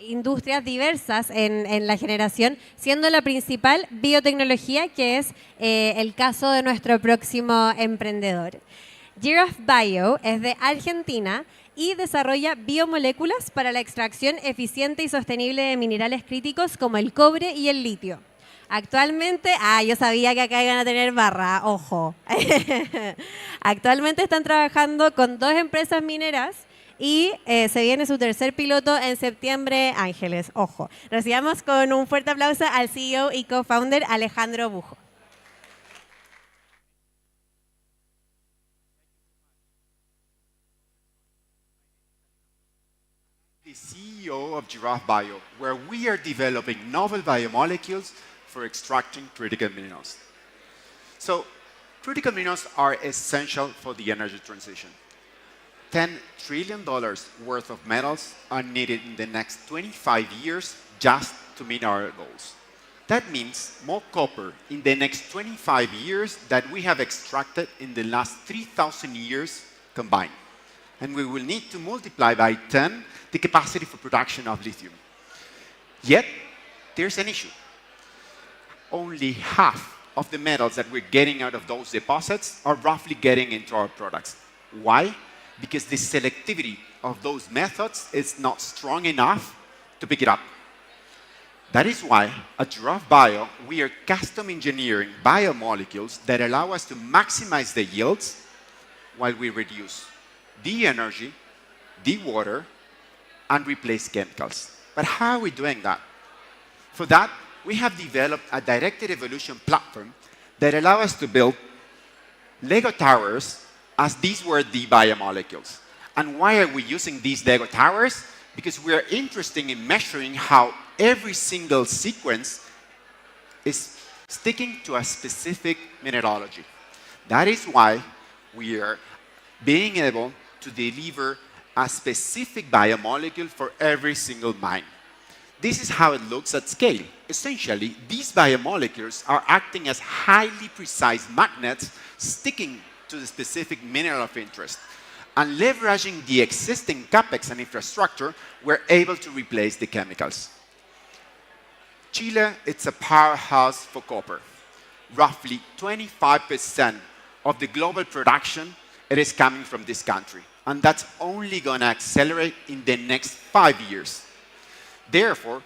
industrias diversas en la generación, siendo la principal biotecnología, que es el caso de nuestro próximo emprendedor. Giraffe Bio es de Argentina y desarrolla biomoléculas para la extracción eficiente y sostenible de minerales críticos como el cobre y el litio. Actualmente, yo sabía que acá iban a tener barra, ojo. Actualmente están trabajando con 2 empresas mineras y se viene su tercer piloto en septiembre, Ángeles, ojo. Recibamos con un fuerte aplauso al CEO y co-founder Alejandro Bujo. The CEO of Giraffe Bio, where we are developing novel biomolecules for extracting critical minerals. So, critical minerals are essential for the energy transition. $10 trillion worth of metals are needed in the next 25 years just to meet our goals. That means more copper in the next 25 years that we have extracted in the last 3,000 years combined. And we will need to multiply by 10 the capacity for production of lithium. Yet, there's an issue. Only half of the metals that we're getting out of those deposits are roughly getting into our products. Why? Because the selectivity of those methods is not strong enough to pick it up. That is why at Giraffe Bio, we are custom engineering biomolecules that allow us to maximize the yields while we reduce the energy, the water, and replace chemicals. But how are we doing that? For that, we have developed a directed evolution platform that allows us to build Lego towers as these were the biomolecules. And why are we using these Lego towers? Because we are interested in measuring how every single sequence is sticking to a specific mineralogy. That is why we are being able to deliver a specific biomolecule for every single mine. This is how it looks at scale. Essentially, these biomolecules are acting as highly precise magnets sticking to the specific mineral of interest. And leveraging the existing capex and infrastructure, we're able to replace the chemicals. Chile, it's a powerhouse for copper. Roughly 25% of the global production, it is coming from this country. And that's only going to accelerate in the next 5 years. Therefore,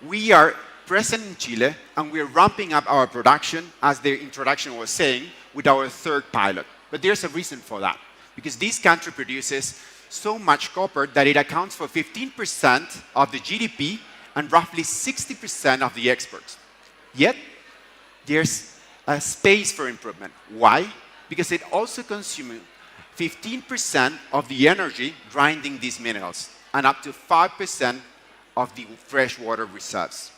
we are present in Chile, and we're ramping up our production, as the introduction was saying, with our third pilot. But there's a reason for that, because this country produces so much copper that it accounts for 15% of the GDP and roughly 60% of the exports. Yet, there's a space for improvement. Why? Because it also consumes 15% of the energy grinding these minerals and up to 5% of the freshwater reserves.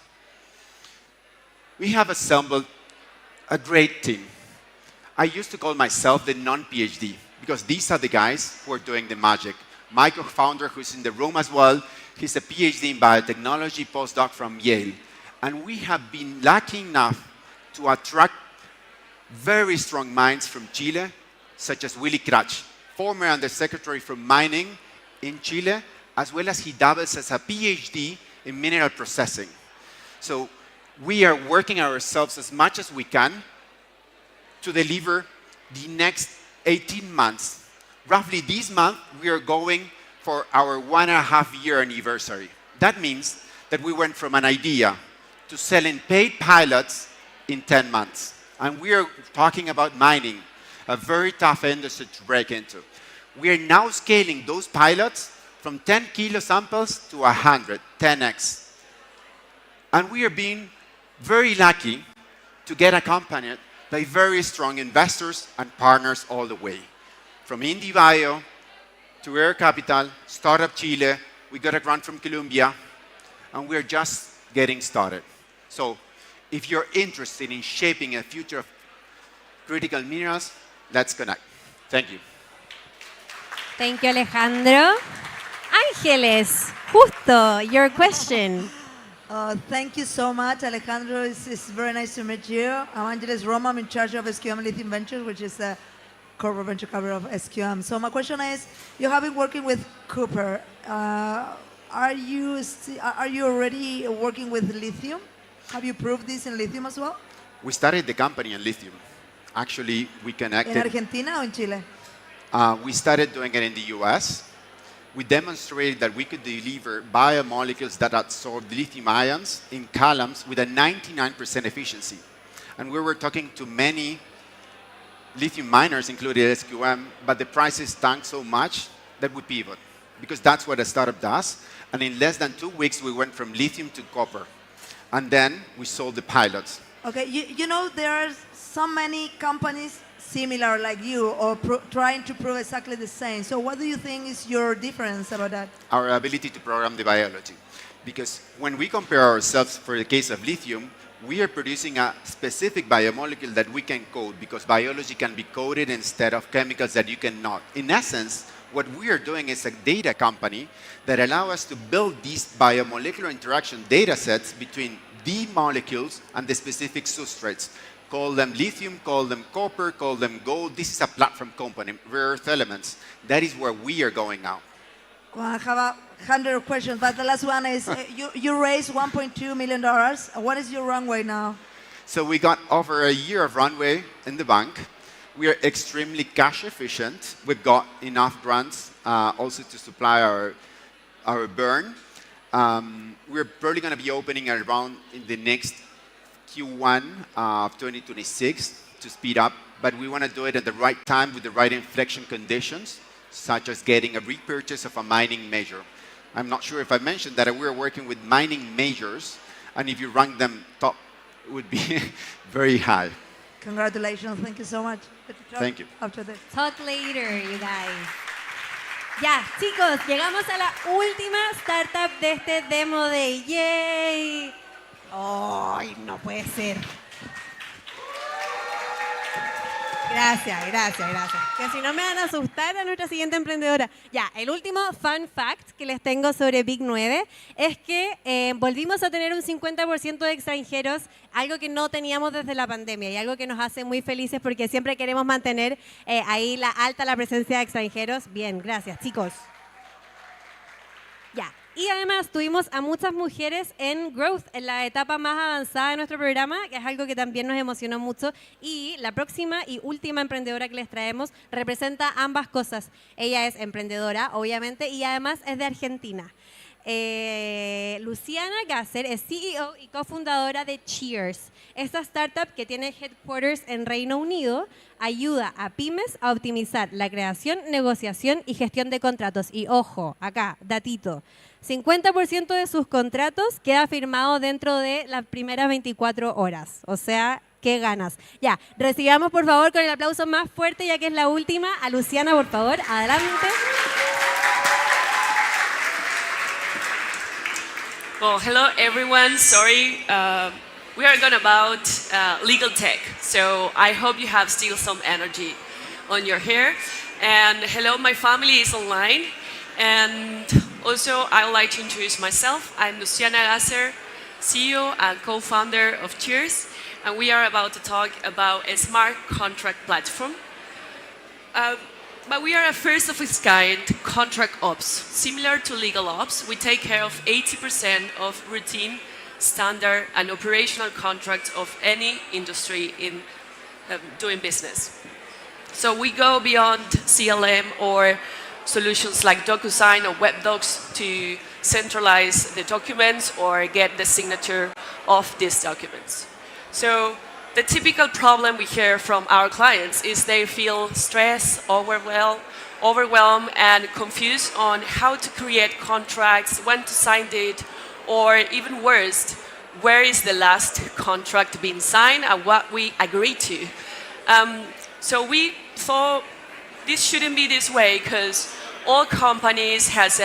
We have assembled a great team. I used to call myself the non-PhD because these are the guys who are doing the magic. My co-founder, who's in the room as well, he's a PhD in biotechnology postdoc from Yale. And we have been lucky enough to attract very strong minds from Chile, such as Willy Krach, former undersecretary for mining in Chile, as well as he doubles as a PhD in mineral processing. So we are working ourselves as much as we can to deliver the next 18 months. Roughly this month, we are going for our 1.5-year anniversary. That means that we went from an idea to selling paid pilots in 10 months. And we are talking about mining, a very tough industry to break into. We are now scaling those pilots from 10 kilo samples to 100, 10x. And we are being very lucky to get accompanied by very strong investors and partners all the way. From Indie Bio to Air Capital, Startup Chile, we got a grant from Colombia, and we're just getting started. So if you're interested in shaping a future of critical minerals, let's connect. Thank you. Thank you, Alejandro. Ángeles, justo, your question. Thank you so much, Alejandro. It's very nice to meet you. I'm Ángeles Roma. I'm in charge of SQM Lithium Ventures, which is the corporate venture capital of SQM. So my question is, you have been working with copper. Are you already working with lithium? Have you proved this in lithium as well? We started the company in lithium. Actually, we connected. In Argentina or in Chile? We started doing it in the US. We demonstrated that we could deliver biomolecules that absorb lithium ions in columns with a 99% efficiency. And we were talking to many lithium miners, including SQM, but the prices tanked so much that we pivot, because that's what a startup does. And in less than 2 weeks, we went from lithium to copper. And then we sold the pilots. Okay, you know, there are so many companies similar like you, or trying to prove exactly the same. So what do you think is your difference about that? Our ability to program the biology. Because when we compare ourselves, for the case of lithium, we are producing a specific biomolecule that we can code, because biology can be coded instead of chemicals that you cannot. In essence, what we are doing is a data company that allows us to build these biomolecular interaction data sets between the molecules and the specific substrates. Call them lithium, call them copper, call them gold. This is a platform company, rare earth elements. That is where we are going now. Well, I have 100 questions, but the last one is, you raised $1.2 million. What is your runway now? So we got over a year of runway in the bank. We are extremely cash efficient. We've got enough grants also to supply our burn. We're probably going to be opening around in the next Q1 of 2026 to speed up but we want to do it at the right time with the right inflection conditions, such as getting a repurchase of a mining major. I'm not sure if I mentioned that we're working with mining majors, and if you rank them top, it would be very high. Congratulations. Thank you so much. Thank you. After this. Talk later, you guys. Ya, chicos, llegamos a la última startup de este Demo Day. ¡Yay! ¡Ay, no puede ser! Gracias, gracias, gracias. Que si no me van a asustar a nuestra siguiente emprendedora. Ya, el último fun fact que les tengo sobre Big 9 es que volvimos a tener un 50% de extranjeros, algo que no teníamos desde la pandemia y algo que nos hace muy felices porque siempre queremos mantener ahí la presencia de extranjeros. Bien, gracias, chicos. Ya. Y además tuvimos a muchas mujeres en Growth, en la etapa más avanzada de nuestro programa, que es algo que también nos emocionó mucho. Y la próxima y última emprendedora que les traemos representa ambas cosas. Ella es emprendedora, obviamente, y además es de Argentina. Luciana Gasser es CEO y cofundadora de Cheers. Esta startup que tiene headquarters en Reino Unido ayuda a pymes a optimizar la creación, negociación y gestión de contratos. Y ojo, acá, datito, 50% de sus contratos queda firmado dentro de las primeras 24 horas. O sea, qué ganas. Ya, recibamos por favor con el aplauso más fuerte, ya que es la última, a Luciana, por favor, adelante. Well, hello everyone. Sorry, we are going about legal tech, so I hope you have still some energy on your hair. And hello, my family is online. And also, I would like to introduce myself. I'm Luciana Gasser, CEO and co-founder of Cheers, and we are about to talk about a smart contract platform. But we are a first of its kind contract ops. Similar to legal ops, we take care of 80% of routine, standard, and operational contracts of any industry in doing business. So we go beyond CLM or solutions like DocuSign or WebDocs to centralize the documents or get the signature of these documents. So the typical problem we hear from our clients is they feel stressed, overwhelmed and confused on how to create contracts, when to sign it, or even worse, where is the last contract being signed and what we agreed to. So we thought this shouldn't be this way because all companies has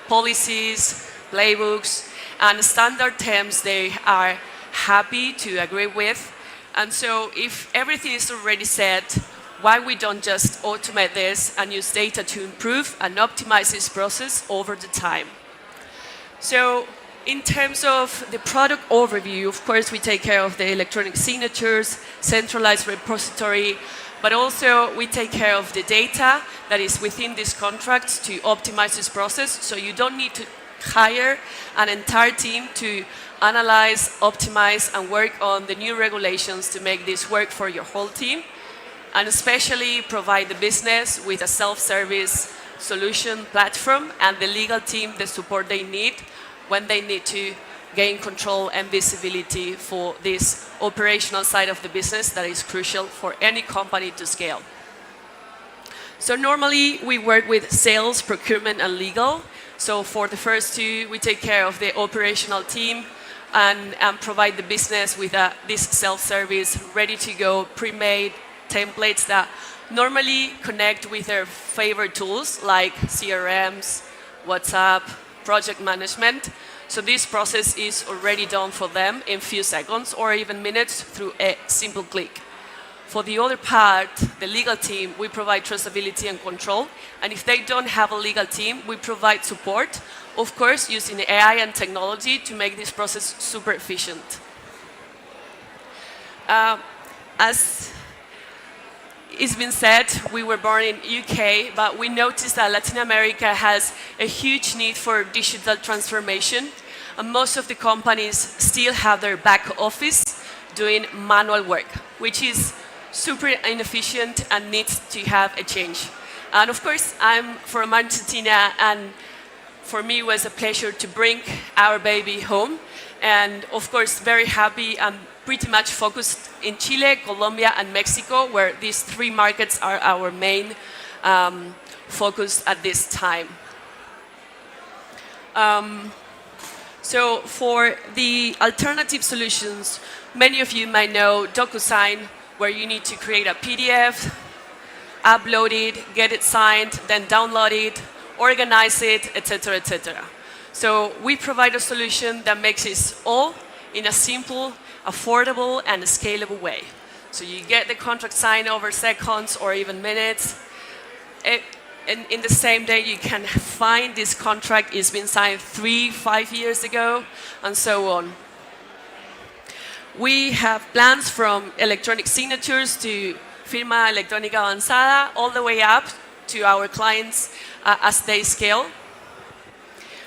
policies, playbooks, and standard terms they are happy to agree with. And so if everything is already set, why we don't just automate this and use data to improve and optimize this process over the time? So in terms of the product overview, of course, we take care of the electronic signatures, centralized repository, but also we take care of the data that is within these contracts to optimize this process. So you don't need to hire an entire team to analyze, optimize, and work on the new regulations to make this work for your whole team, and especially provide the business with a self-service solution platform and the legal team the support they need when they need to gain control and visibility for this operational side of the business that is crucial for any company to scale. So normally we work with sales, procurement, and legal. So for the first two, we take care of the operational team and provide the business with this self-service, ready-to-go, pre-made templates that normally connect with their favorite tools like CRMs, WhatsApp, project management. So this process is already done for them in few seconds or even minutes through a simple click. For the other part, the legal team, we provide traceability and control. And if they don't have a legal team, we provide support, of course, using AI and technology to make this process super efficient. As it's been said, we were born in UK, but we noticed that Latin America has a huge need for digital transformation. And most of the companies still have their back office doing manual work, which is super inefficient and needs to have a change. And of course, I'm from Argentina, and for me it was a pleasure to bring our baby home. And of course, very happy and pretty much focused in Chile, Colombia, and Mexico, where these 3 markets are our main focus at this time. So for the alternative solutions, many of you might know DocuSign, where you need to create a PDF, upload it, get it signed, then download it, organize it, etc., etc. So we provide a solution that makes it all in a simple, affordable, and scalable way. So you get the contract signed over seconds or even minutes. And in the same day, you can find this contract is been signed 3-5 years ago, and so on. We have plans from electronic signatures to firma electrónica avanzada, all the way up to our clients as they scale.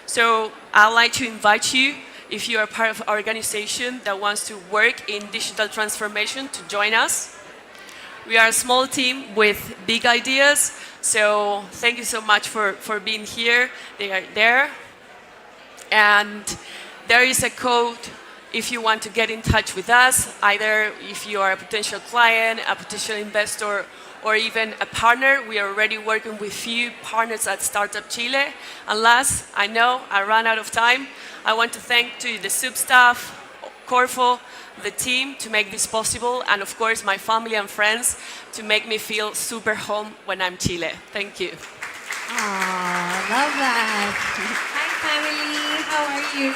So I'd like to invite you, if you are part of an organization that wants to work in digital transformation, to join us. We are a small team with big ideas, so thank you so much for being here. They are there. And there is a code if you want to get in touch with us, either if you are a potential client, a potential investor, or even a partner. We are already working with few partners at Startup Chile. And last, I know I ran out of time, I want to thank to the sub staff, Corfo, the team to make this possible, and of course my family and friends to make me feel super home when I'm Chile. Thank you. Oh, love that. Hi family, how are you?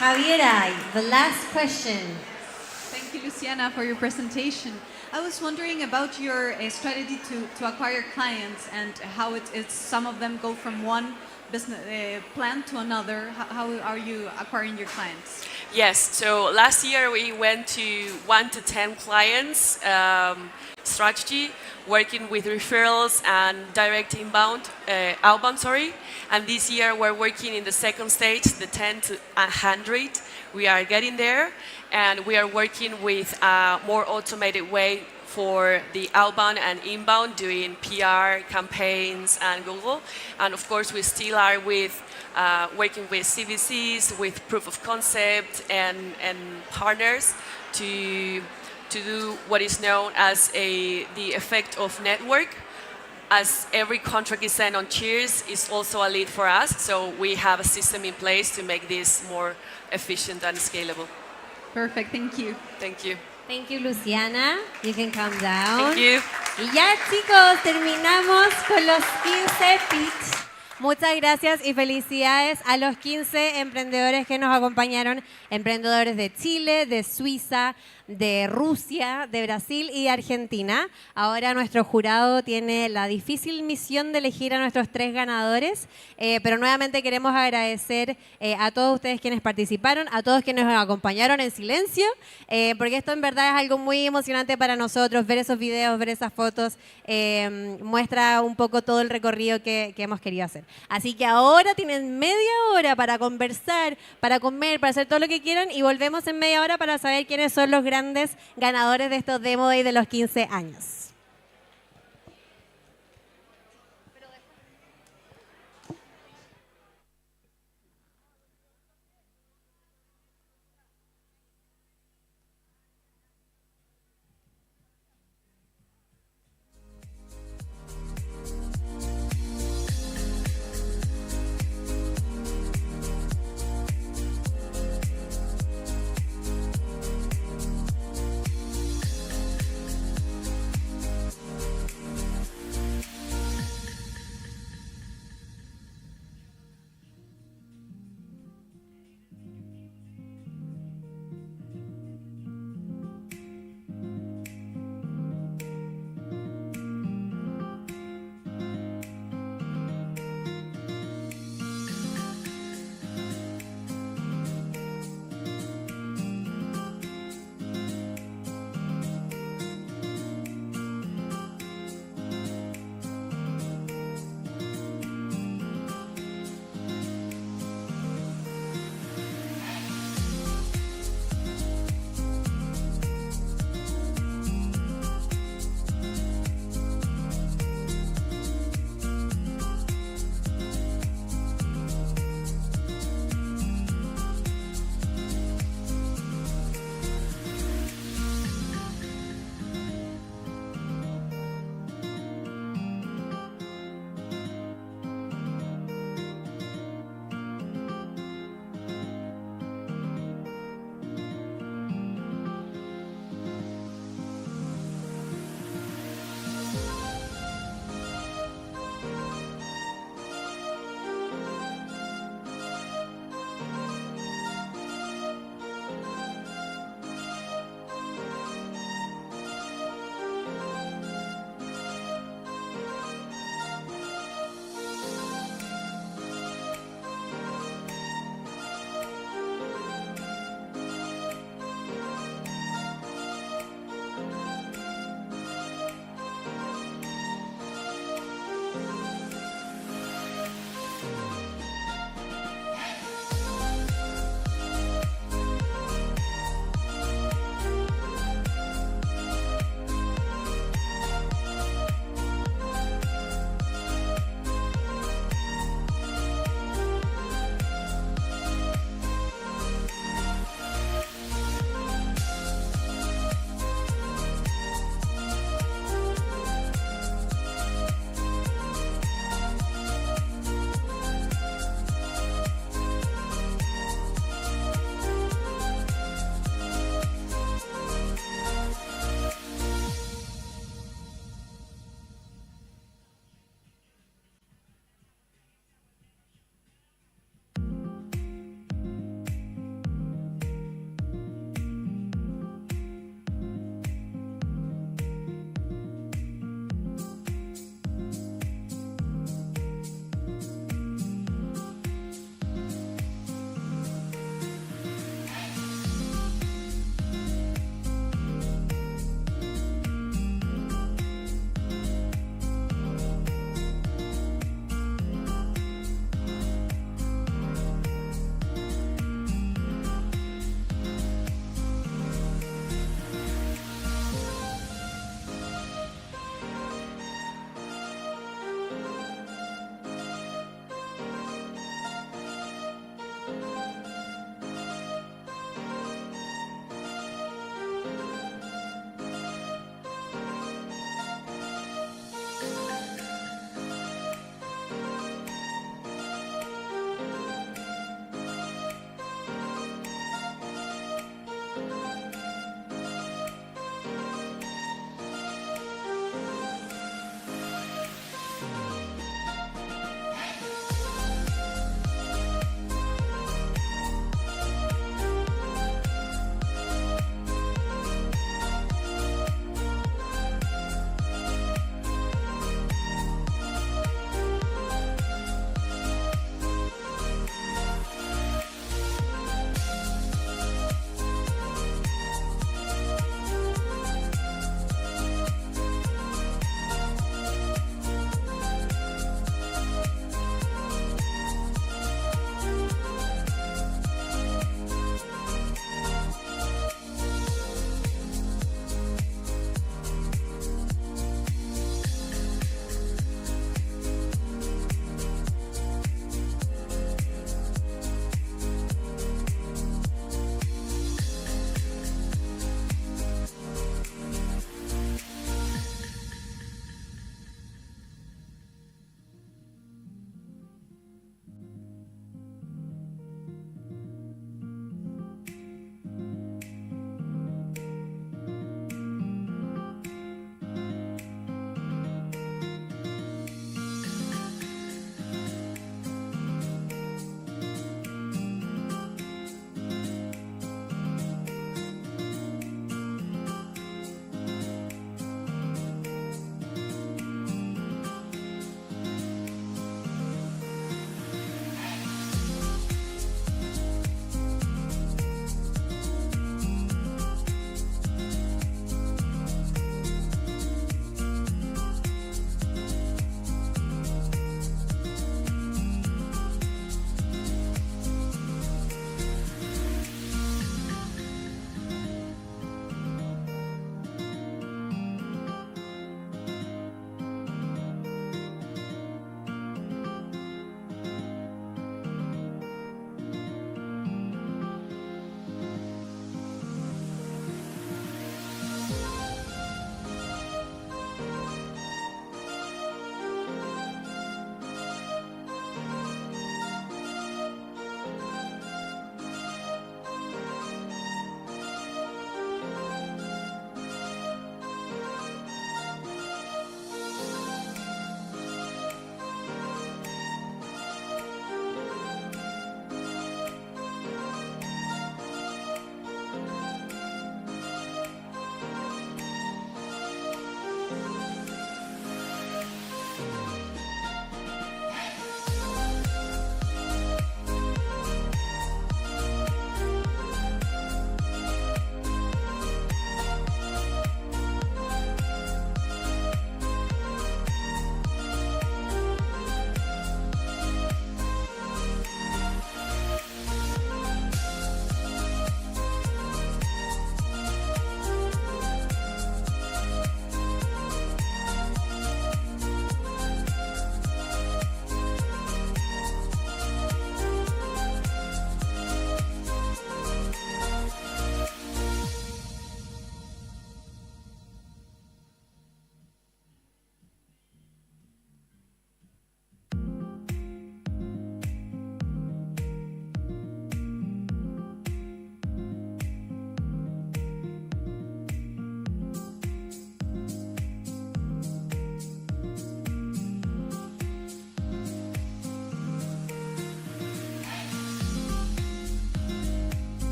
Javiera, the last question. Thank you, Luciana, for your presentation. I was wondering about your strategy to acquire clients and how it's some of them go from one business plan to another. How are you acquiring your clients? Yes, so last year we went to 1 to 10 clients strategy, working with referrals and direct outbound, and this year we're working in the second stage, the 10 to 100. We are getting there, and we are working with a more automated way for the outbound and inbound, doing PR campaigns and Google. And of course, we still are with working with CVCs, with proof of concept and partners to do what is known as the effect of network. As every contract is sent on Cheers, is also a lead for us. So we have a system in place to make this more efficient and scalable. Perfect, thank you. Thank you. Thank you, Luciana. You can come down. Thank you. Y ya, chicos, terminamos con los 15 pitch. Muchas gracias y felicidades a los 15 emprendedores que nos acompañaron, emprendedores de Chile, de Suiza, de Rusia, de Brasil y de Argentina. Ahora nuestro jurado tiene la difícil misión de elegir a nuestros 3 ganadores, pero nuevamente queremos agradecer a todos ustedes quienes participaron, a todos quienes nos acompañaron en silencio, porque esto en verdad es algo muy emocionante para nosotros, ver esos videos, ver esas fotos, muestra un poco todo el recorrido que hemos querido hacer. Así que ahora tienen media hora para conversar, para comer, para hacer todo lo que quieran y volvemos en media hora para saber quiénes son los grandes ganadores de estos Demo Day de los 15 años.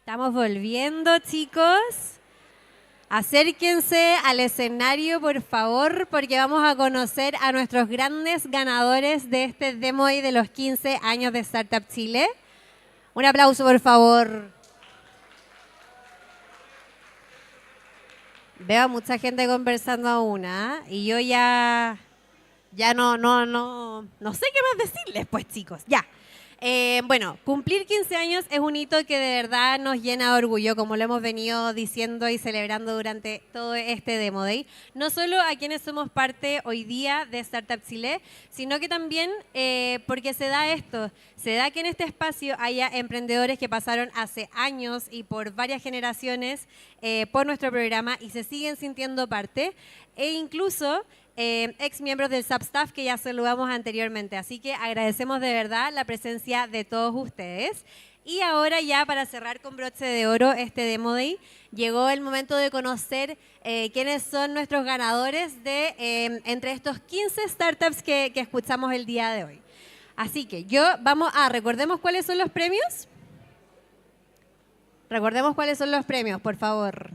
Estamos volviendo, chicos. Acérquense al escenario, por favor, porque vamos a conocer a nuestros grandes ganadores de este Demo Day de los 15 años de Startup Chile. Un aplauso, por favor. Veo a mucha gente conversando aún, ¿eh? Y yo ya no sé qué más decirles, pues, chicos. Ya. Bueno, cumplir 15 años es un hito que de verdad nos llena de orgullo, como lo hemos venido diciendo y celebrando durante todo este Demo Day. No solo a quienes somos parte hoy día de Startup Chile, sino que también porque se da esto, se da que en este espacio haya emprendedores que pasaron hace años y por varias generaciones por nuestro programa y se siguen sintiendo parte, e incluso ex miembros del substaff que ya saludamos anteriormente. Así que agradecemos de verdad la presencia de todos ustedes. Y ahora ya para cerrar con broche de oro este Demo Day, llegó el momento de conocer quiénes son nuestros ganadores de entre estos 15 startups que escuchamos el día de hoy. Así que recordemos cuáles son los premios. Recordemos cuáles son los premios, por favor.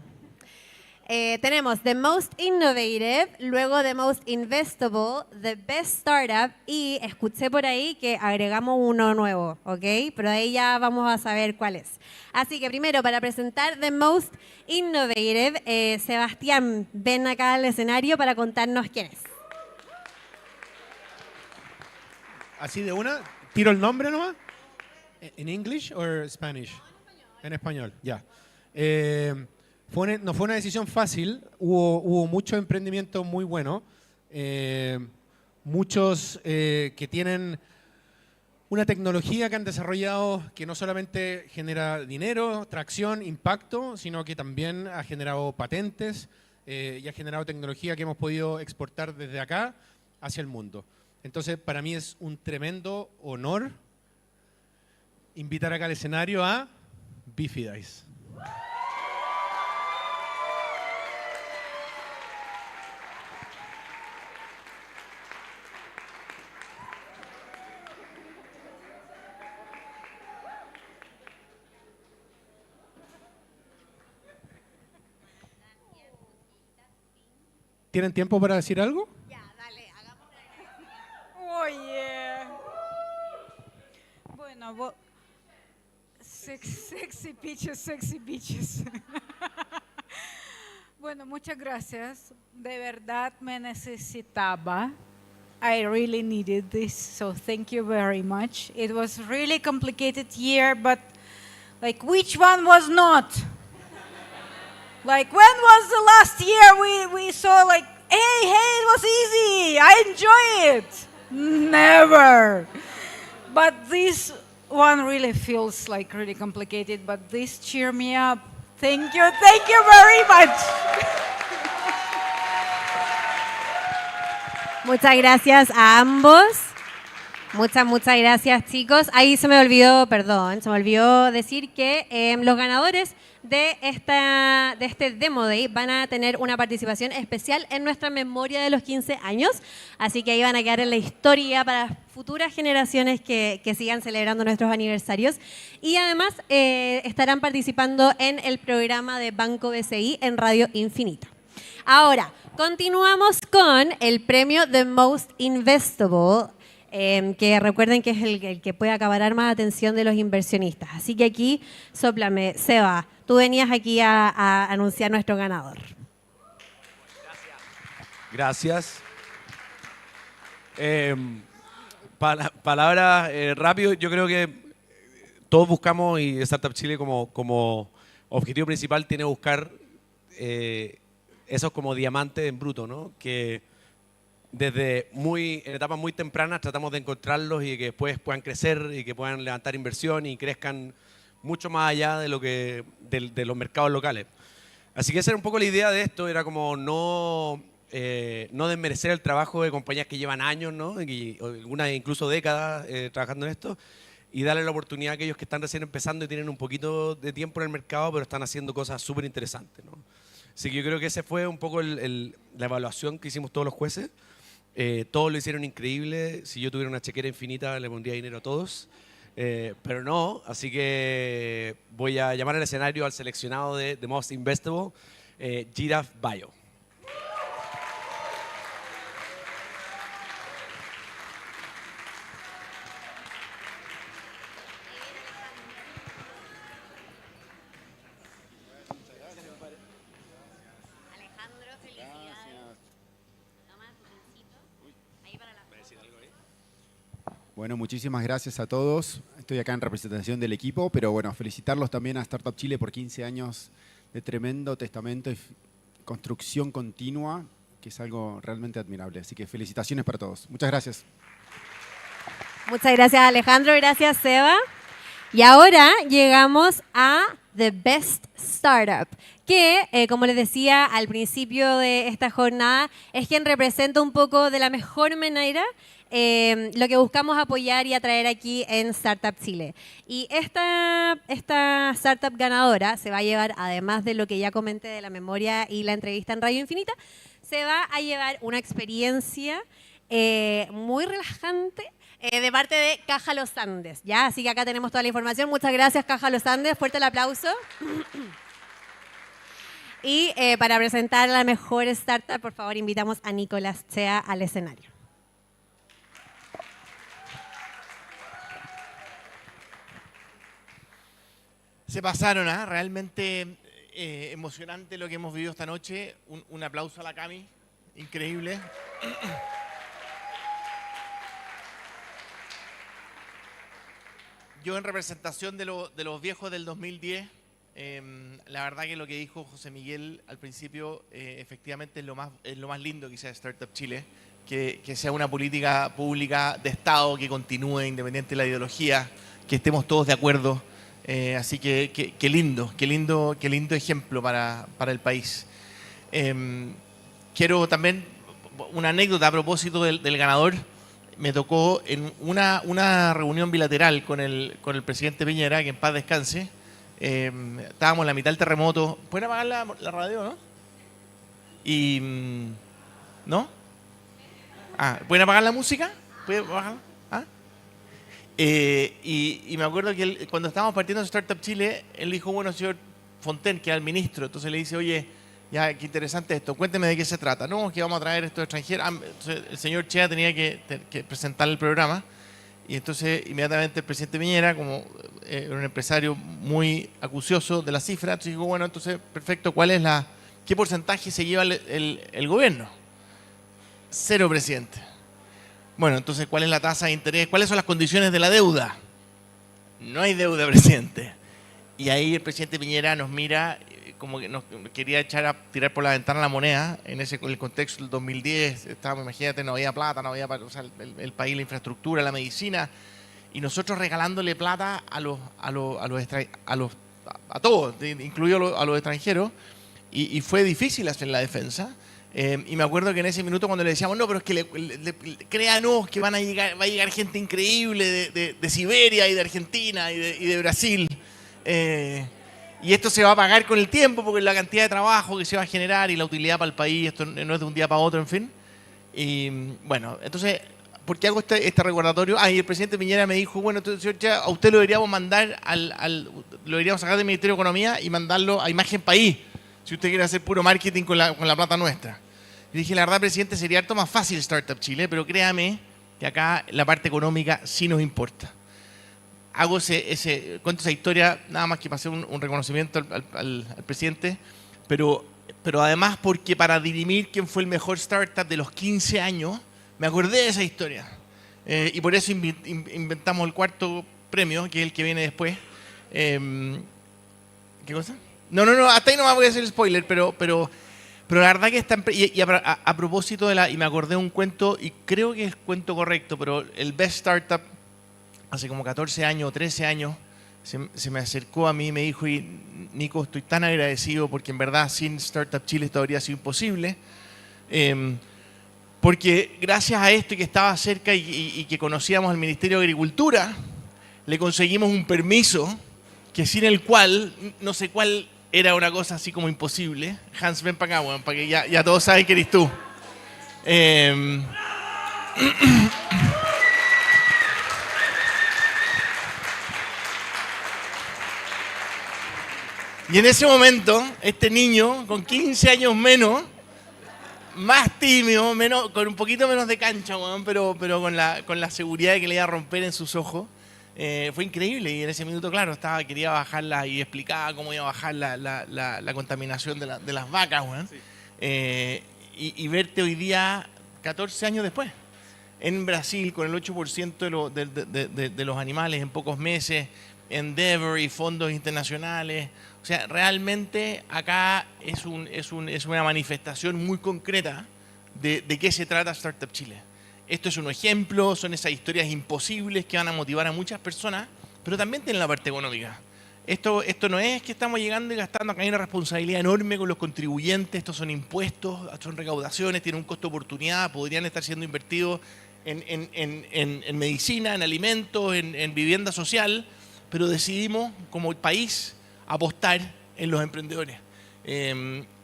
Tenemos The Most Innovative, luego The Most Investable, The Best Startup y escuché por ahí que agregamos uno nuevo, ¿ok? Pero ahí ya vamos a saber cuál es. Así que primero, para presentar The Most Innovative, Sebastián, ven acá al escenario para contarnos quién es. Así de una, tiro el nombre nomás. ¿En English o Spanish? En español, ya. No fue una decisión fácil, hubo mucho emprendimiento muy bueno, muchos que tienen una tecnología que han desarrollado que no solamente genera dinero, tracción, impacto, sino que también ha generado patentes y ha generado tecnología que hemos podido exportar desde acá hacia el mundo. Entonces, para mí es un tremendo honor invitar acá al escenario a Bifides. ¿Tienen tiempo para decir algo? Ya, dale, hagamos Oye. Bueno, sexy bitches. Bueno, muchas gracias. De verdad me necesitaba. I really needed this, so thank you very much. It was really complicated year, but like which one was not? Like, when was the last year we saw like, hey, it was easy, I enjoy it? Never. But this one really feels like really complicated, but this cheer me up. Thank you very much. Muchas gracias a ambos. Muchas gracias, chicos. Ahí se me olvidó decir que los ganadores de este Demo Day van a tener una participación especial en nuestra memoria de los 15 años. Así que ahí van a quedar en la historia para futuras generaciones que sigan celebrando nuestros aniversarios. Y además estarán participando en el programa de Banco BCI en Radio Infinita. Ahora, continuamos con el premio The Most Investable, que recuerden que es el que puede acaparar más atención de los inversionistas. Así que aquí, sóplame, Seba, tú venías aquí a anunciar nuestro ganador. Gracias. Palabras rápido, yo creo que todos buscamos, y Startup Chile como objetivo principal tiene buscar esos como diamantes en bruto, ¿no? Que desde en etapas muy tempranas tratamos de encontrarlos y que después puedan crecer y que puedan levantar inversión y crezcan mucho más allá de de los mercados locales. Así que esa era un poco la idea de esto, era como no desmerecer el trabajo de compañías que llevan años, ¿no? Y algunas incluso décadas trabajando en esto, y darle la oportunidad a aquellos que están recién empezando y tienen un poquito de tiempo en el mercado, pero están haciendo cosas súper interesantes, ¿no? Así que yo creo que ese fue un poco la evaluación que hicimos todos los jueces. Todos lo hicieron increíble. Si yo tuviera una chequera infinita, le pondría dinero a todos. pero no, así que voy a llamar al escenario al seleccionado de The Most Investable, Giraffe Bio. Bueno, muchísimas gracias a todos. Estoy acá en representación del equipo, pero bueno, felicitarlos también a Startup Chile por 15 años de tremendo testamento y construcción continua, que es algo realmente admirable. Así que felicitaciones para todos. Muchas gracias. Muchas gracias, Alejandro. Gracias, Seba. Y ahora llegamos a The Best Startup, que, como les decía al principio de esta jornada, es quien representa un poco de la mejor manera lo que buscamos apoyar y atraer aquí en Startup Chile. Y esta startup ganadora se va a llevar, además de lo que ya comenté de la memoria y la entrevista en Radio Infinita, se va a llevar una experiencia muy relajante de parte de Caja Los Andes, ¿ya? Así que acá tenemos toda la información. Muchas gracias, Caja Los Andes. Fuerte el aplauso. Y para presentar la mejor startup, por favor, invitamos a Nicolás Chea al escenario. Se pasaron, ¿ah? Realmente emocionante lo que hemos vivido esta noche. Un aplauso a la Cami, increíble. Yo en representación de los viejos del 2010, la verdad que lo que dijo José Miguel al principio efectivamente es lo más lindo que sea Startup Chile, que sea una política pública de Estado que continúe independiente de la ideología, que estemos todos de acuerdo. Así que qué lindo ejemplo para el país. Quiero también una anécdota a propósito del ganador. Me tocó en una reunión bilateral con el presidente Piñera, que en paz descanse. Estábamos en la mitad del terremoto. ¿Pueden apagar la radio, no? ¿No? ¿Pueden apagar la música? ¿Pueden apagarla? Y me acuerdo que cuando estábamos partiendo de Startup Chile, él dijo, bueno, señor Fontaine, que era el ministro, entonces le dice, oye, ya, qué interesante esto, cuénteme de qué se trata. No, es que vamos a traer estos extranjeros. Entonces el señor Chea tenía que presentar el programa, y entonces inmediatamente el presidente Piñera, como era un empresario muy acucioso de la cifra, entonces dijo, bueno, entonces, perfecto, ¿qué porcentaje se lleva el gobierno? 0, presidente. Bueno, entonces, ¿cuál es la tasa de interés? ¿Cuáles son las condiciones de la deuda? No hay deuda, presidente. Y ahí el presidente Piñera nos mira como que nos quería tirar por la ventana la moneda. En el contexto del 2010, imagínate, no había plata, no había, o sea, el país, la infraestructura, la medicina, y nosotros regalándole plata a todos, incluido a los extranjeros, y fue difícil hacer la defensa. Y me acuerdo que en ese minuto cuando le decíamos, no, pero es que créanos que va a llegar gente increíble de Siberia y de Argentina y de Brasil. Y esto se va a pagar con el tiempo porque la cantidad de trabajo que se va a generar y la utilidad para el país, esto no es de un día para otro, en fin. Y bueno, entonces, ¿por qué hago este recordatorio? Y el presidente Piñera me dijo, bueno, entonces, señor Chea, a usted lo deberíamos mandar lo deberíamos sacar del Ministerio de Economía y mandarlo a Imagen País, si usted quiere hacer puro marketing con la plata nuestra. Y dije, la verdad, presidente, sería harto más fácil Startup Chile, pero créame que acá la parte económica sí nos importa. Cuento esa historia nada más que para hacer un reconocimiento al presidente, pero además porque para dirimir quién fue el mejor startup de los 15 años, me acordé de esa historia. Y por eso inventamos el cuarto premio, que es el que viene después. ¿Qué cosa? No, hasta ahí no me voy a hacer el spoiler, pero la verdad que a propósito y me acordé de un cuento, y creo que es cuento correcto, pero el Best Startup, hace como 14 años o 13 años, se me acercó a mí y me dijo, Nico, estoy tan agradecido porque en verdad sin Startup Chile esto habría sido imposible. Porque gracias a esto y que estaba cerca y que conocíamos al Ministerio de Agricultura, le conseguimos un permiso que sin el cual, no sé cuál, era una cosa así como imposible. Hans, ven para acá, bueno, para que ya todos saben que eres tú. Y en ese momento, este niño, con 15 años menos, más tímido, con un poquito menos de cancha, weón, pero con la seguridad de que le iba a romper en sus ojos, fue increíble. Y en ese minuto, claro, quería bajarla y explicaba cómo iba a bajar la contaminación de las vacas, weón. Sí. Y verte hoy día, 14 años después, en Brasil, con el 8% de los animales en pocos meses, Endeavor y fondos internacionales. O sea, realmente acá es una manifestación muy concreta de qué se trata Startup Chile. Esto es un ejemplo, son esas historias imposibles que van a motivar a muchas personas, pero también tienen la parte económica. Esto no es que estamos llegando y gastando, acá hay una responsabilidad enorme con los contribuyentes, estos son impuestos, son recaudaciones, tienen un costo de oportunidad, podrían estar siendo invertidos en medicina, en alimentos, en vivienda social, pero decidimos como país apostar en los emprendedores.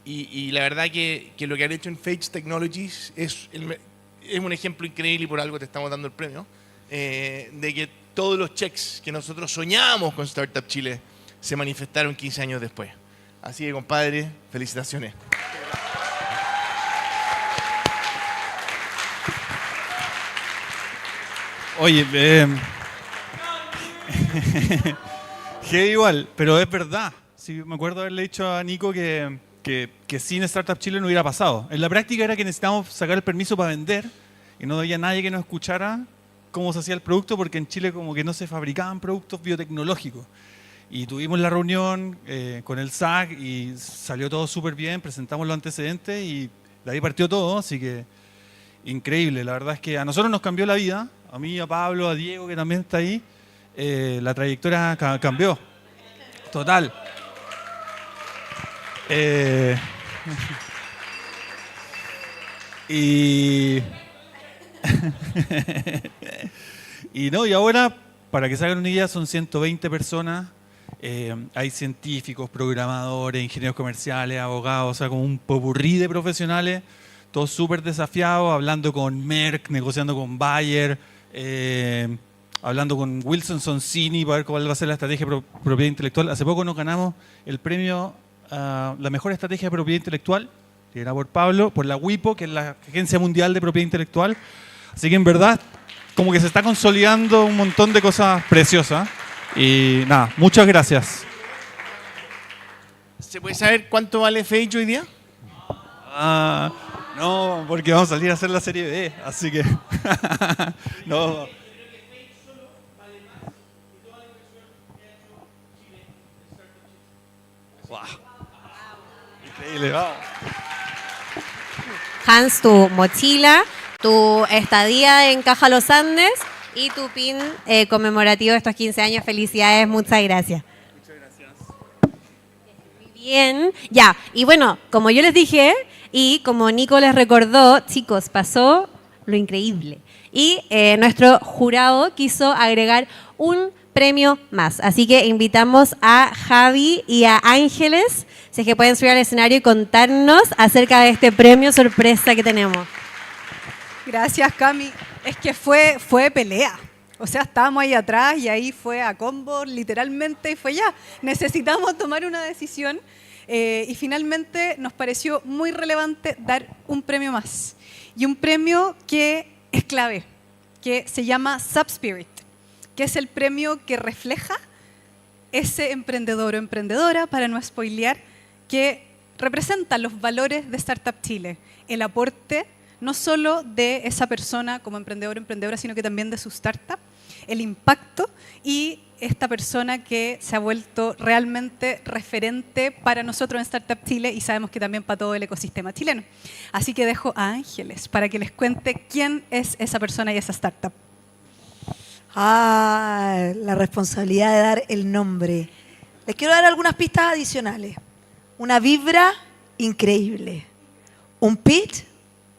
Y la verdad que lo que han hecho en Phage Technologies es un ejemplo increíble y por algo te estamos dando el premio, de que todos los checks que nosotros soñábamos con Startup Chile se manifestaron 15 años después. Así que, compadre, felicitaciones. Oye, igual, pero es verdad. Sí, me acuerdo haberle dicho a Nico que sin Startup Chile no hubiera pasado. En la práctica era que necesitábamos sacar el permiso para vender y no había nadie que nos escuchara cómo se hacía el producto porque en Chile como que no se fabricaban productos biotecnológicos. Y tuvimos la reunión con el SAC y salió todo súper bien, presentamos los antecedentes y de ahí partió todo, así que increíble. La verdad es que a nosotros nos cambió la vida, a mí, a Pablo, a Diego, que también está ahí, la trayectoria cambió. Total. Y y ahora, para que se hagan una idea, son 120 personas. Hay científicos, programadores, ingenieros comerciales, abogados, o sea, como un popurrí de profesionales, todos súper desafiados, hablando con Merck, negociando con Bayer, hablando con Wilson Sonsini para ver cuál va a ser la estrategia de propiedad intelectual. Hace poco nos ganamos el premio a la mejor estrategia de propiedad intelectual, que era por Pablo, por la WIPO, que es la Agencia Mundial de Propiedad Intelectual. Así que en verdad, como que se está consolidando un montón de cosas preciosas. Y nada, muchas gracias. ¿Se puede saber cuánto vale Phage hoy día? No, porque vamos a salir a hacer la serie B, así que no. Wow. Increíble, vamos. Hans, tu mochila, tu estadía en Caja Los Andes y tu pin conmemorativo de estos 15 años. Felicidades, muchas gracias. Muchas gracias. Muy bien. Ya, y bueno, como yo les dije y como Nico les recordó, chicos, pasó lo increíble. Y nuestro jurado quiso agregar un premio más. Así que invitamos a Javi y a Ángeles, si es que pueden subir al escenario y contarnos acerca de este premio sorpresa que tenemos. Gracias, Cami. Es que fue pelea. O sea, estábamos ahí atrás y ahí fue a combo, literalmente, y fue ya. Necesitamos tomar una decisión y finalmente nos pareció muy relevante dar un premio más. Y un premio que es clave, que se llama Subspirit, que es el premio que refleja ese emprendedor o emprendedora, para no spoilear, que representa los valores de Startup Chile, el aporte no solo de esa persona como emprendedor o emprendedora, sino que también de su startup, el impacto y esta persona que se ha vuelto realmente referente para nosotros en Startup Chile y sabemos que también para todo el ecosistema chileno. Así que dejo a Ángeles para que les cuente quién es esa persona y esa startup. La responsabilidad de dar el nombre. Les quiero dar algunas pistas adicionales. Una vibra increíble. Un pitch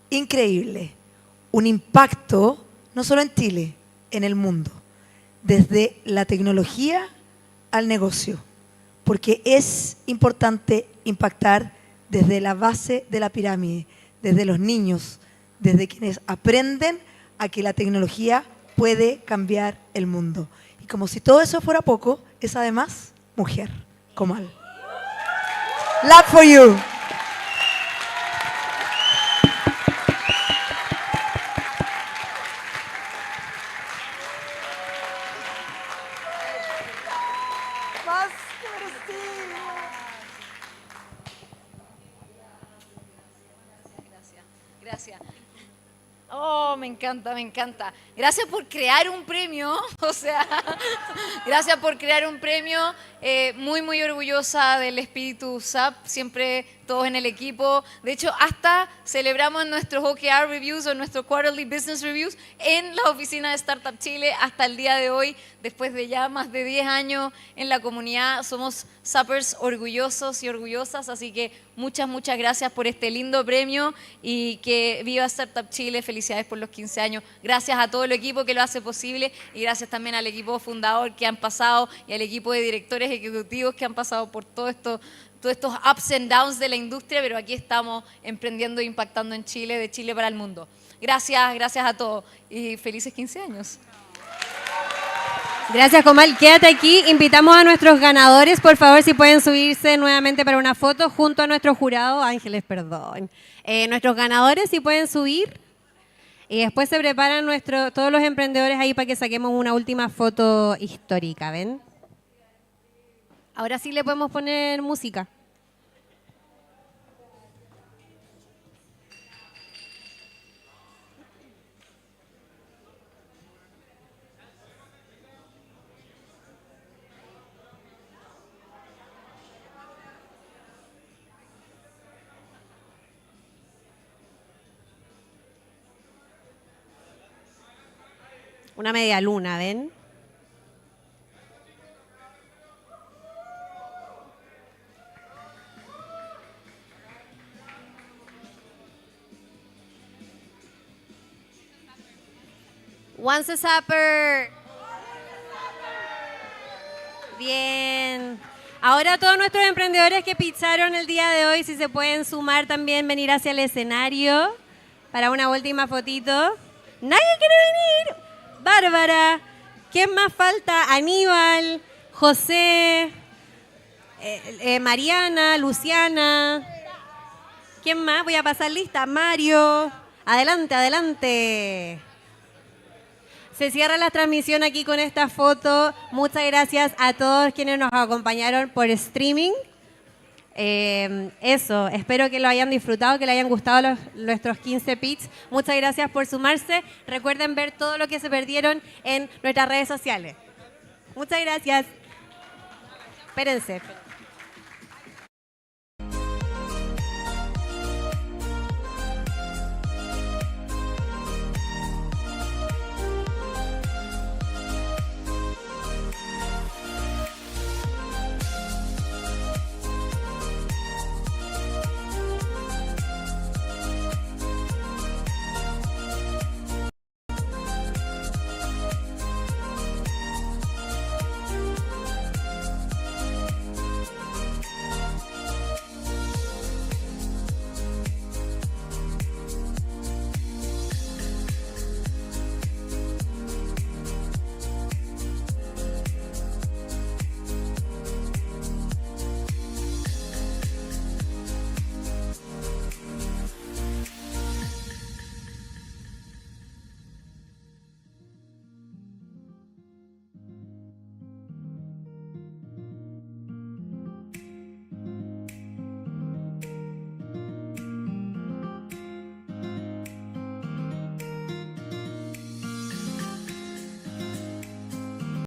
increíble. Un impacto, no solo en Chile, en el mundo. Desde la tecnología al negocio. Porque es importante impactar desde la base de la pirámide, desde los niños, desde quienes aprenden a que la tecnología puede cambiar el mundo. Y como si todo eso fuera poco, es además mujer, Comal. Love for you. Gracias. Oh, me encanta, me encanta. Gracias por crear un premio, o sea, gracias por crear un premio. Muy, muy orgullosa del espíritu SAP, siempre todos en el equipo. De hecho, hasta celebramos nuestros OKR Reviews o nuestros Quarterly Business Reviews en la oficina de Startup Chile hasta el día de hoy, después de ya más de 10 años en la comunidad. Somos Sappers orgullosos y orgullosas, así que muchas, muchas gracias por este lindo premio y que viva Startup Chile. Felicidades por los 15 años. Gracias a todo el equipo que lo hace posible y gracias también al equipo fundador que han pasado y al equipo de directores ejecutivos que han pasado por todos estos ups and downs de la industria, pero aquí estamos emprendiendo e impactando en Chile, de Chile para el mundo. Gracias, gracias a todos y felices 15 años. Gracias, Comal. Quédate aquí. Invitamos a nuestros ganadores, por favor, si pueden subirse nuevamente para una foto junto a nuestro jurado. Ángeles, perdón. Nuestros ganadores, si pueden subir. Y después se preparan todos los emprendedores ahí para que saquemos una última foto histórica, ¿ven? Ahora sí le podemos poner música. Una media luna, ¿ven? Once a Zapper. Bien. Ahora todos nuestros emprendedores que picharon el día de hoy, si se pueden sumar también, venir hacia el escenario para una última fotito. ¿Nadie quiere venir? Bárbara. ¿Quién más falta? Aníbal, José, Mariana, Luciana. ¿Quién más? Voy a pasar lista. Mario. Adelante, adelante. Se cierra la transmisión aquí con esta foto. Muchas gracias a todos quienes nos acompañaron por streaming. Eso, espero que lo hayan disfrutado, que les hayan gustado nuestros 15 pits. Muchas gracias por sumarse. Recuerden ver todo lo que se perdieron en nuestras redes sociales. Muchas gracias. Espérense.